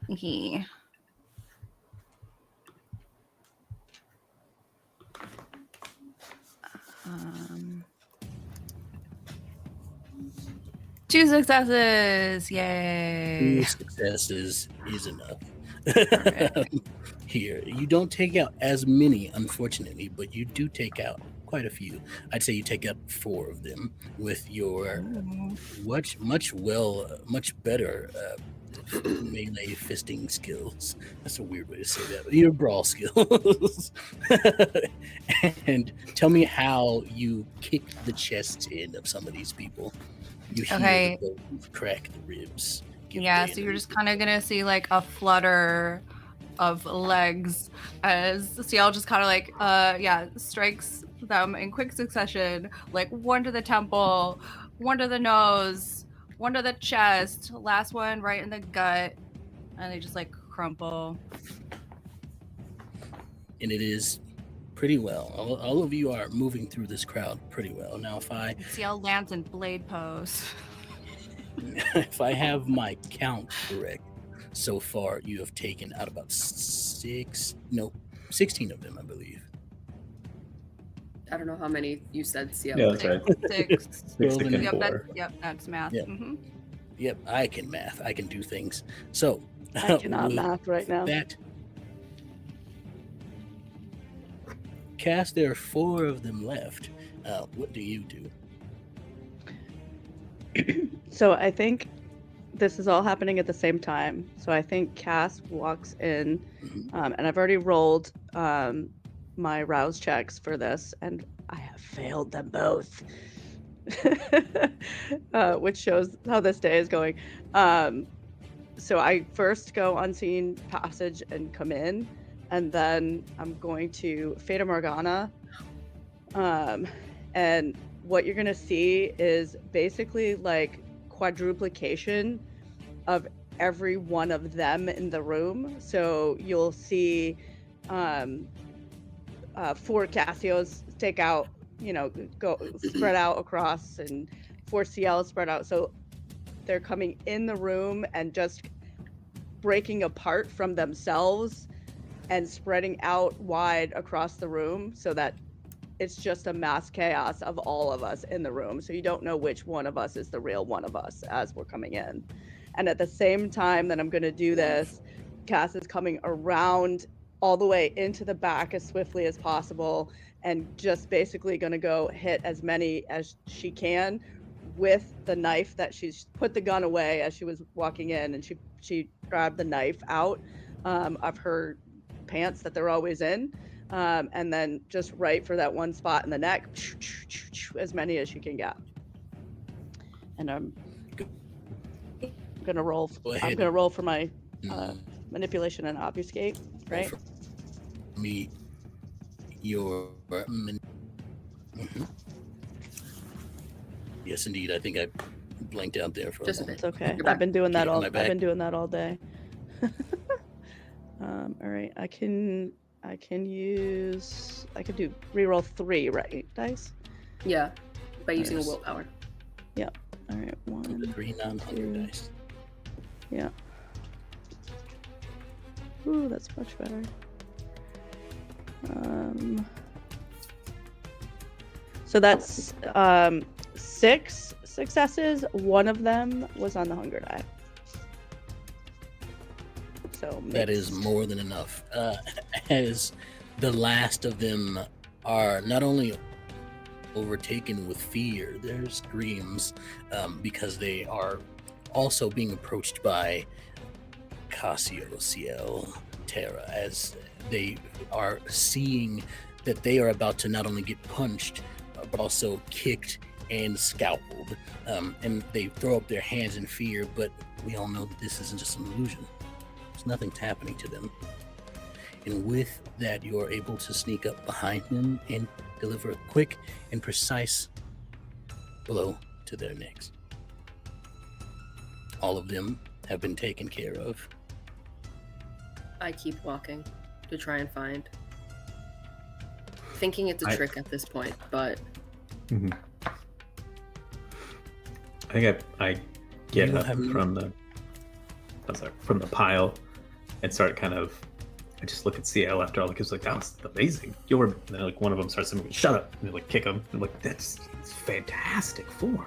Speaker 5: Yeah. 2 successes! Yay!
Speaker 1: 2 successes is enough.
Speaker 5: Perfect.
Speaker 1: Here, you don't take out as many, unfortunately, but you do take out quite a few. I'd say you take out 4 of them with your much better melee fisting skills. That's a weird way to say that. But your brawl skills. And tell me how you kick the chests in of some of these people. You hear the bones crack the ribs.
Speaker 5: Yeah, so you're just kind of gonna see like a flutter of legs as Ciel just kind of like strikes them in quick succession, like one to the temple, one to the nose, one to the chest, last one right in the gut, and they just like crumple.
Speaker 1: And it is pretty well. All of you are moving through this crowd pretty well. Now,
Speaker 5: Ciel lands in blade pose.
Speaker 1: if I have my count correct, so far you have taken out about 16 of them, I believe.
Speaker 2: I don't know how many you said, Ciel.
Speaker 3: Yeah, that's right.
Speaker 5: 6.
Speaker 3: 6
Speaker 1: Well,
Speaker 3: and
Speaker 5: Yep,
Speaker 3: 4.
Speaker 5: that's math.
Speaker 1: Yep.
Speaker 5: Mm-hmm.
Speaker 1: Yep, I can math. I can do things. So
Speaker 4: I cannot
Speaker 1: with
Speaker 4: math right now.
Speaker 1: that, Cass, there are 4 of them left. What do you do?
Speaker 4: So I think this is all happening at the same time. So I think Cass walks in, and I've already rolled my rouse checks for this, and I have failed them both, which shows how this day is going. So I first go unseen passage and come in, and then I'm going to Fata Morgana. And what you're going to see is basically like quadruplication of every one of them in the room. So you'll see 4 Casios take out, go spread out across, and 4 Ciel spread out. So they're coming in the room and just breaking apart from themselves and spreading out wide across the room so that it's just a mass chaos of all of us in the room. So you don't know which one of us is the real one of us as we're coming in. And at the same time that I'm going to do this, Cass is coming around all the way into the back as swiftly as possible and just basically going to go hit as many as she can with the knife that she's put the gun away as she was walking in, and she grabbed the knife out of her pants that they're always in, and then just right for that one spot in the neck, as many as she can get. And I'm gonna roll. I'm gonna roll for my manipulation and obfuscate, right?
Speaker 1: Me, your. Yes, indeed. I think I blanked out there for
Speaker 2: Just
Speaker 1: a
Speaker 2: a
Speaker 1: moment.
Speaker 4: It's okay.
Speaker 2: You're
Speaker 4: I've been doing that
Speaker 1: Yeah,
Speaker 4: all.
Speaker 1: my
Speaker 4: I've
Speaker 1: back.
Speaker 4: been doing that all day. All right. I can use. I could do reroll 3, right? Dice.
Speaker 2: Yeah, by using
Speaker 1: Nice.
Speaker 2: a willpower.
Speaker 4: Yep. All right. 1.
Speaker 1: The 3 non-hunger
Speaker 4: 2.
Speaker 1: dice.
Speaker 4: Yeah. Ooh, that's much better. So that's 6 successes. 1 of them was on the hunger die. So
Speaker 1: That is
Speaker 4: mixed.
Speaker 1: more than enough. As the last of them are not only overtaken with fear, their screams, because they are also being approached by Casio, Ciel, Terra, as they are seeing that they are about to not only get punched, but also kicked and scalpeled. And they throw up their hands in fear, but we all know that this isn't just an illusion. There's nothing's happening to them. And with that, you are able to sneak up behind them and deliver a quick and precise blow to their necks. All of them have been taken care of.
Speaker 2: I keep walking to try and find. Thinking it's a trick at this point, but
Speaker 3: Mm-hmm. I think I get
Speaker 1: You
Speaker 3: up
Speaker 1: have-
Speaker 3: from the pile and start kind of. I just look at Ciel after all the kids, like, that was amazing. And then, like, one of them starts saying, "Shut up!" And they like kick him. And like, it's fantastic form.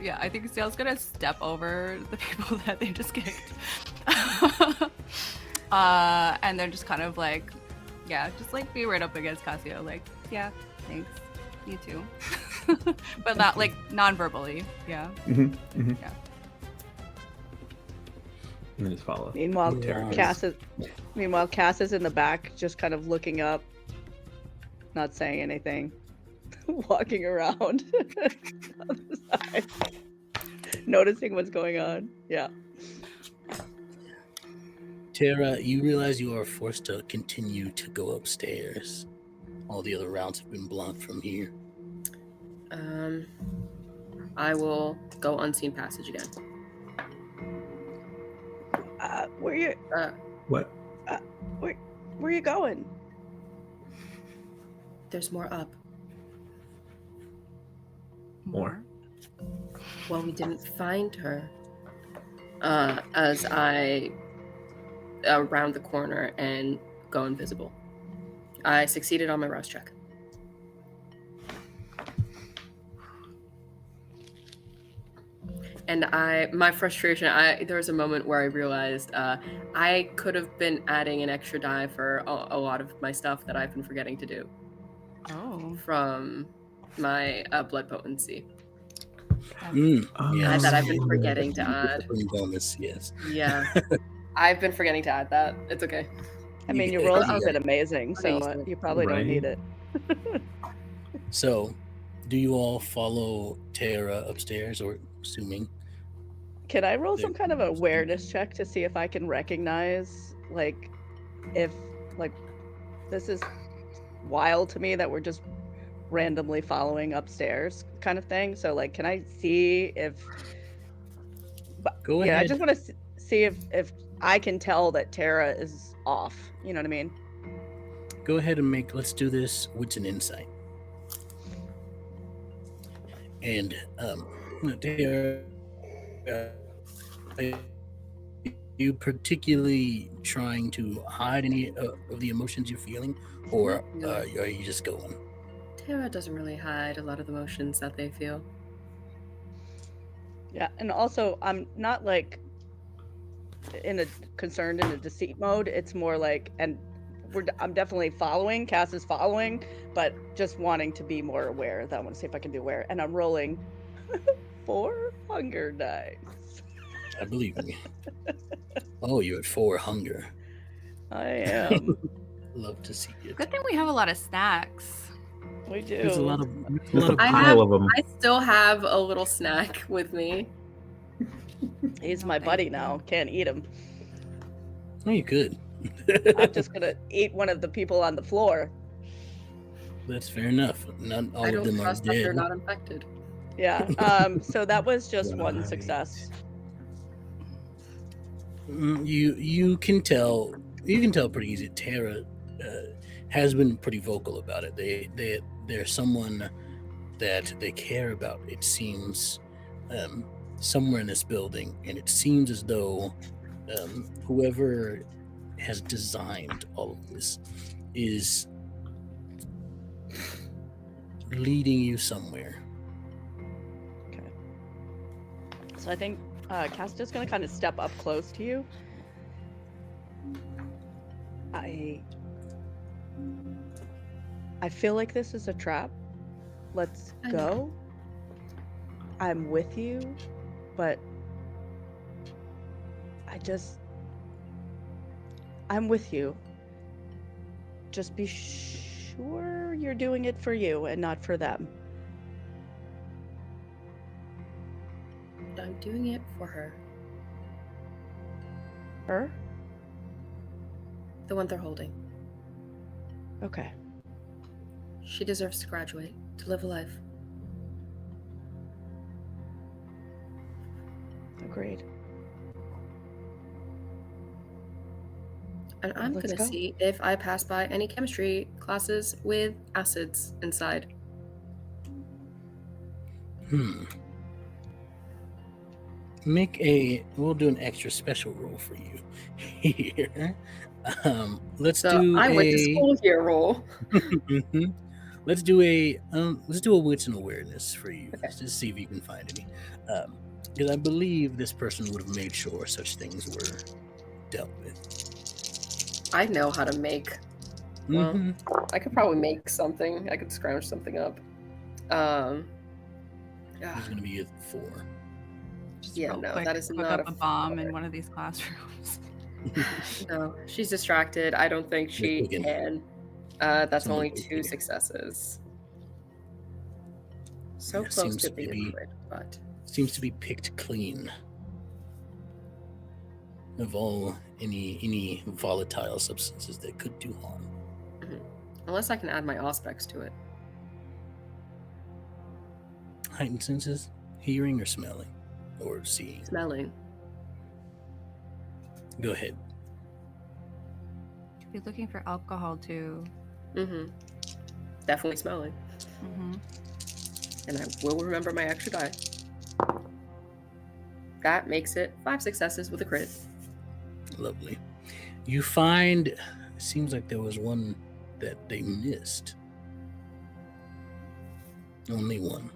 Speaker 5: Yeah, I think Ciel's gonna step over the people that they just kicked. And then just kind of like, yeah, just like be right up against Casio, like, yeah, thanks, you too. But not like non-verbally, yeah.
Speaker 3: Mm-hmm. Mm-hmm.
Speaker 5: Yeah.
Speaker 3: And then just follow.
Speaker 4: Meanwhile,
Speaker 1: Yeah.
Speaker 4: Cass is in the back, just kind of looking up, not saying anything, walking around on the side, noticing what's going on. Yeah.
Speaker 1: Terra, you realize you are forced to continue to go upstairs. all the other routes have been blocked from here.
Speaker 2: I will go unseen passage again.
Speaker 4: Where you?
Speaker 3: What?
Speaker 4: Where you going?
Speaker 2: There's more up.
Speaker 3: More?
Speaker 2: Well, we didn't find her. As I round the corner and go invisible. I succeeded on my rouse check. And my frustration, there was a moment where I realized I could have been adding an extra die for a lot of my stuff that I've been forgetting to do.
Speaker 5: Oh.
Speaker 2: From my blood potency.
Speaker 1: Yes.
Speaker 2: That I've been forgetting to add.
Speaker 1: Bonus, yes.
Speaker 2: Yeah. I've been forgetting to add that. It's okay.
Speaker 4: I mean, your rolls have been amazing, so you probably don't need it.
Speaker 1: So, do you all follow Tara upstairs, or assuming?
Speaker 4: Can I roll some kind of awareness check to see if I can recognize, like, if, like, this is wild to me that we're just randomly following upstairs kind of thing? So, like, can I see if...
Speaker 1: Go ahead.
Speaker 4: Yeah, I just want to see if I can tell that Tara is off. You know what I mean?
Speaker 1: Go ahead and let's do this with an insight. And, Tara, are you particularly trying to hide any of the emotions you're feeling, or are you just going?
Speaker 2: Tara doesn't really hide a lot of the emotions that they feel.
Speaker 4: Yeah, and also I'm not like concerned in a deceit mode. It's more like, and I'm definitely following. Cass is following, but just wanting to be more aware. That I want to see if I can be aware. And I'm rolling 4 hunger dice.
Speaker 1: I believe in you. Oh, you're at 4 hunger.
Speaker 4: I am.
Speaker 1: Love to see it.
Speaker 5: Good thing we have a lot of snacks.
Speaker 4: We do.
Speaker 1: There's a lot of
Speaker 2: I
Speaker 3: of them.
Speaker 2: I still have a little snack with me.
Speaker 4: He's my buddy now. Can't eat him.
Speaker 1: Oh, you could.
Speaker 4: I'm just gonna eat one of the people on the floor.
Speaker 1: That's fair enough. Not all
Speaker 2: I
Speaker 1: of
Speaker 2: don't
Speaker 1: them are
Speaker 2: trust that they're
Speaker 1: dead.
Speaker 2: not infected.
Speaker 4: Yeah. So that was just one success.
Speaker 1: You can tell. You can tell pretty easy. Tara has been pretty vocal about it. They're someone that they care about. It seems somewhere in this building, and it seems as though whoever has designed all of this is leading you somewhere.
Speaker 4: Okay. So I think Cass is going to kind of step up close to you. I feel like this is a trap. Let's go. I'm with you, but I'm with you. Just be sure you're doing it for you and not for them.
Speaker 2: I'm doing it for her.
Speaker 4: Her?
Speaker 2: The one they're holding.
Speaker 4: Okay.
Speaker 2: She deserves to graduate, to live a life.
Speaker 4: Agreed.
Speaker 2: And I'm
Speaker 4: Let's
Speaker 2: going
Speaker 4: go.
Speaker 2: to see if I pass by any chemistry classes with acids inside.
Speaker 1: We'll do an extra special roll for you here. Let's
Speaker 2: So
Speaker 1: do
Speaker 2: I went to school here roll.
Speaker 1: Let's do a wits and awareness for you.
Speaker 2: Okay.
Speaker 1: Just see if you can find any. Because I believe this person would have made sure such things were dealt with.
Speaker 2: I know how to make. Well, I could probably make something. I could scrounge something up.
Speaker 1: It's going to be a 4.
Speaker 5: Just
Speaker 2: Yeah,
Speaker 5: real
Speaker 2: no,
Speaker 5: quick,
Speaker 2: that is
Speaker 5: cook
Speaker 2: not
Speaker 5: up a bomb in one of these classrooms.
Speaker 2: No, she's distracted. I don't think she
Speaker 1: Cooking.
Speaker 2: can. That's
Speaker 1: Someone
Speaker 2: only
Speaker 1: cooking.
Speaker 2: 2 successes. So
Speaker 1: Yeah,
Speaker 2: close
Speaker 1: seems
Speaker 2: to
Speaker 1: to
Speaker 2: being
Speaker 1: be-
Speaker 2: a crit, but
Speaker 1: Seems to be picked clean of all any volatile substances that could do harm.
Speaker 2: Unless I can add my aspects to it.
Speaker 1: Heightened senses, hearing or smelling, or seeing.
Speaker 2: Smelling.
Speaker 1: Go ahead.
Speaker 5: Could be looking for alcohol too.
Speaker 2: Mm-hmm. Definitely smelling.
Speaker 5: Mm-hmm.
Speaker 2: And I will remember my extra die. That makes it 5 successes with a crit.
Speaker 1: Lovely. You find, it seems like there was one that they missed. Only one.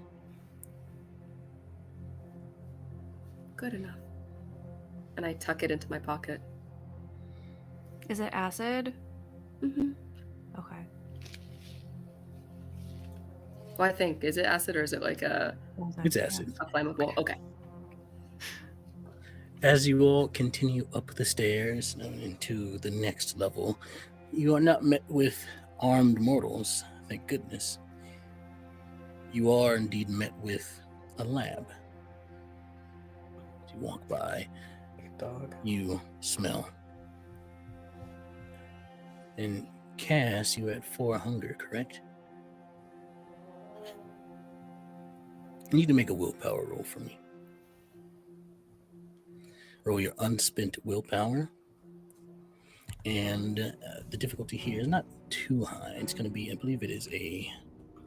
Speaker 2: Good enough. And I tuck it into my pocket.
Speaker 5: Is it acid?
Speaker 2: Mm-hmm.
Speaker 5: Okay.
Speaker 2: Well, I think, is it acid or is it like
Speaker 1: It's acid.
Speaker 2: a flammable? Okay.
Speaker 1: As you all continue up the stairs into the next level, you are not met with armed mortals, thank goodness. You are indeed met with a lab. As you walk by,
Speaker 3: Dog.
Speaker 1: you smell. And Cass, you had 4 hunger, correct? You need to make a willpower roll for me. Roll your unspent willpower. And the difficulty here is not too high. It's going to be, I believe it is a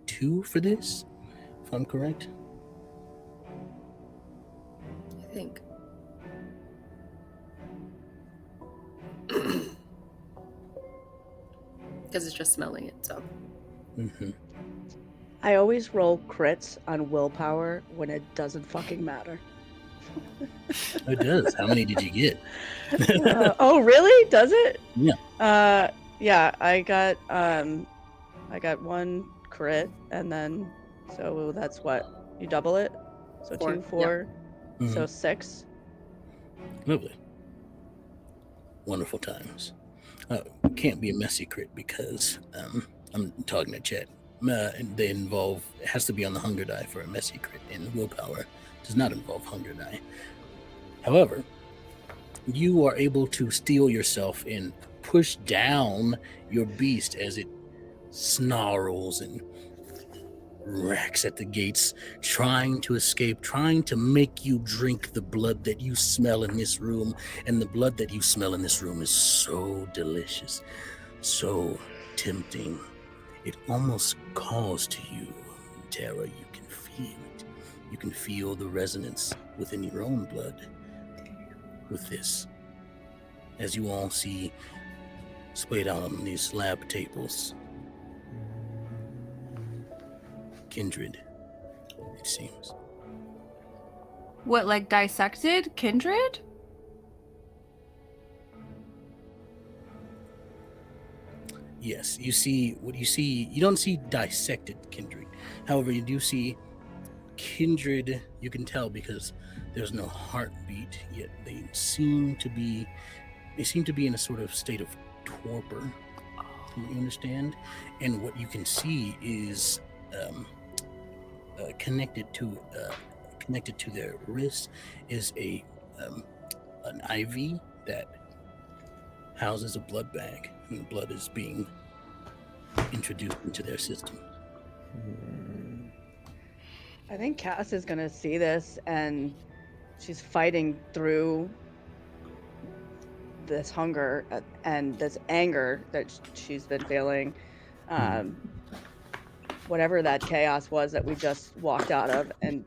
Speaker 1: 2 for this, if I'm correct.
Speaker 2: I think. Because it's just smelling it, so.
Speaker 1: Mm-hmm.
Speaker 4: I always roll crits on willpower when it doesn't fucking matter.
Speaker 1: It does. How many did you get?
Speaker 4: Oh, really? Does it?
Speaker 1: Yeah.
Speaker 4: Yeah. I got 1 crit, and then so that's what you double it. So
Speaker 2: 4,
Speaker 4: 2, 4,
Speaker 1: Mhm.
Speaker 4: so 6.
Speaker 1: Lovely. Wonderful times. Can't be a messy crit because I'm talking to chat. They involve, it has to be on the hunger die for a messy crit, and willpower does not involve hunger die. However, you are able to steel yourself and push down your beast as it snarls and racks at the gates, trying to escape, trying to make you drink the blood that you smell in this room. And the blood that you smell in this room is so delicious, so tempting. It almost calls to you, Tara. You can feel it. You can feel the resonance within your own blood with this. As you all see splayed out on these lab tables, kindred, it seems.
Speaker 5: What, like dissected kindred?
Speaker 1: Yes, you see what you see. You don't see dissected kindred. However, you do see kindred. You can tell because there's no heartbeat yet. They seem to be in a sort of state of torpor. You understand? And what you can see is connected to their wrist is an IV that houses a blood bag, and the blood is being introduced into their system.
Speaker 4: I think Cass is gonna see this, and she's fighting through this hunger and this anger that she's been feeling. Whatever that chaos was that we just walked out of, and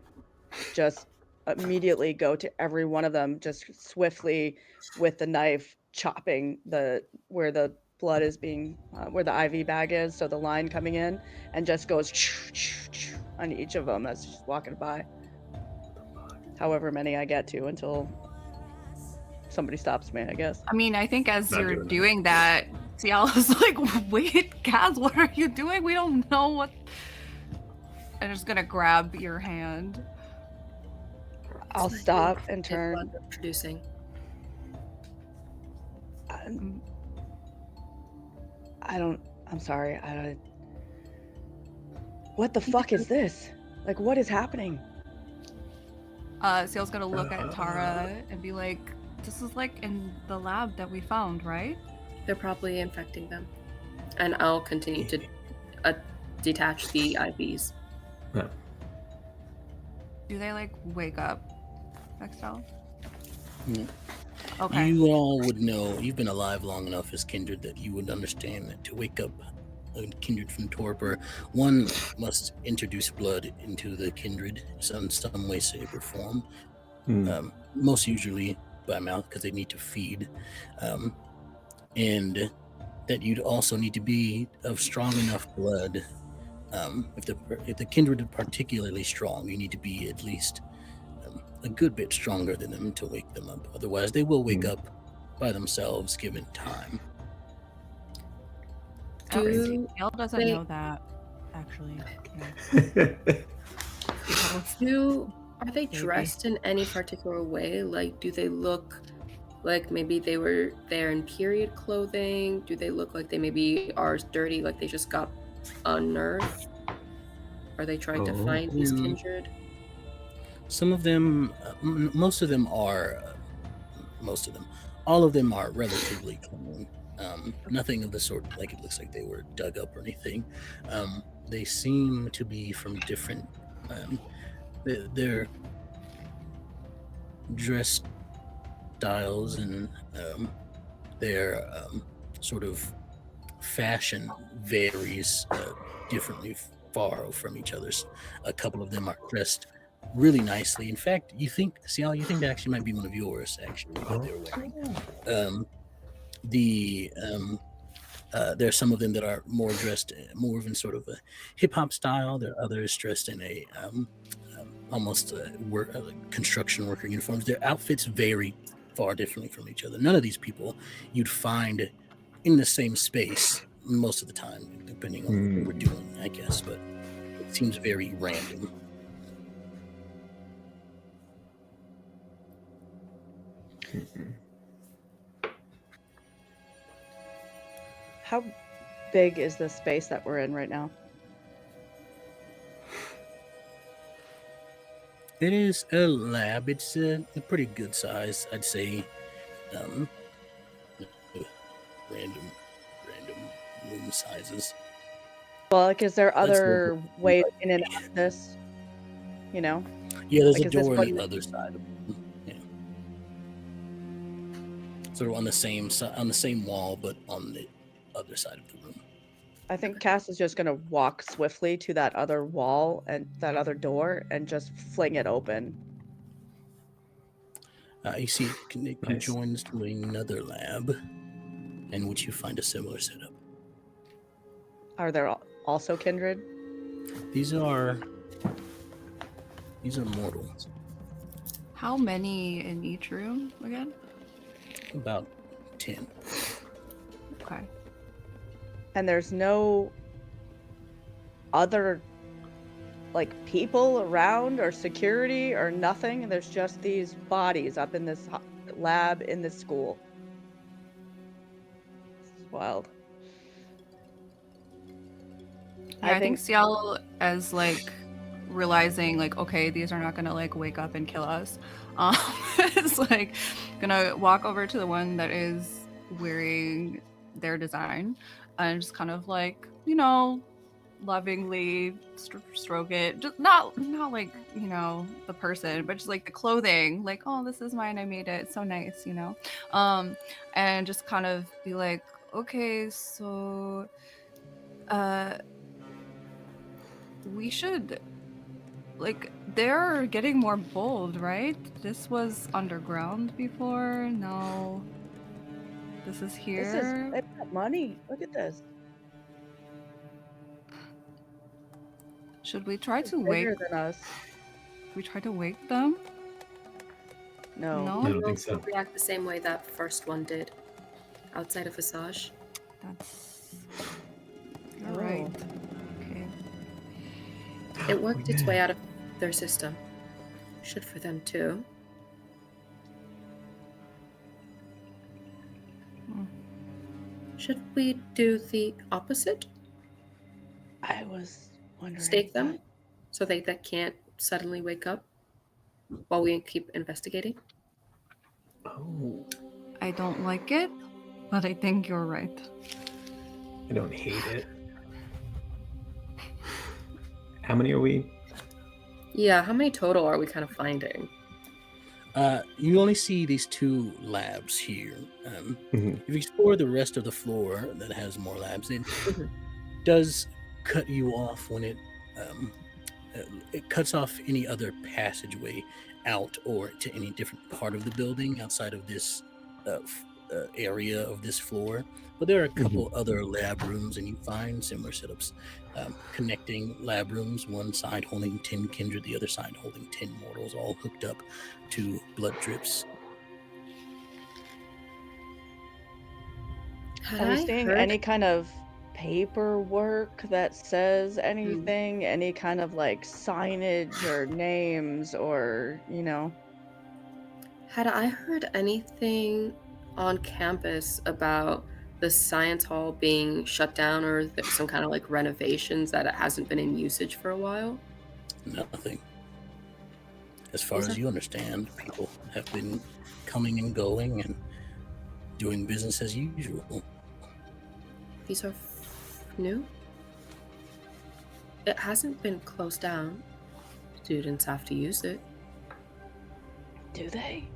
Speaker 4: just immediately go to every one of them, just swiftly with the knife chopping where the blood is being, where the IV bag is, so the line coming in, and just goes on each of them as she's walking by. However many I get to until somebody stops me, I guess.
Speaker 5: I mean, I think as
Speaker 3: Not
Speaker 5: you're
Speaker 3: doing
Speaker 5: doing that, Ciel is like, wait, Kaz, what are you doing? We don't know what. I'm just gonna grab your hand.
Speaker 4: I'll
Speaker 2: It's
Speaker 4: stop
Speaker 2: like
Speaker 4: and turn.
Speaker 2: blood that's producing.
Speaker 4: I'm sorry. What the fuck is this? Like, what is happening?
Speaker 5: Ciel's gonna look at Tara and be like, this is like in the lab that we found, right?
Speaker 2: They're probably infecting them. and I'll continue to detach the IVs.
Speaker 3: Yeah.
Speaker 5: Do they like wake up, Extell?
Speaker 1: Mm.
Speaker 5: Okay.
Speaker 1: You all would know, you've been alive long enough as kindred that you would understand that to wake up a kindred from torpor, one must introduce blood into the kindred in some way, shape, or form. Most usually by mouth because they need to feed. And that you'd also need to be of strong enough blood. If the kindred are particularly strong, you need to be at least a good bit stronger than them to wake them up. Otherwise, they will wake up by themselves given time.
Speaker 2: Do
Speaker 5: Ciel doesn't
Speaker 2: they-
Speaker 5: know that, actually.
Speaker 2: Are they dressed in any particular way? Like, do they look like maybe they were there in period clothing? Do they look like they maybe are dirty, like they just got unearthed? Are they trying to find these kindred?
Speaker 1: Some of them, most of them, all of them are relatively clean. Nothing of the sort like it looks like they were dug up or anything. They seem to be from different. Their dress styles and their sort of fashion varies differently far from each other. A couple of them are dressed really nicely. In fact, you think that actually might be one of yours, actually, that they're wearing. There are some of them that are more dressed more in sort of a hip-hop style. There are others dressed in a almost construction worker uniforms. Their outfits vary far differently from each other. None of these people you'd find in the same space most of the time, depending on what they were doing, I guess, but it seems very random.
Speaker 4: How big is the space that we're in right now?
Speaker 1: It is a lab. It's a pretty good size, I'd say. Random room sizes.
Speaker 4: Well, like, is there other ways in and out of this? You know?
Speaker 1: Yeah, there's
Speaker 4: like,
Speaker 1: a
Speaker 4: is this
Speaker 1: door on
Speaker 4: one
Speaker 1: the other side of it. Yeah. Sort of on the same wall, but on the other side of the room.
Speaker 4: I think Cass is just gonna walk swiftly to that other wall and that other door and just fling it open.
Speaker 1: You see, it conjoins to another lab, in which you find a similar setup.
Speaker 4: Are there also kindred?
Speaker 1: These are mortals.
Speaker 5: How many in each room again?
Speaker 1: About 10.
Speaker 5: Okay.
Speaker 4: And there's no other like people around or security or nothing. There's just these bodies up in this lab in this school. This is wild.
Speaker 5: Yeah, I think Ciel as like realizing like, okay, these are not gonna like wake up and kill us. It's like gonna walk over to the one that is wearing their design and just kind of like, lovingly stroke it, just not like the person, but just like the clothing, like, oh, this is mine, I made it, it's so nice, and just kind of be like, okay, so we should, like, they're getting more bold, right? This was underground before, now this is here.
Speaker 4: They've got money. Look at this.
Speaker 5: Should we try to
Speaker 4: Bigger than us.
Speaker 5: we try to wake them?
Speaker 4: No.
Speaker 3: I don't think so.
Speaker 2: They'll react the same way that first one did, outside of Visage.
Speaker 5: That's... You're right. Okay.
Speaker 2: It worked its way out of their system. Should for them too. Should we do the opposite?
Speaker 4: I was wondering.
Speaker 2: Stake them so they can't suddenly wake up while we keep investigating?
Speaker 3: Oh.
Speaker 5: I don't like it, but I think you're right.
Speaker 3: I don't hate it. How many are we?
Speaker 2: Yeah, how many total are we kind of finding?
Speaker 1: You only see these 2 labs here.
Speaker 3: Mhm.
Speaker 1: If you explore the rest of the floor that has more labs, it
Speaker 2: Mhm.
Speaker 1: does cut you off when um, it cuts off any other passageway out or to any different part of the building outside of this area of this floor. But there are a couple other lab rooms, and you find similar setups connecting lab rooms, one side holding 10 kindred, the other side holding 10 mortals, all hooked up to blood drips.
Speaker 2: Had
Speaker 4: Are we
Speaker 2: I
Speaker 4: seeing
Speaker 2: heard?
Speaker 4: any kind of paperwork that says anything? Any kind of like signage or names or, you know?
Speaker 2: Had I heard anything on campus about the science hall being shut down or some kind of like renovations that it hasn't been in usage for a while?
Speaker 1: Nothing. As far
Speaker 2: These
Speaker 1: as
Speaker 2: are
Speaker 1: you understand, people have been coming and going and doing business as usual.
Speaker 2: these are new? It hasn't been closed down. Students have to use it.
Speaker 4: Do they?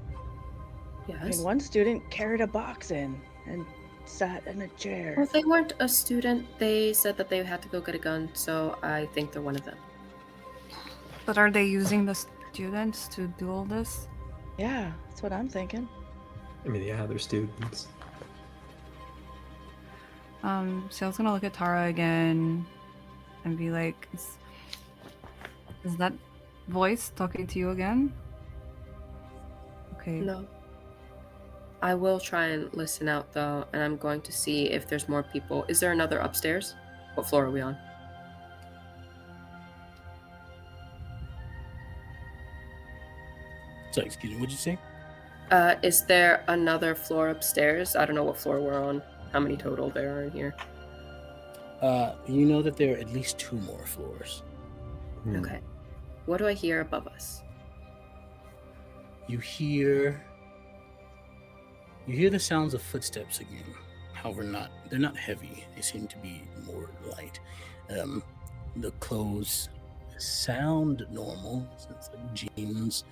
Speaker 4: I
Speaker 2: Yes.
Speaker 4: mean, one student carried a box in and sat in a chair.
Speaker 2: Well, they weren't a student. They said that they had to go get a gun, so I think they're one of them.
Speaker 5: But are they using the students to do all this?
Speaker 4: Yeah, that's what I'm thinking.
Speaker 3: I mean, yeah, they're students.
Speaker 5: Ciel's gonna look at Tara again and be like, is that voice talking to you again? Okay.
Speaker 2: No. I will try and listen out though, and I'm going to see if there's more people. Is there another upstairs? What floor are we on?
Speaker 1: So, excuse me, what'd you say?
Speaker 2: Is there another floor upstairs? I don't know what floor we're on. How many total there are in here?
Speaker 1: You know that there are at least 2 more floors.
Speaker 2: Okay. What do I hear above us?
Speaker 1: You hear the sounds of footsteps again. However, they're not heavy. They seem to be more light. The clothes sound normal. So it's like jeans,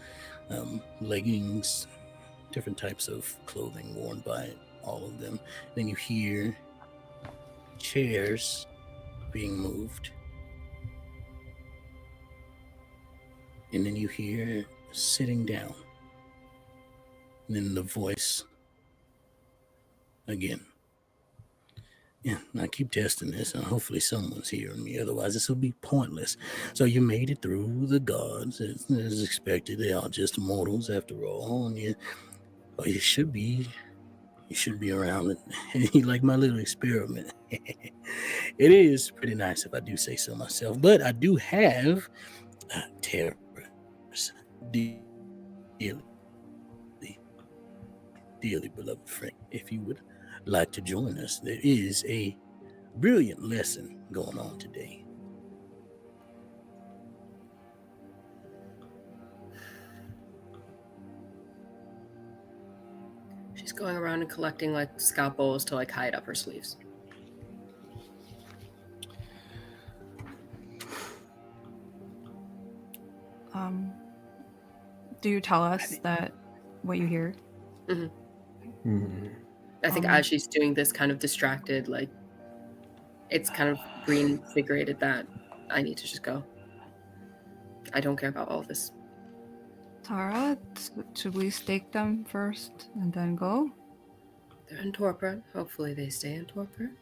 Speaker 1: leggings, different types of clothing worn by all of them. Then you hear chairs being moved. And then you hear sitting down. And then the voice again. Yeah, I keep testing this, and hopefully someone's hearing me. Otherwise, this will be pointless. So you made it through the gods, as expected. They are just mortals, after all. And you should be around it. You like my little experiment. It is pretty nice, if I do say so myself. But I do have Tara's dearly beloved friend. If you would like to join us, there is a brilliant lesson going on today.
Speaker 2: She's going around and collecting like scalpels to like hide up her sleeves.
Speaker 5: Do you tell us that what you hear?
Speaker 2: I think as she's doing this, kind of distracted, like it's kind of green figurated that I need to just go. I don't care about all this.
Speaker 5: Tara, should we stake them first and then go?
Speaker 2: They're in torpor. Hopefully they stay in torpor.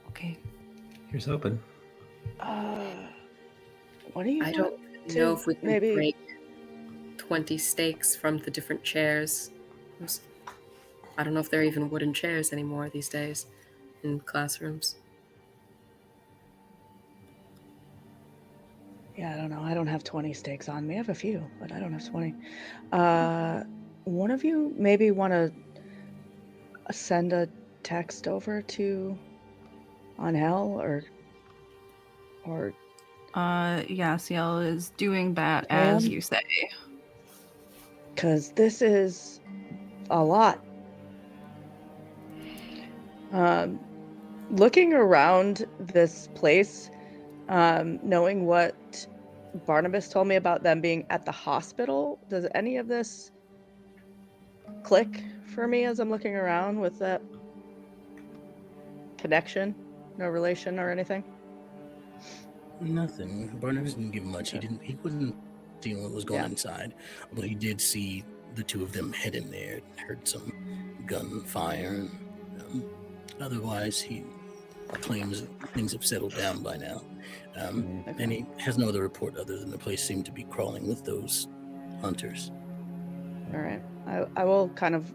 Speaker 5: Okay.
Speaker 3: Here's hoping.
Speaker 4: What do you
Speaker 2: I
Speaker 4: want
Speaker 2: don't
Speaker 4: to
Speaker 2: know if we can
Speaker 4: maybe
Speaker 2: break 20 stakes from the different chairs. I don't know if there are even wooden chairs anymore these days in classrooms.
Speaker 4: Yeah, I don't know. I don't have 20 stakes on me. I have a few, but I don't have 20. One of you maybe want to send a text over to Angel or
Speaker 5: yeah, Ciel is doing that as you say.
Speaker 4: because this is a lot. Looking around this place, knowing what Barnabas told me about them being at the hospital, does any of this click for me as I'm looking around with that connection? No relation or anything?
Speaker 1: Nothing. Barnabas didn't give much.
Speaker 4: Okay.
Speaker 1: He wasn't seeing what was going
Speaker 4: Yeah.
Speaker 1: inside, but he did see the two of them head in there. Heard some gunfire. Otherwise, he claims things have settled down by now.
Speaker 4: Okay.
Speaker 1: And he has no other report other than the place seemed to be crawling with those hunters.
Speaker 4: All right. I will kind of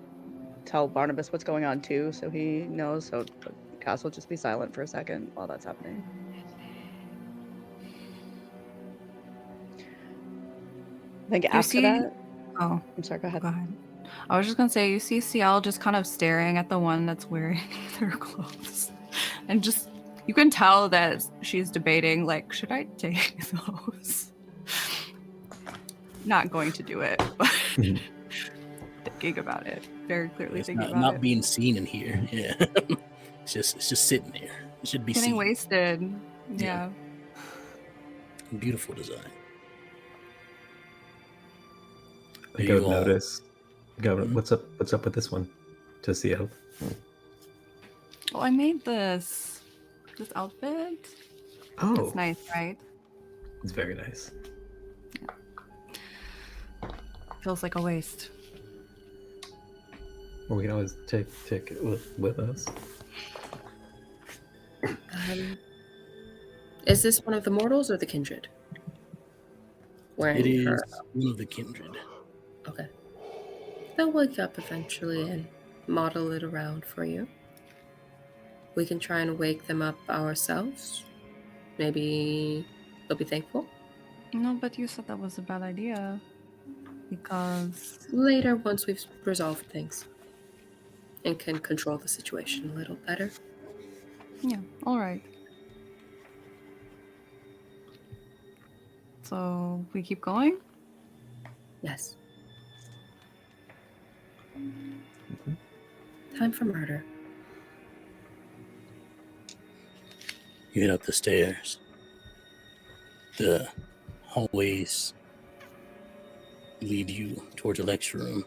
Speaker 4: tell Barnabas what's going on too, so he knows. So Cass will just be silent for a second while that's happening. I think after that.
Speaker 5: Oh,
Speaker 4: I'm sorry. Go ahead.
Speaker 5: go ahead. I was just gonna say, you see Ciel just kind of staring at the one that's wearing their clothes, and just you can tell that she's debating, like, should I take those? Not going to do it, but thinking about it, very clearly
Speaker 1: It's
Speaker 5: thinking about
Speaker 1: not
Speaker 5: it.
Speaker 1: being seen in here. Yeah, it's just sitting there. It should be
Speaker 5: Getting
Speaker 1: seen.
Speaker 5: wasted. Yeah.
Speaker 1: Beautiful design.
Speaker 3: I
Speaker 1: Are
Speaker 3: go
Speaker 1: you all-
Speaker 3: notice. Go. What's up? What's up with this one? To Ciel.
Speaker 5: Well, I made this outfit.
Speaker 3: Oh,
Speaker 5: It's nice, right?
Speaker 3: it's very nice.
Speaker 5: Feels like a waste.
Speaker 3: Well, we can always take it with us.
Speaker 2: Is this one of the mortals or the kindred? Wearing
Speaker 1: It is
Speaker 2: her.
Speaker 1: one of the kindred.
Speaker 2: Okay. They'll wake up eventually and model it around for you. We can try and wake them up ourselves. Maybe they'll be thankful.
Speaker 5: No, but you said that was a bad idea. Because
Speaker 2: Later, once we've resolved things and can control the situation a little better.
Speaker 5: yeah, all right. So we keep going?
Speaker 2: Yes. Time for murder.
Speaker 1: You head up the stairs. The hallways lead you towards a lecture room.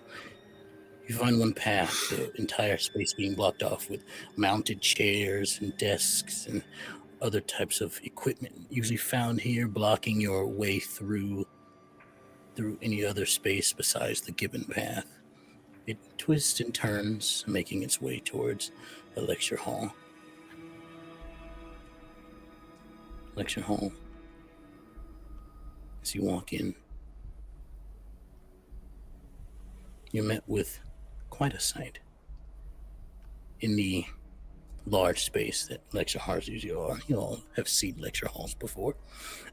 Speaker 1: You find one path, the entire space being blocked off with mounted chairs and desks and other types of equipment usually found here, blocking your way through any other space besides the given path. It twists and turns, making its way towards the lecture hall. Lecture hall. As you walk in, you're met with quite a sight. In the large space that lecture halls usually are, you all have seen lecture halls before.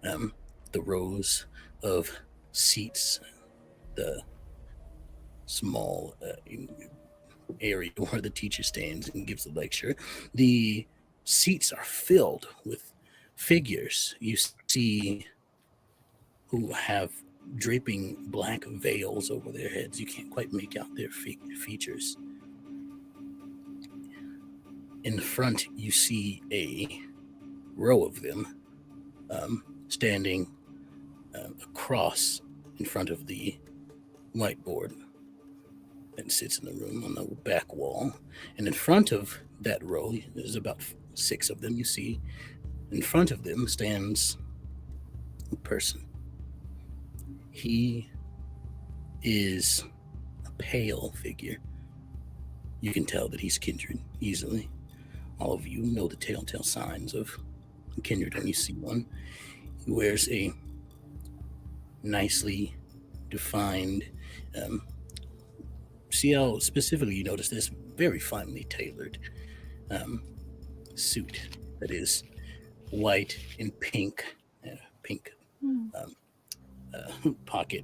Speaker 1: The rows of seats, the small area where the teacher stands and gives the lecture. The seats are filled with figures you see who have draping black veils over their heads. You can't quite make out their features. In the front, you see a row of them standing across in front of the whiteboard that sits in the room on the back wall. And in front of that row, there's about 6 of them you see. In front of them stands a person. He is a pale figure. You can tell that he's kindred easily. All of you know the telltale signs of kindred when you see one. He wears a nicely defined, Ciel specifically, you notice this very finely tailored suit that is white and pink, pocket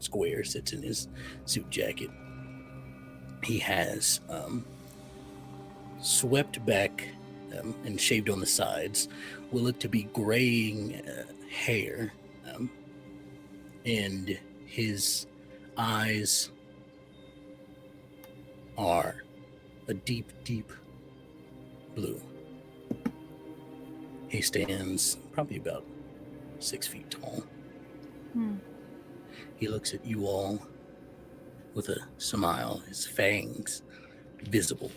Speaker 1: square sits in his suit jacket. He has swept back and shaved on the sides, will look to be graying hair, and his eyes are a deep, deep blue. He stands probably about 6 feet tall. He looks at you all with a smile, his fangs visible.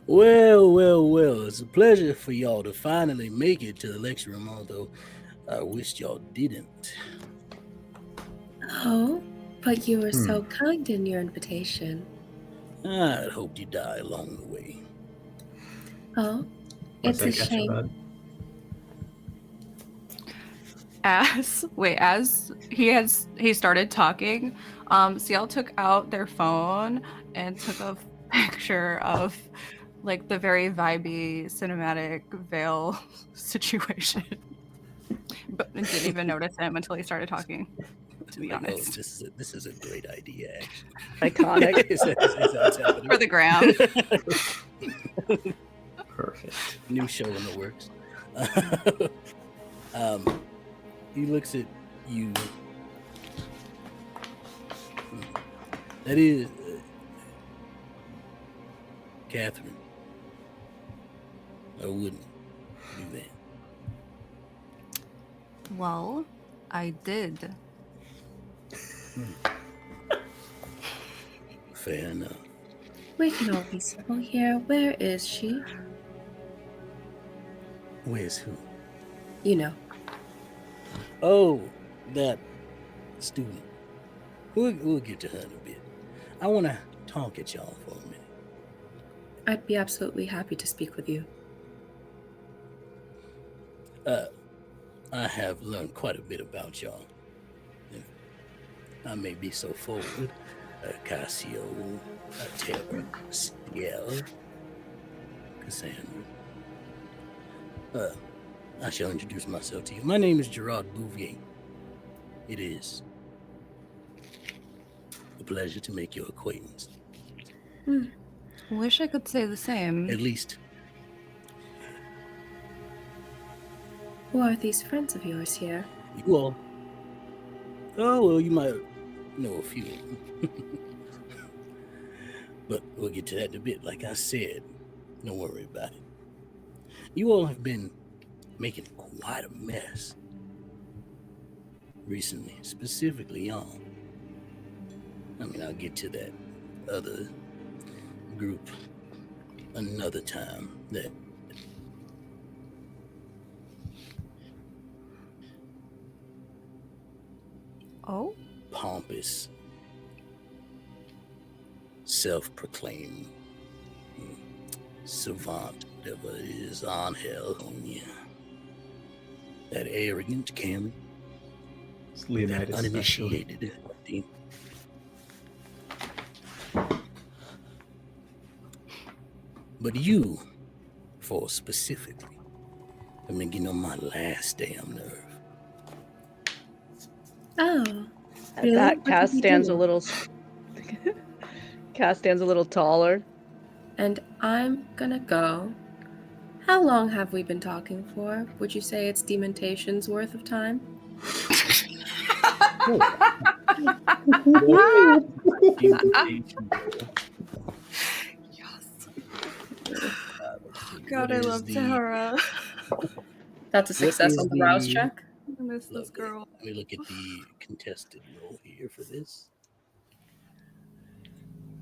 Speaker 1: Well, it's a pleasure for y'all to finally make it to the lecture room, although I wished y'all didn't.
Speaker 2: Oh, but you were so kind in your invitation.
Speaker 1: I'd hoped you'd die along the way.
Speaker 2: Oh, it's a shame.
Speaker 5: As he started talking, Ciel took out their phone and took a picture of like the very vibey cinematic veil situation, but didn't even notice him until he started talking. To be honest,
Speaker 1: this is a great idea, actually.
Speaker 4: Iconic.
Speaker 1: Is that what's happening?
Speaker 5: For the gram.
Speaker 3: Perfect.
Speaker 1: New show in the works. He looks at you. That is Catherine. I wouldn't do that.
Speaker 5: Well, I did.
Speaker 1: Fair enough.
Speaker 2: We can all be civil here. Where is she?
Speaker 1: Where's who?
Speaker 2: You know.
Speaker 1: Oh, that student. We'll get to her in a bit. I want to talk at y'all for a minute.
Speaker 2: I'd be absolutely happy to speak with you.
Speaker 1: I have learned quite a bit about y'all. I may be so forward. Casio, Terra, Ciel, Cassandra. I shall introduce myself to you. My name is Gerard Bouvier. It is a pleasure to make your acquaintance.
Speaker 5: Wish I could say the same.
Speaker 1: At least.
Speaker 2: Who are these friends of yours here?
Speaker 1: You all. Oh, well, you might know a few of them. But we'll get to that in a bit. Like I said, don't worry about it. You all have been making quite a mess recently, specifically y'all. I mean, I'll get to that other group another time. That pompous, self-proclaimed savant, whatever it is, on hell on you. That arrogant Cameron.
Speaker 3: It's Leonidas.
Speaker 1: That uninitiated. But you, for specifically, have been getting on my last damn nerve.
Speaker 2: Oh.
Speaker 4: At
Speaker 2: Really?
Speaker 4: that,
Speaker 2: What
Speaker 4: Cass
Speaker 2: did he
Speaker 4: stands
Speaker 2: do?
Speaker 4: a little. Cass stands a little taller.
Speaker 2: And I'm gonna go. How long have we been talking for? Would you say it's dementation's worth of time?
Speaker 5: God, I love Tara.
Speaker 2: That's a success on the rouse check.
Speaker 5: I miss this
Speaker 1: Lovely.
Speaker 5: girl.
Speaker 1: Let me look at the contested roll here for this.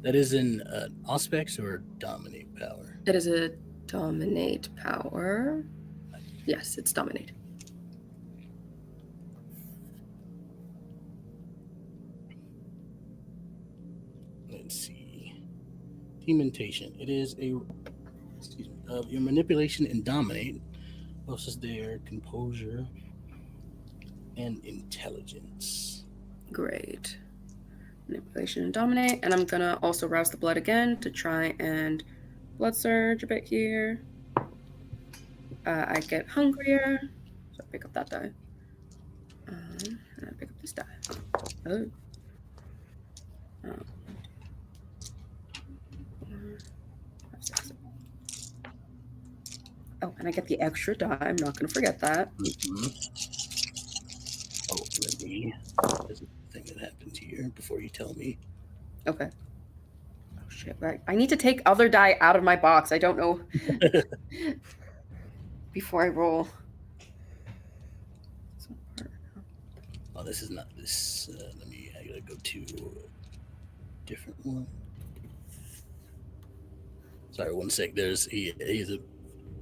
Speaker 1: That is an Auspex or Dominate power?
Speaker 2: It is a dominate power. Yes, it's dominate.
Speaker 1: Let's see. Dementation. It is a. Excuse me. Your manipulation and dominate versus their composure and intelligence.
Speaker 2: Great. Manipulation and dominate. And I'm gonna also rouse the blood again to try and blood surge a bit here. I get hungrier, so I pick up that die. And I pick up this die. Oh. Oh, and I get the extra die. I'm not going to forget that.
Speaker 1: Mm-hmm. Oh, let me. There's a thing that happens here before you tell me.
Speaker 2: Okay.
Speaker 1: Oh,
Speaker 2: shit, right. I need to take other die out of my box. I don't know. Before I roll.
Speaker 1: Oh, this is not this. I gotta go to a different one. Sorry, 1 sec. He's a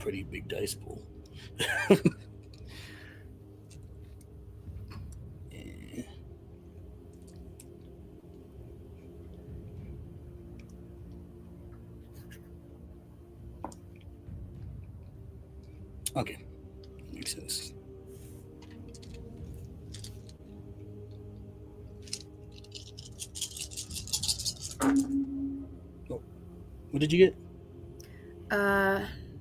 Speaker 1: pretty big dice pool. Okay, makes sense. Oh, what did you get?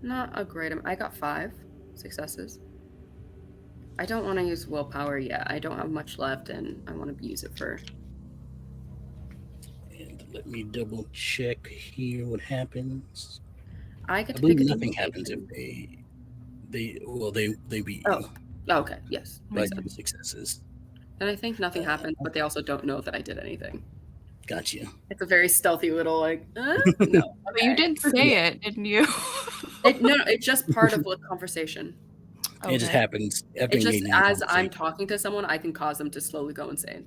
Speaker 2: Not a great. I got 5 successes. I don't want to use willpower yet. I don't have much left, and I want to use it for.
Speaker 1: And let me double check here what happens.
Speaker 2: I get
Speaker 1: I
Speaker 2: to
Speaker 1: believe
Speaker 2: pick a
Speaker 1: nothing happens if
Speaker 2: demonstration.
Speaker 1: they beat
Speaker 2: Oh.
Speaker 1: you
Speaker 2: Oh, okay. Yes.
Speaker 1: by
Speaker 2: Makes sense.
Speaker 1: successes.
Speaker 2: And I think nothing happens, but they also don't know that I did anything.
Speaker 1: Gotcha.
Speaker 2: It's a very stealthy little like. No.
Speaker 5: But you did say it, didn't you?
Speaker 2: No, it's just part of the conversation.
Speaker 1: It just happens.
Speaker 2: It just as I'm talking to someone, I can cause them to slowly go insane.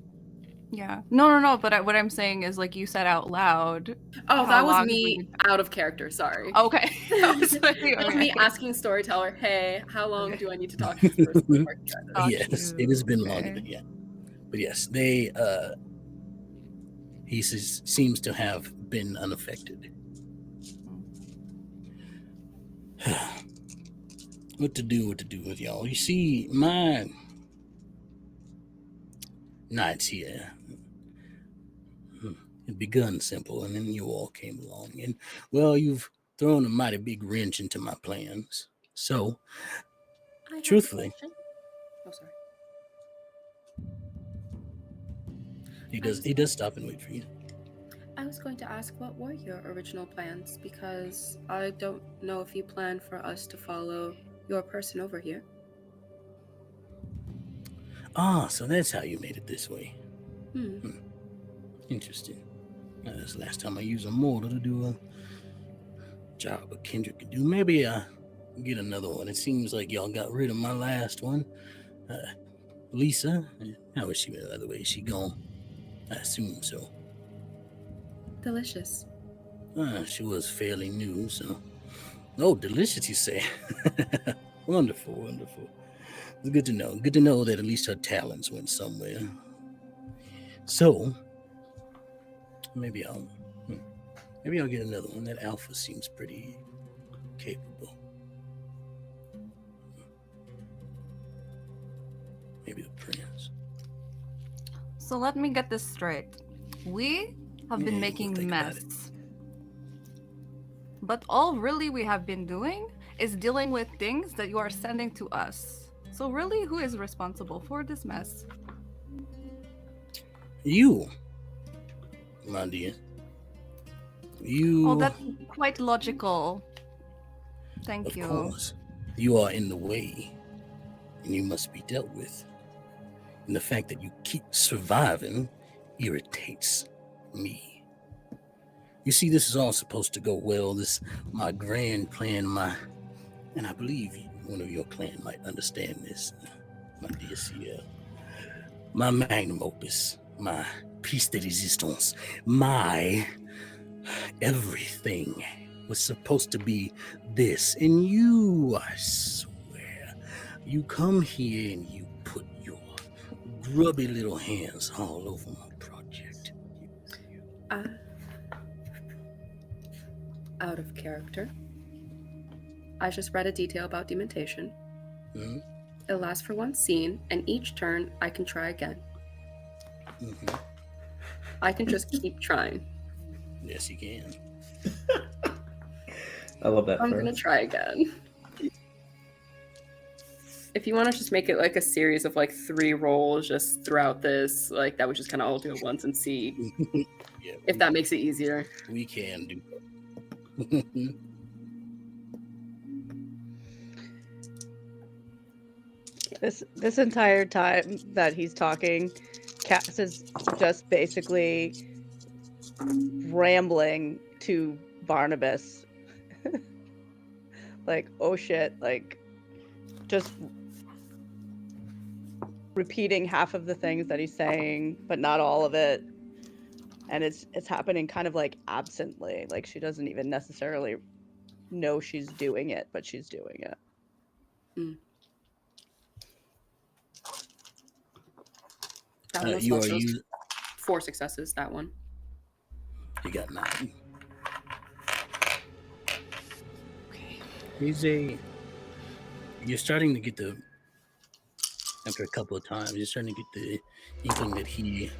Speaker 5: Yeah. No. But what I'm saying is, like, you said out loud.
Speaker 2: Oh, that was me out of character. Sorry.
Speaker 5: Okay. That
Speaker 2: was me asking Storyteller, "Hey, how long do I need to talk to this person?"
Speaker 1: Yes, it has been longer than but yes, they. He seems to have been unaffected. What to do with y'all? You see, my nights here had begun simple, and then you all came along, and well, you've thrown a mighty big wrench into my plans. So, truthfully,
Speaker 2: sorry.
Speaker 1: He does stop and wait for you.
Speaker 2: I was going to ask, what were your original plans? Because I don't know if you plan for us to follow your person over here.
Speaker 1: Ah, so that's how you made it this way. Interesting. That's the last time I used a mortal to do a job a Kendrick could do. Maybe get another one. It seems like y'all got rid of my last one. Lisa, how is she, by the way? Is she gone? I assume so.
Speaker 2: Delicious.
Speaker 1: She was fairly new, so. Oh, delicious, you say? Wonderful. It's good to know. Good to know that at least her talents went somewhere. So, maybe I'll get another one. That Alpha seems pretty capable. Maybe the Prince.
Speaker 5: So let me get this straight. We have been making mess. But all really we have been doing is dealing with things that you are sending to us. So really, who is responsible for this mess?
Speaker 1: You, my dear. You.
Speaker 5: Oh, that's quite logical. Thank you.
Speaker 1: Of course. You are in the way, and you must be dealt with. And the fact that you keep surviving irritates me. You see, this is all supposed to go well. My grand plan, and I believe one of your clan might understand this, my dear Ciel. My magnum opus, my piece de resistance, my everything was supposed to be this. And you, I swear, you come here and you put your grubby little hands all over my project.
Speaker 2: Out of character. I just read a detail about dementation.
Speaker 1: Mm-hmm.
Speaker 2: It lasts for one scene, and each turn I can try again.
Speaker 1: Mm-hmm.
Speaker 2: I can just keep trying.
Speaker 1: Yes, you can.
Speaker 3: I love that.
Speaker 2: I'm gonna try again. If you want to just make it like a series of like 3 rolls just throughout this, like that would just kind of all do it once and see if that makes it easier.
Speaker 1: We can do.
Speaker 4: This entire time that he's talking, Cass is just basically rambling to Barnabas. Like, oh shit, like just repeating half of the things that he's saying, but not all of it. And it's happening kind of like absently. Like she doesn't even necessarily know she's doing it, but she's doing it.
Speaker 2: That one was
Speaker 1: You are
Speaker 2: also
Speaker 1: you.
Speaker 2: 4 successes, that one.
Speaker 1: You got 9.
Speaker 5: Okay.
Speaker 1: You're starting to get after a couple of times, you're starting to get the inkling that he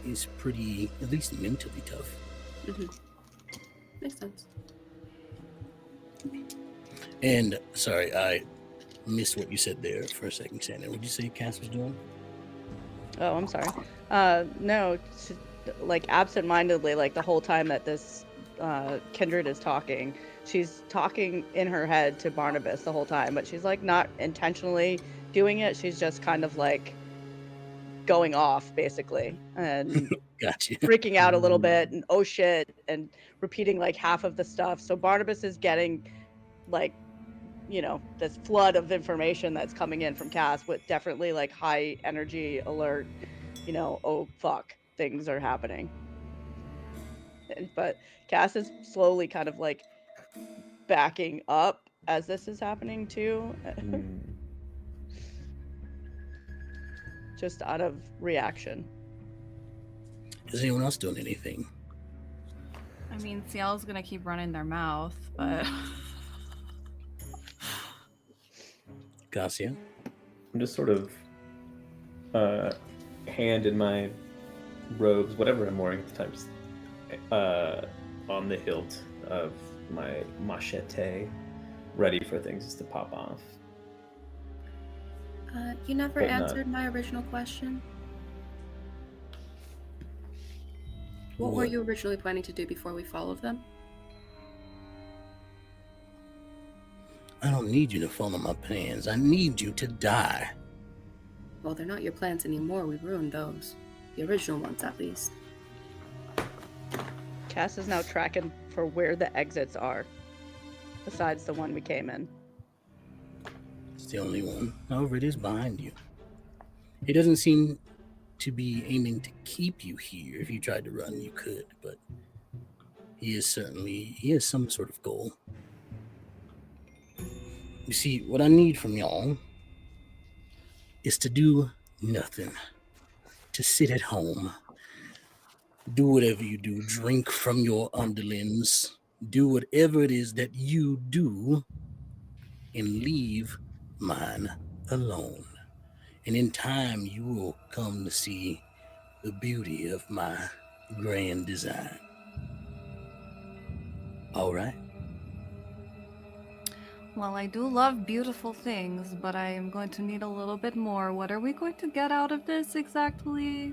Speaker 1: is pretty, at least mentally tough.
Speaker 2: Makes sense.
Speaker 1: And sorry, I missed what you said there for a second, Shannon. What did you say Cass was doing?
Speaker 4: Oh, I'm sorry. No, like absentmindedly, like the whole time that this Kindred is talking, she's talking in her head to Barnabas the whole time, but she's like not intentionally doing it. She's just kind of like going off basically and
Speaker 1: Gotcha.
Speaker 4: freaking out a little bit and oh shit and repeating like half of the stuff. So Barnabas is getting like, you know, this flood of information that's coming in from Cass with definitely like high energy alert, you know, oh fuck, things are happening. But Cass is slowly kind of like backing up as this is happening too. Just out of reaction.
Speaker 1: Is anyone else doing anything?
Speaker 5: I mean, Ciel's gonna keep running their mouth, but
Speaker 1: Casio?
Speaker 6: I'm just sort of hand in my robes, whatever I'm wearing at the time, just, on the hilt of my machete, ready for things to pop off.
Speaker 2: You never
Speaker 6: But not-
Speaker 2: answered my original question. What were you originally planning to do before we followed them?
Speaker 1: I don't need you to follow my plans. I need you to die.
Speaker 2: Well, they're not your plans anymore. We ruined those. The original ones, at least.
Speaker 4: Cass is now tracking for where the exits are, besides the one we came in.
Speaker 1: It's the only one. However, it is behind you. He doesn't seem to be aiming to keep you here. If you tried to run, you could, but he has some sort of goal. You see, what I need from y'all is to do nothing. To sit at home. Do whatever you do. Drink from your underlings. Do whatever it is that you do. And leave mine alone. And in time, you will come to see the beauty of my grand design. All right?
Speaker 5: well, I do love beautiful things, but I am going to need a little bit more. What are we going to get out of this exactly?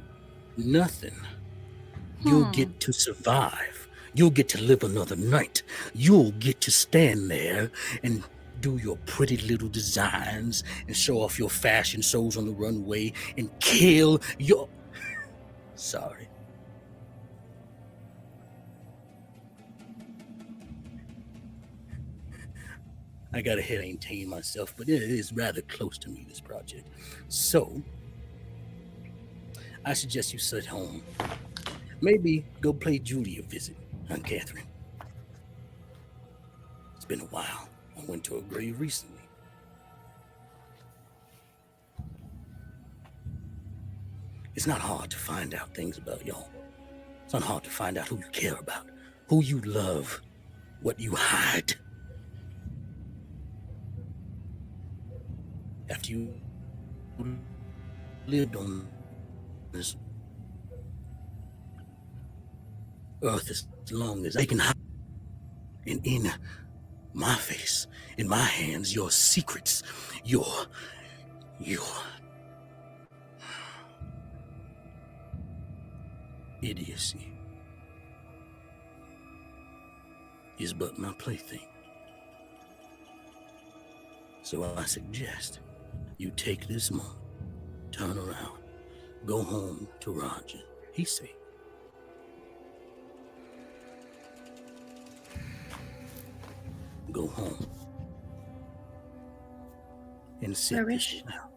Speaker 1: Nothing. You'll get to survive. You'll get to live another night. You'll get to stand there and do your pretty little designs and show off your fashion shows on the runway and kill your... Sorry. I gotta maintain myself, but it is rather close to me, this project. So, I suggest you sit home. Maybe go play Judy a visit, huh, Catherine? It's been a while. I went to her grave recently. It's not hard to find out things about y'all. It's not hard to find out who you care about, who you love, what you hide. After you lived on this earth as long as I can hide, and in my face, in my hands, your secrets, your idiocy is but my plaything. So I suggest you take this moment, turn around, go home to Roger. He's safe. go home and sit
Speaker 2: Where is
Speaker 1: this
Speaker 2: she?
Speaker 1: out.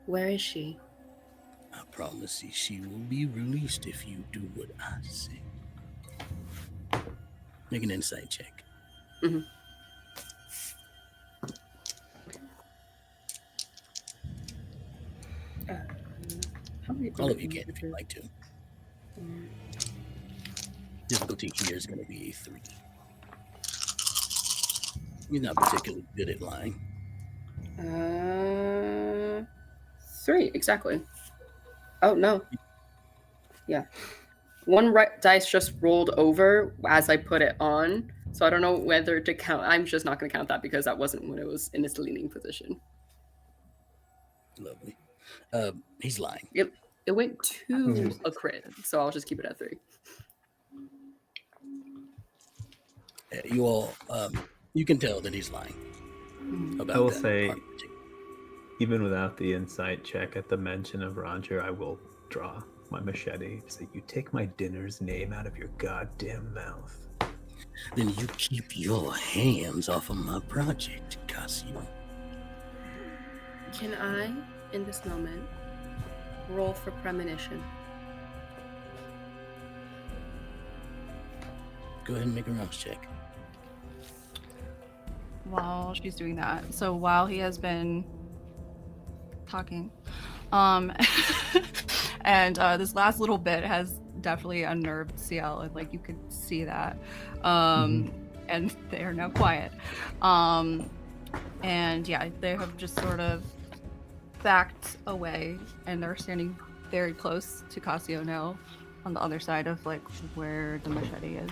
Speaker 2: Where is she?
Speaker 1: I promise you, she will be released if you do what I say. Make an insight check.
Speaker 2: Mm-hmm.
Speaker 1: All of you can if you'd like to. Difficulty here is going to be a 3. You're not particularly good at lying.
Speaker 2: 3, exactly. Oh, no. Yeah. One dice just rolled over as I put it on, so I don't know whether to count. I'm just not going to count that because that wasn't when it was in its leaning position.
Speaker 1: Lovely. He's lying.
Speaker 2: It went to a crit, so I'll just keep it at 3.
Speaker 1: You all, you can tell that he's lying about
Speaker 3: I will
Speaker 1: that
Speaker 3: say,
Speaker 1: part.
Speaker 3: even without the insight check, at the mention of Roger, I will draw my machete. Say, you take my dinner's name out of your goddamn mouth.
Speaker 1: Then you keep your hands off of my project, Casio.
Speaker 2: Can I, in this moment, roll for premonition?
Speaker 1: Go ahead and make a rouse check.
Speaker 5: While she's doing that, so while he has been talking, and this last little bit has definitely unnerved Ciel, and like you could see that, and they are now quiet, and yeah, they have just sort of backed away, and they're standing very close to Casio now, on the other side of like where the machete is.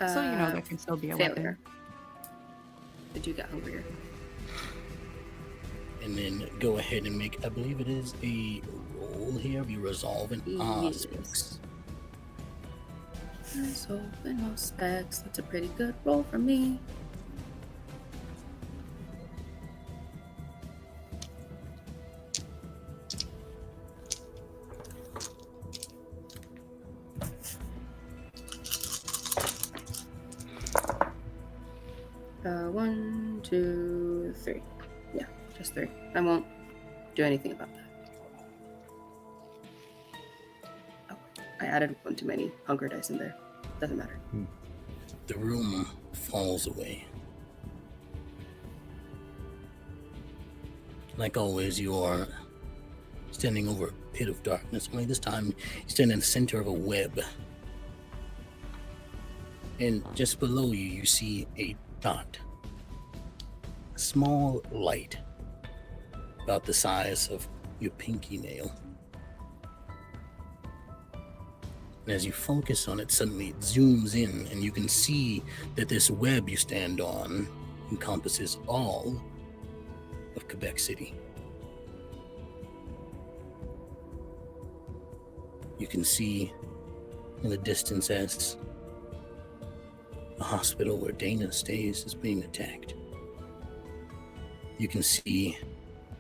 Speaker 5: So you know there can still be a
Speaker 2: failure.
Speaker 5: weapon.
Speaker 2: I do get hungrier.
Speaker 1: And then go ahead and make, I believe it is a roll here of your resolve and specs.
Speaker 2: Resolve and specs. That's a pretty good roll for me. One, 2, 3. Yeah, just 3. I won't do anything about that. Oh, I added one too many hunger dice in there. Doesn't matter.
Speaker 1: The room falls away. Like always, you are standing over a pit of darkness. Only this time, you stand in the center of a web. And just below you, you see a dot. A small light. About the size of your pinky nail. And as you focus on it, suddenly it zooms in, and you can see that this web you stand on encompasses all of Quebec City. You can see in the distance as the hospital where Dana stays is being attacked. You can see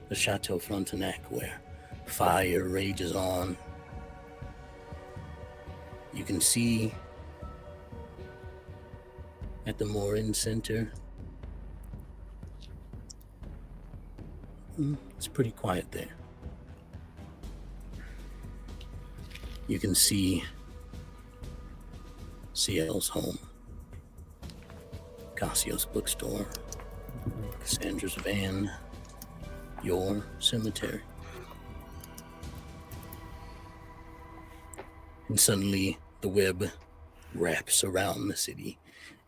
Speaker 1: the Chateau Frontenac where fire rages on. You can see at the Morin Center, it's pretty quiet there. You can see Ciel's home, Casio's bookstore, Cassandra's van, your cemetery. And suddenly the web wraps around the city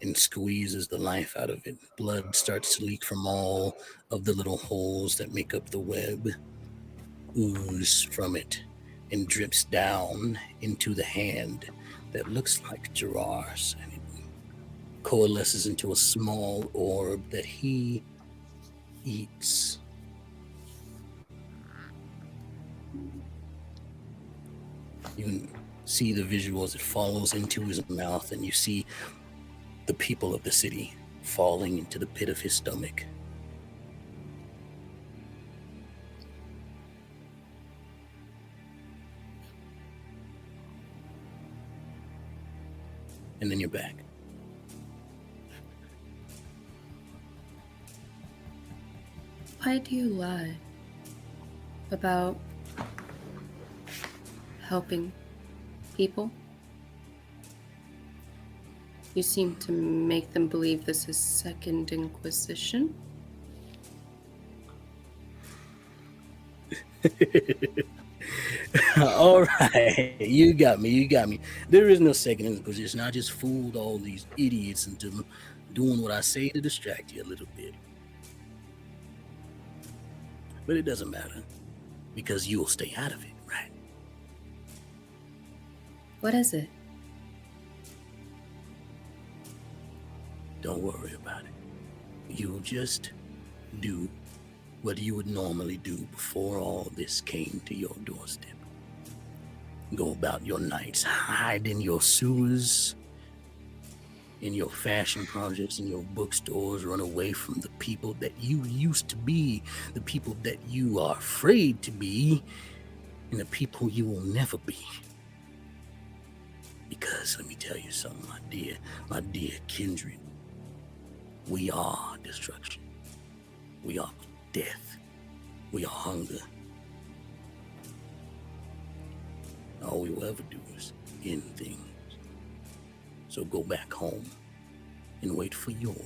Speaker 1: and squeezes the life out of it. Blood starts to leak from all of the little holes that make up the web, ooze from it, and drips down into the hand that looks like Gerard's. And it coalesces into a small orb that he eats. You can see the visual as it follows into his mouth, and you see the people of the city falling into the pit of his stomach. And then you're back.
Speaker 2: Why do you lie about helping people? You seem to make them believe this is Second Inquisition.
Speaker 1: All right, you got me. There is no Second Inquisition. I just fooled all these idiots into doing what I say to distract you a little bit. But it doesn't matter, because you'll stay out of it, right?
Speaker 2: What is it?
Speaker 1: Don't worry about it. You'll just do what you would normally do before all this came to your doorstep. Go about your nights, hide in your sewers, in your fashion projects, in your bookstores, run away from the people that you used to be, the people that you are afraid to be, and the people you will never be. Because let me tell you something, my dear kindred, we are destruction. We are death. We are hunger. All we will ever do is end things. So go back home and wait for your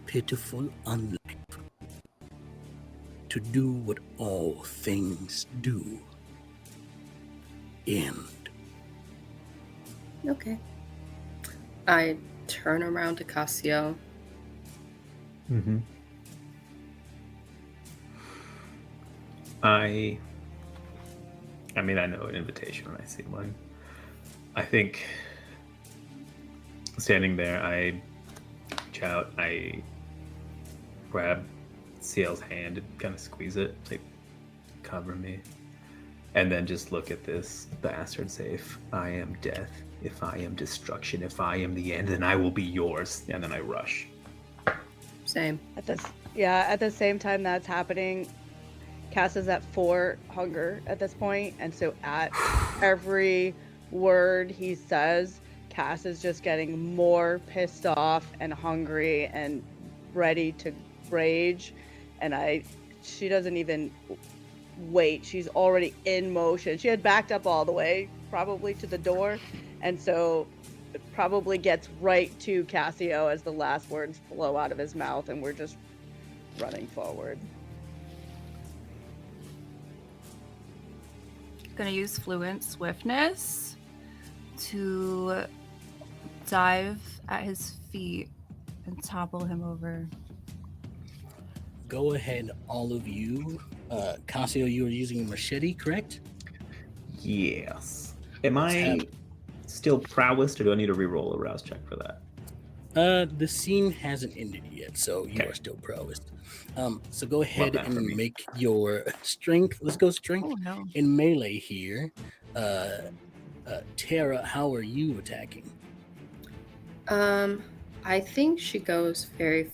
Speaker 1: pitiful unlife to do what all things do. End.
Speaker 2: Okay. I turn around to Casio.
Speaker 3: Mm-hmm. I mean, I know an invitation when I see one. I think standing there, I reach out, I grab Ciel's hand and kind of squeeze it, like, cover me. And then just look at this bastard and say, if I am death, if I am destruction, if I am the end, then I will be yours. And then I rush.
Speaker 2: Same.
Speaker 4: At the same time that's happening, Cass is at 4 hunger at this point, and so at every word he says, Cass is just getting more pissed off and hungry and ready to rage. And she doesn't even wait. She's already in motion. She had backed up all the way, probably to the door, and so it probably gets right to Casio as the last words flow out of his mouth, and we're just running forward.
Speaker 5: Gonna use fluent swiftness to dive at his feet and topple him over.
Speaker 1: Go ahead, all of you. Casio, you are using a machete, correct?
Speaker 3: Yes. Am I still prowess, or do I need to re-roll a rouse check for that?
Speaker 1: The scene hasn't ended yet, so you are still prowess. So go ahead and make your strength. Let's go strength in melee here. Tara, how are you attacking?
Speaker 2: I think she goes very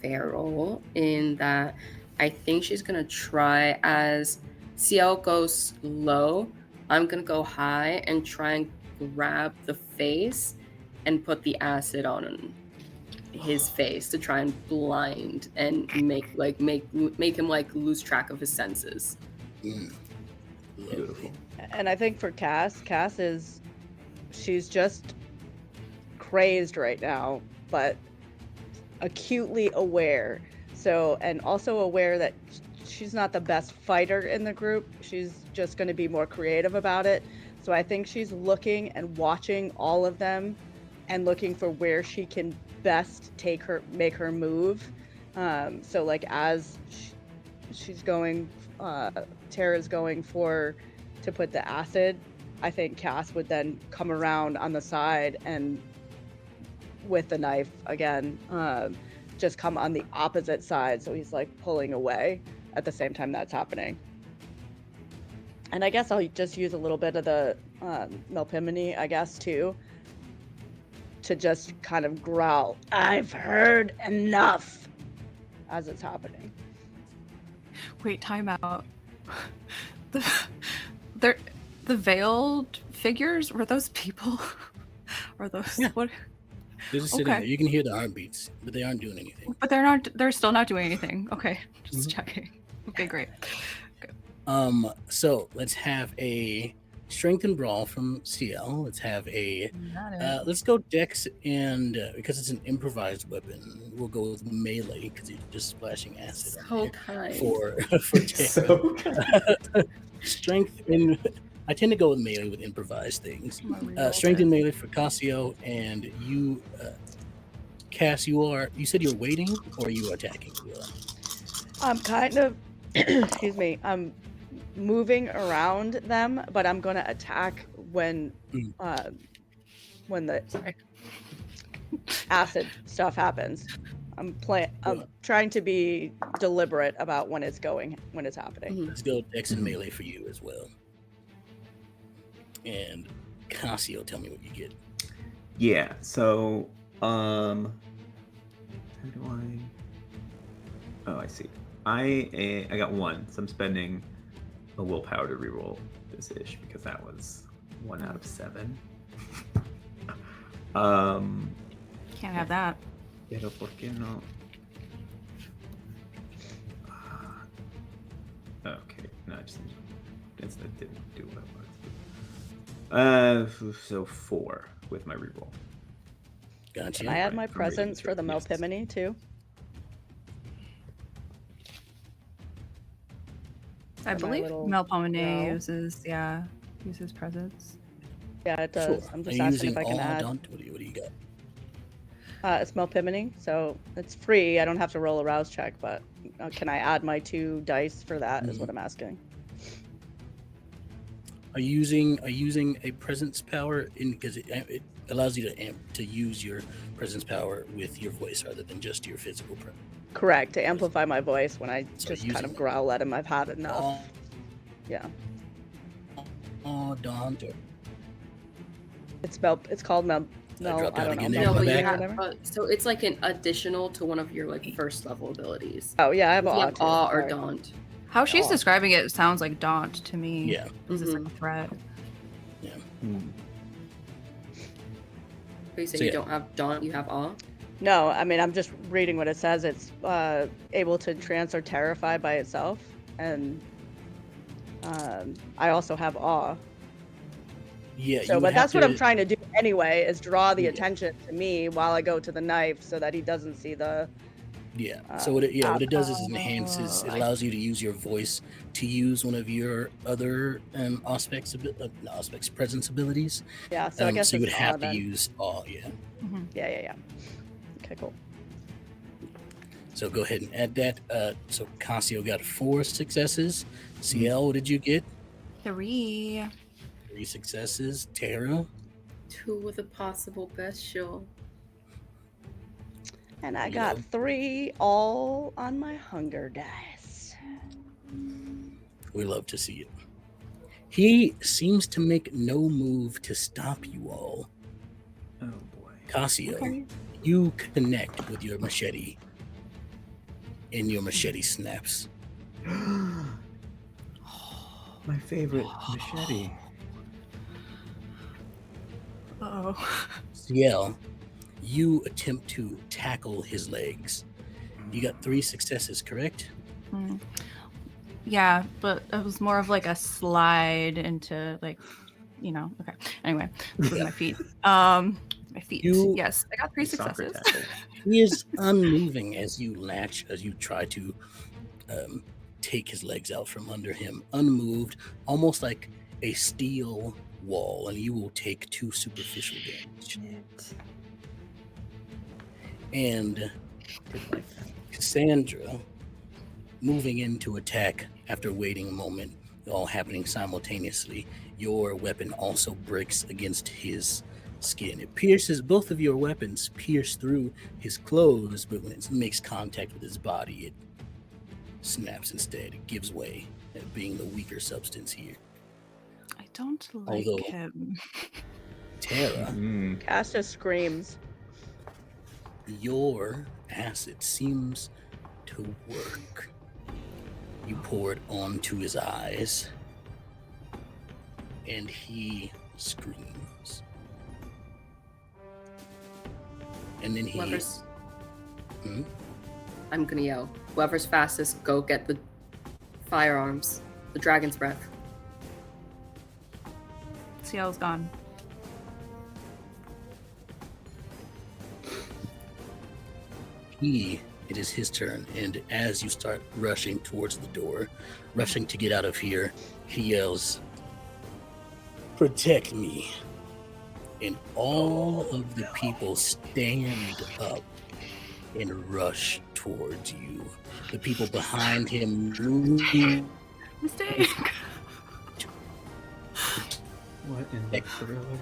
Speaker 2: feral in that I think she's gonna try, as Ciel goes low, I'm gonna go high and try and grab the face and put the acid on his face to try and blind and make him like lose track of his senses.
Speaker 1: Beautiful.
Speaker 4: And I think for Cass she's just crazed right now, but acutely aware. So, and also aware that she's not the best fighter in the group. She's just going to be more creative about it. So I think she's looking and watching all of them and looking for where she can best make her move. So like as she's going, Tara's going to put the acid, I think Cass would then come around on the side and with the knife again, just come on the opposite side. So he's like pulling away at the same time that's happening. And I guess I'll just use a little bit of the Melpimony, I guess, too, to just kind of growl, "I've heard enough," as it's happening.
Speaker 5: Wait, time out. The veiled figures, were those people? Or those what?
Speaker 1: They're just sitting there. You can hear the heartbeats, but they aren't doing anything.
Speaker 5: But they're still not doing anything. Okay, just checking. Okay, great. Okay.
Speaker 1: So let's have a strength and brawl from Ciel. Let's have a let's go Dex, and because it's an improvised weapon, we'll go with melee because you're just splashing acid on
Speaker 2: kind.
Speaker 1: for Tara.
Speaker 6: So kind.
Speaker 1: Strength and I tend to go with melee with improvised things. Strength and melee for Casio, and you, Cass. You said you're waiting, or are you attacking?
Speaker 4: I'm kind of, excuse me. I'm moving around them, but I'm gonna attack when the acid stuff happens. I'm trying to be deliberate about when it's happening.
Speaker 1: Let's go Dex and melee for you as well. And Casio, tell me what you get.
Speaker 3: Yeah. So, how do I? Oh, I see. I got 1, so I'm spending a willpower to reroll this ish because that was 1 out of 7.
Speaker 5: Can't have that.
Speaker 3: Pero por qué no? Okay, no, it didn't do what I wanted to do. So 4 with my reroll.
Speaker 1: Gotcha.
Speaker 4: Can I add my presence for the Malkavian too?
Speaker 5: I believe Malkavian uses presence.
Speaker 4: Yeah, it does.
Speaker 1: Sure.
Speaker 4: I'm just asking if I can add.
Speaker 1: What do you got?
Speaker 4: It's Malkavian, so it's free. I don't have to roll a rouse check, but can I add my 2 dice for that? Is what I'm asking.
Speaker 1: Are you using a presence power because it allows you to use your presence power with your voice rather than just your physical presence?
Speaker 4: Correct, to amplify my voice when I
Speaker 1: So
Speaker 4: just
Speaker 1: using
Speaker 4: kind of growl at him. I've had enough. Yeah.
Speaker 1: Oh, Hunter.
Speaker 4: It's called Mel. No,
Speaker 1: dropped
Speaker 4: I
Speaker 1: out
Speaker 4: don't
Speaker 1: again
Speaker 4: know.
Speaker 1: there.
Speaker 2: No, but you
Speaker 1: Back.
Speaker 2: have, so it's like an additional to one of your like first level abilities.
Speaker 4: Oh yeah, I have
Speaker 2: You
Speaker 4: awe
Speaker 2: have
Speaker 4: too.
Speaker 2: awe or
Speaker 4: Sorry.
Speaker 2: daunt.
Speaker 5: How she's
Speaker 4: Oh.
Speaker 5: describing it sounds like daunt to me.
Speaker 1: Yeah.
Speaker 5: This is like a threat.
Speaker 1: Yeah.
Speaker 2: But you say
Speaker 1: So,
Speaker 2: you
Speaker 1: yeah.
Speaker 2: don't have daunt, you have awe.
Speaker 4: No, I mean I'm just reading what it says. It's able to trance or terrify by itself, and I also have awe.
Speaker 1: Yeah.
Speaker 4: So,
Speaker 1: you
Speaker 4: but
Speaker 1: would have
Speaker 4: that's what I'm
Speaker 1: to-
Speaker 4: trying to do anyway, is draw the
Speaker 1: Yeah.
Speaker 4: attention to me while I go to the knife, so that he doesn't see the.
Speaker 1: Yeah. So what it does is enhances. It allows you to use your voice to use one of your other aspects presence abilities.
Speaker 4: Yeah, so I guess
Speaker 1: so you would
Speaker 4: it's
Speaker 1: have
Speaker 4: awe
Speaker 1: to
Speaker 4: then.
Speaker 1: use awe. Yeah.
Speaker 4: Yeah. Okay, cool.
Speaker 1: So go ahead and add that. So Casio got 4 successes. Ciel, what did you get?
Speaker 5: 3.
Speaker 1: 3 successes. Tara.
Speaker 2: 2 with a possible bestial.
Speaker 4: And I got 3 all on my hunger dice.
Speaker 1: We love to see it. He seems to make no move to stop you all.
Speaker 3: Oh boy.
Speaker 1: Casio, you connect with your machete, and your machete snaps.
Speaker 3: My favorite machete.
Speaker 5: Uh-oh.
Speaker 1: Ciel, you attempt to tackle his legs. You got 3 successes, correct?
Speaker 5: Yeah, but it was more of like a slide into like, okay. Anyway, with my feet. My feet. Yes, I got 3
Speaker 3: Soccer
Speaker 5: successes.
Speaker 3: tackle.
Speaker 1: He is unmoving as you try to take his legs out from under him, unmoved, almost like a steel wall, and you will take 2 superficial damage. And Cassandra, moving in to attack after waiting a moment, all happening simultaneously, your weapon also breaks against his skin. It pierces, both of your weapons pierce through his clothes, but when it makes contact with his body, it snaps instead. It gives way, being the weaker substance here.
Speaker 5: I don't like
Speaker 1: Although-
Speaker 5: him.
Speaker 1: Tara,
Speaker 4: Cassia screams.
Speaker 1: your acid seems to work. You pour it onto his eyes, and he screams. And then he.
Speaker 2: Whoever's...
Speaker 1: Hmm?
Speaker 2: I'm gonna yell. Whoever's fastest, go get the firearms. The dragon's breath.
Speaker 5: Ciel's gone.
Speaker 1: It is his turn, and as you start rushing towards the door, rushing to get out of here, he yells, "Protect me!" And all of the people stand up and rush towards you. The people behind him move.
Speaker 5: Mistake.
Speaker 3: What in the thriller?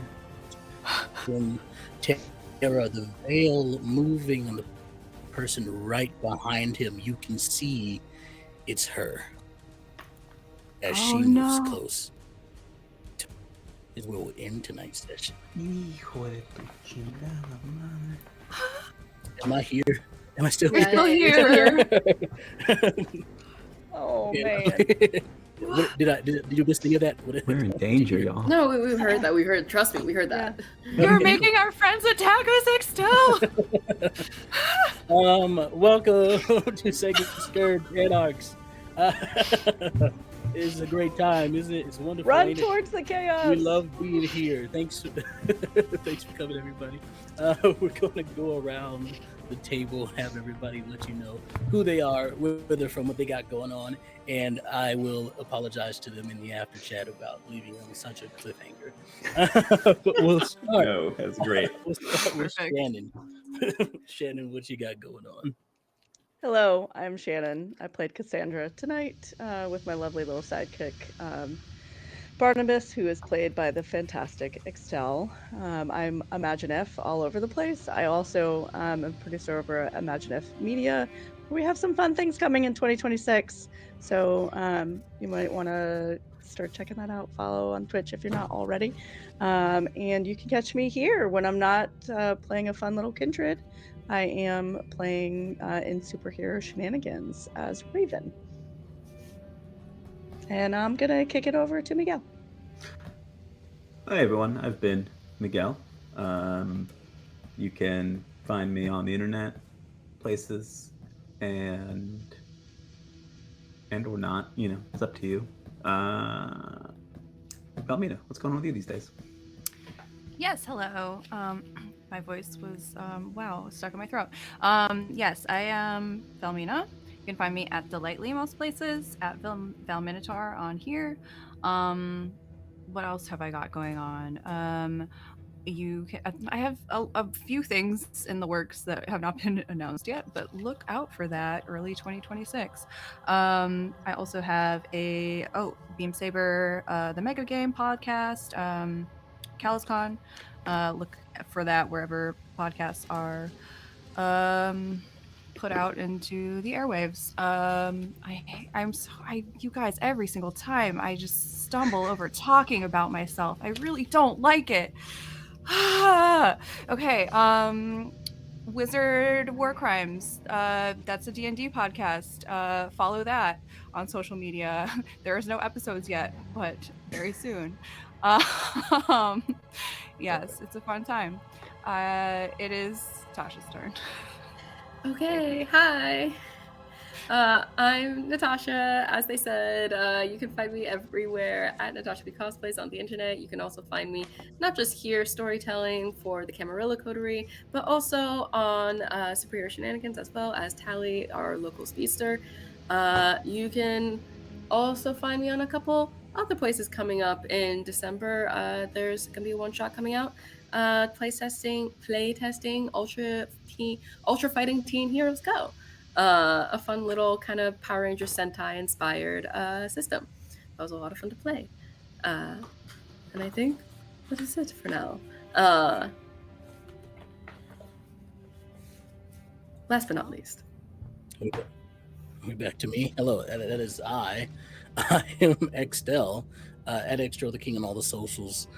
Speaker 1: From Tara, the veil moving on the person right behind him, you can see it's her as she moves close. Is where we'll end tonight's session.
Speaker 3: Hijo de tu chingada madre.
Speaker 1: Am I here? Am I still
Speaker 2: We're still
Speaker 1: here?
Speaker 4: Oh
Speaker 1: Yeah.
Speaker 4: man.
Speaker 1: What, did you miss any of that?
Speaker 3: We're in danger, y'all.
Speaker 2: No, we heard that. We heard. Trust me, we heard that.
Speaker 5: You're making our friends attack us, Extell!
Speaker 1: Welcome to Sanguine Scourge, Anarchs. It's a great time, isn't it? It's wonderful.
Speaker 4: Run
Speaker 1: ain't it?
Speaker 4: towards the chaos.
Speaker 1: We love being here. Thanks for coming, everybody. We're going to go around the table, have everybody let you know who they are, where they're from, what they got going on, and I will apologize to them in the after chat about leaving on such a cliffhanger. But we'll start.
Speaker 6: No, that's great.
Speaker 1: We'll start with
Speaker 5: Perfect.
Speaker 1: Shannon. Shannon, what you got going on?
Speaker 4: Hello, I'm Shannon. I played Cassandra tonight with my lovely little sidekick, Barnabas, who is played by the fantastic Extell. I'm Imagine F all over the place. I also am a producer over at Imagine F Media. We have some fun things coming in 2026, so you might want to start checking that out. Follow on Twitch if you're not already. And you can catch me here when I'm not playing a fun little kindred. I am playing in Superhero Shenanigans as Raven. And I'm going to kick it over to Miguel.
Speaker 3: Hi, everyone. I've been Miguel. You can find me on the internet, places, and or not. You know, it's up to you. Valmina, what's going on with you these days?
Speaker 5: Yes, hello. My voice was, stuck in my throat. Yes, I am Valmina. You can find me at Delightly most places, at Valminotaur on here. What else have I got going on? I have a few things in the works that have not been announced yet, but look out for that early 2026. I also have Beam Saber, the Mega Game podcast, CalisCon. Look for that wherever podcasts are put out into the airwaves. You guys, every single time I just stumble over talking about myself. I really don't like it. Okay. Wizard War Crimes. That's a D&D podcast. Follow that on social media. There's no episodes yet, but very soon. Yes, it's a fun time. It is Tasha's turn.
Speaker 2: Okay, hi. I'm Natasha. As they said, you can find me everywhere at Natasha B Cosplays on the internet. You can also find me not just here storytelling for the Camarilla coterie, but also on Superhero Shenanigans as well as Tally, our local speedster. You can also find me on a couple other places coming up in December. There's gonna be a one-shot coming out. Play testing Ultra Fighting Teen Heroes Go. A fun little kind of Power Ranger Sentai inspired system. That was a lot of fun to play. And I think that is it for now. Last but not least.
Speaker 1: Back to me. Hello, that is I. I am Extell. at Extell the King on all the socials.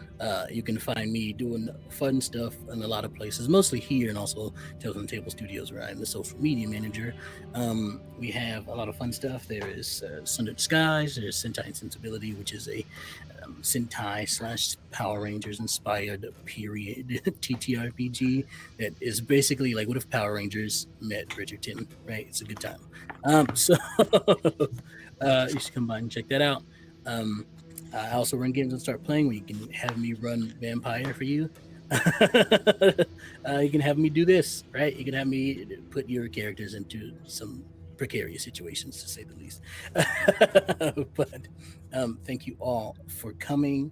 Speaker 1: You can find me doing fun stuff in a lot of places, mostly here and also Tales on the Table Studios, where I'm the social media manager. We have a lot of fun stuff. There is Sundered Skies, there's Sentai Insensibility, which is a Sentai / Power Rangers inspired period TTRPG that is basically like, what if Power Rangers met Bridgerton, right? It's a good time. So you should come by and check that out. I also run games and start playing where you can have me run Vampire for you. You can have me do this, right? You can have me put your characters into some precarious situations, to say the least. But thank you all for coming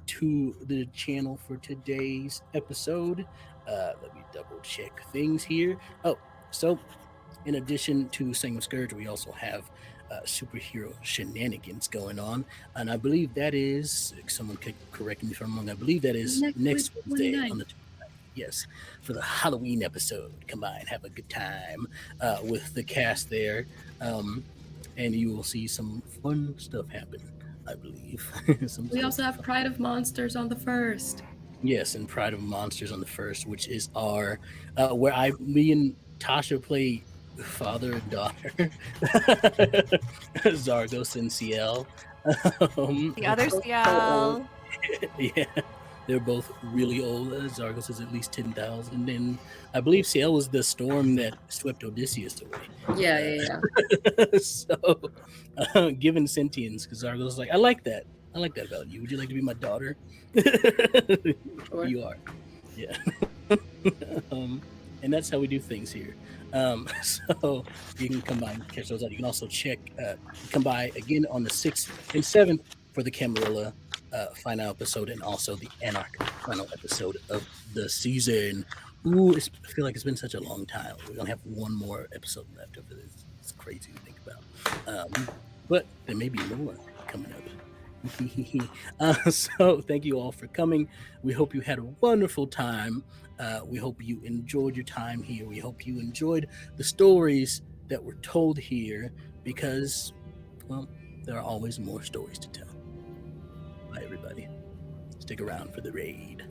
Speaker 1: to the channel for today's episode. Let me double check things here. Oh, so in addition to Sanguine Scourge, we also have superhero shenanigans going on, and I believe that is, someone could correct me if I'm wrong, I believe that is next Wednesday
Speaker 2: 29th.
Speaker 1: on the 29th. Yes, for the Halloween episode. Come by and have a good time with the cast there, and you will see some fun stuff happen, I believe.
Speaker 2: We also have Pride of Monsters on the 1st.
Speaker 1: Yes, and Pride of Monsters on the 1st, which is our where me and Tasha play father and daughter, Zargos and Ciel.
Speaker 5: The other
Speaker 4: So
Speaker 5: CL.
Speaker 1: Yeah, they're both really old. Zargos is at least 10,000, and I believe Ciel was the storm that swept Odysseus away.
Speaker 2: Yeah.
Speaker 1: So, given sentience, because Zargos is like, I like that about you. Would you like to be my daughter?
Speaker 2: Sure.
Speaker 1: You are. Yeah. And that's how we do things here. So you can come by and catch those out. You can also come by again on the 6th and 7th for the Camarilla final episode, and also the Anarch final episode of the season. Ooh, I feel like it's been such a long time. We're gonna have one more episode left of this. It's crazy to think about. But there may be more coming up. So thank you all for coming. We hope you had a wonderful time. We hope you enjoyed your time here. We hope you enjoyed the stories that were told here, because, well, there are always more stories to tell. Bye, everybody. Stick around for the raid.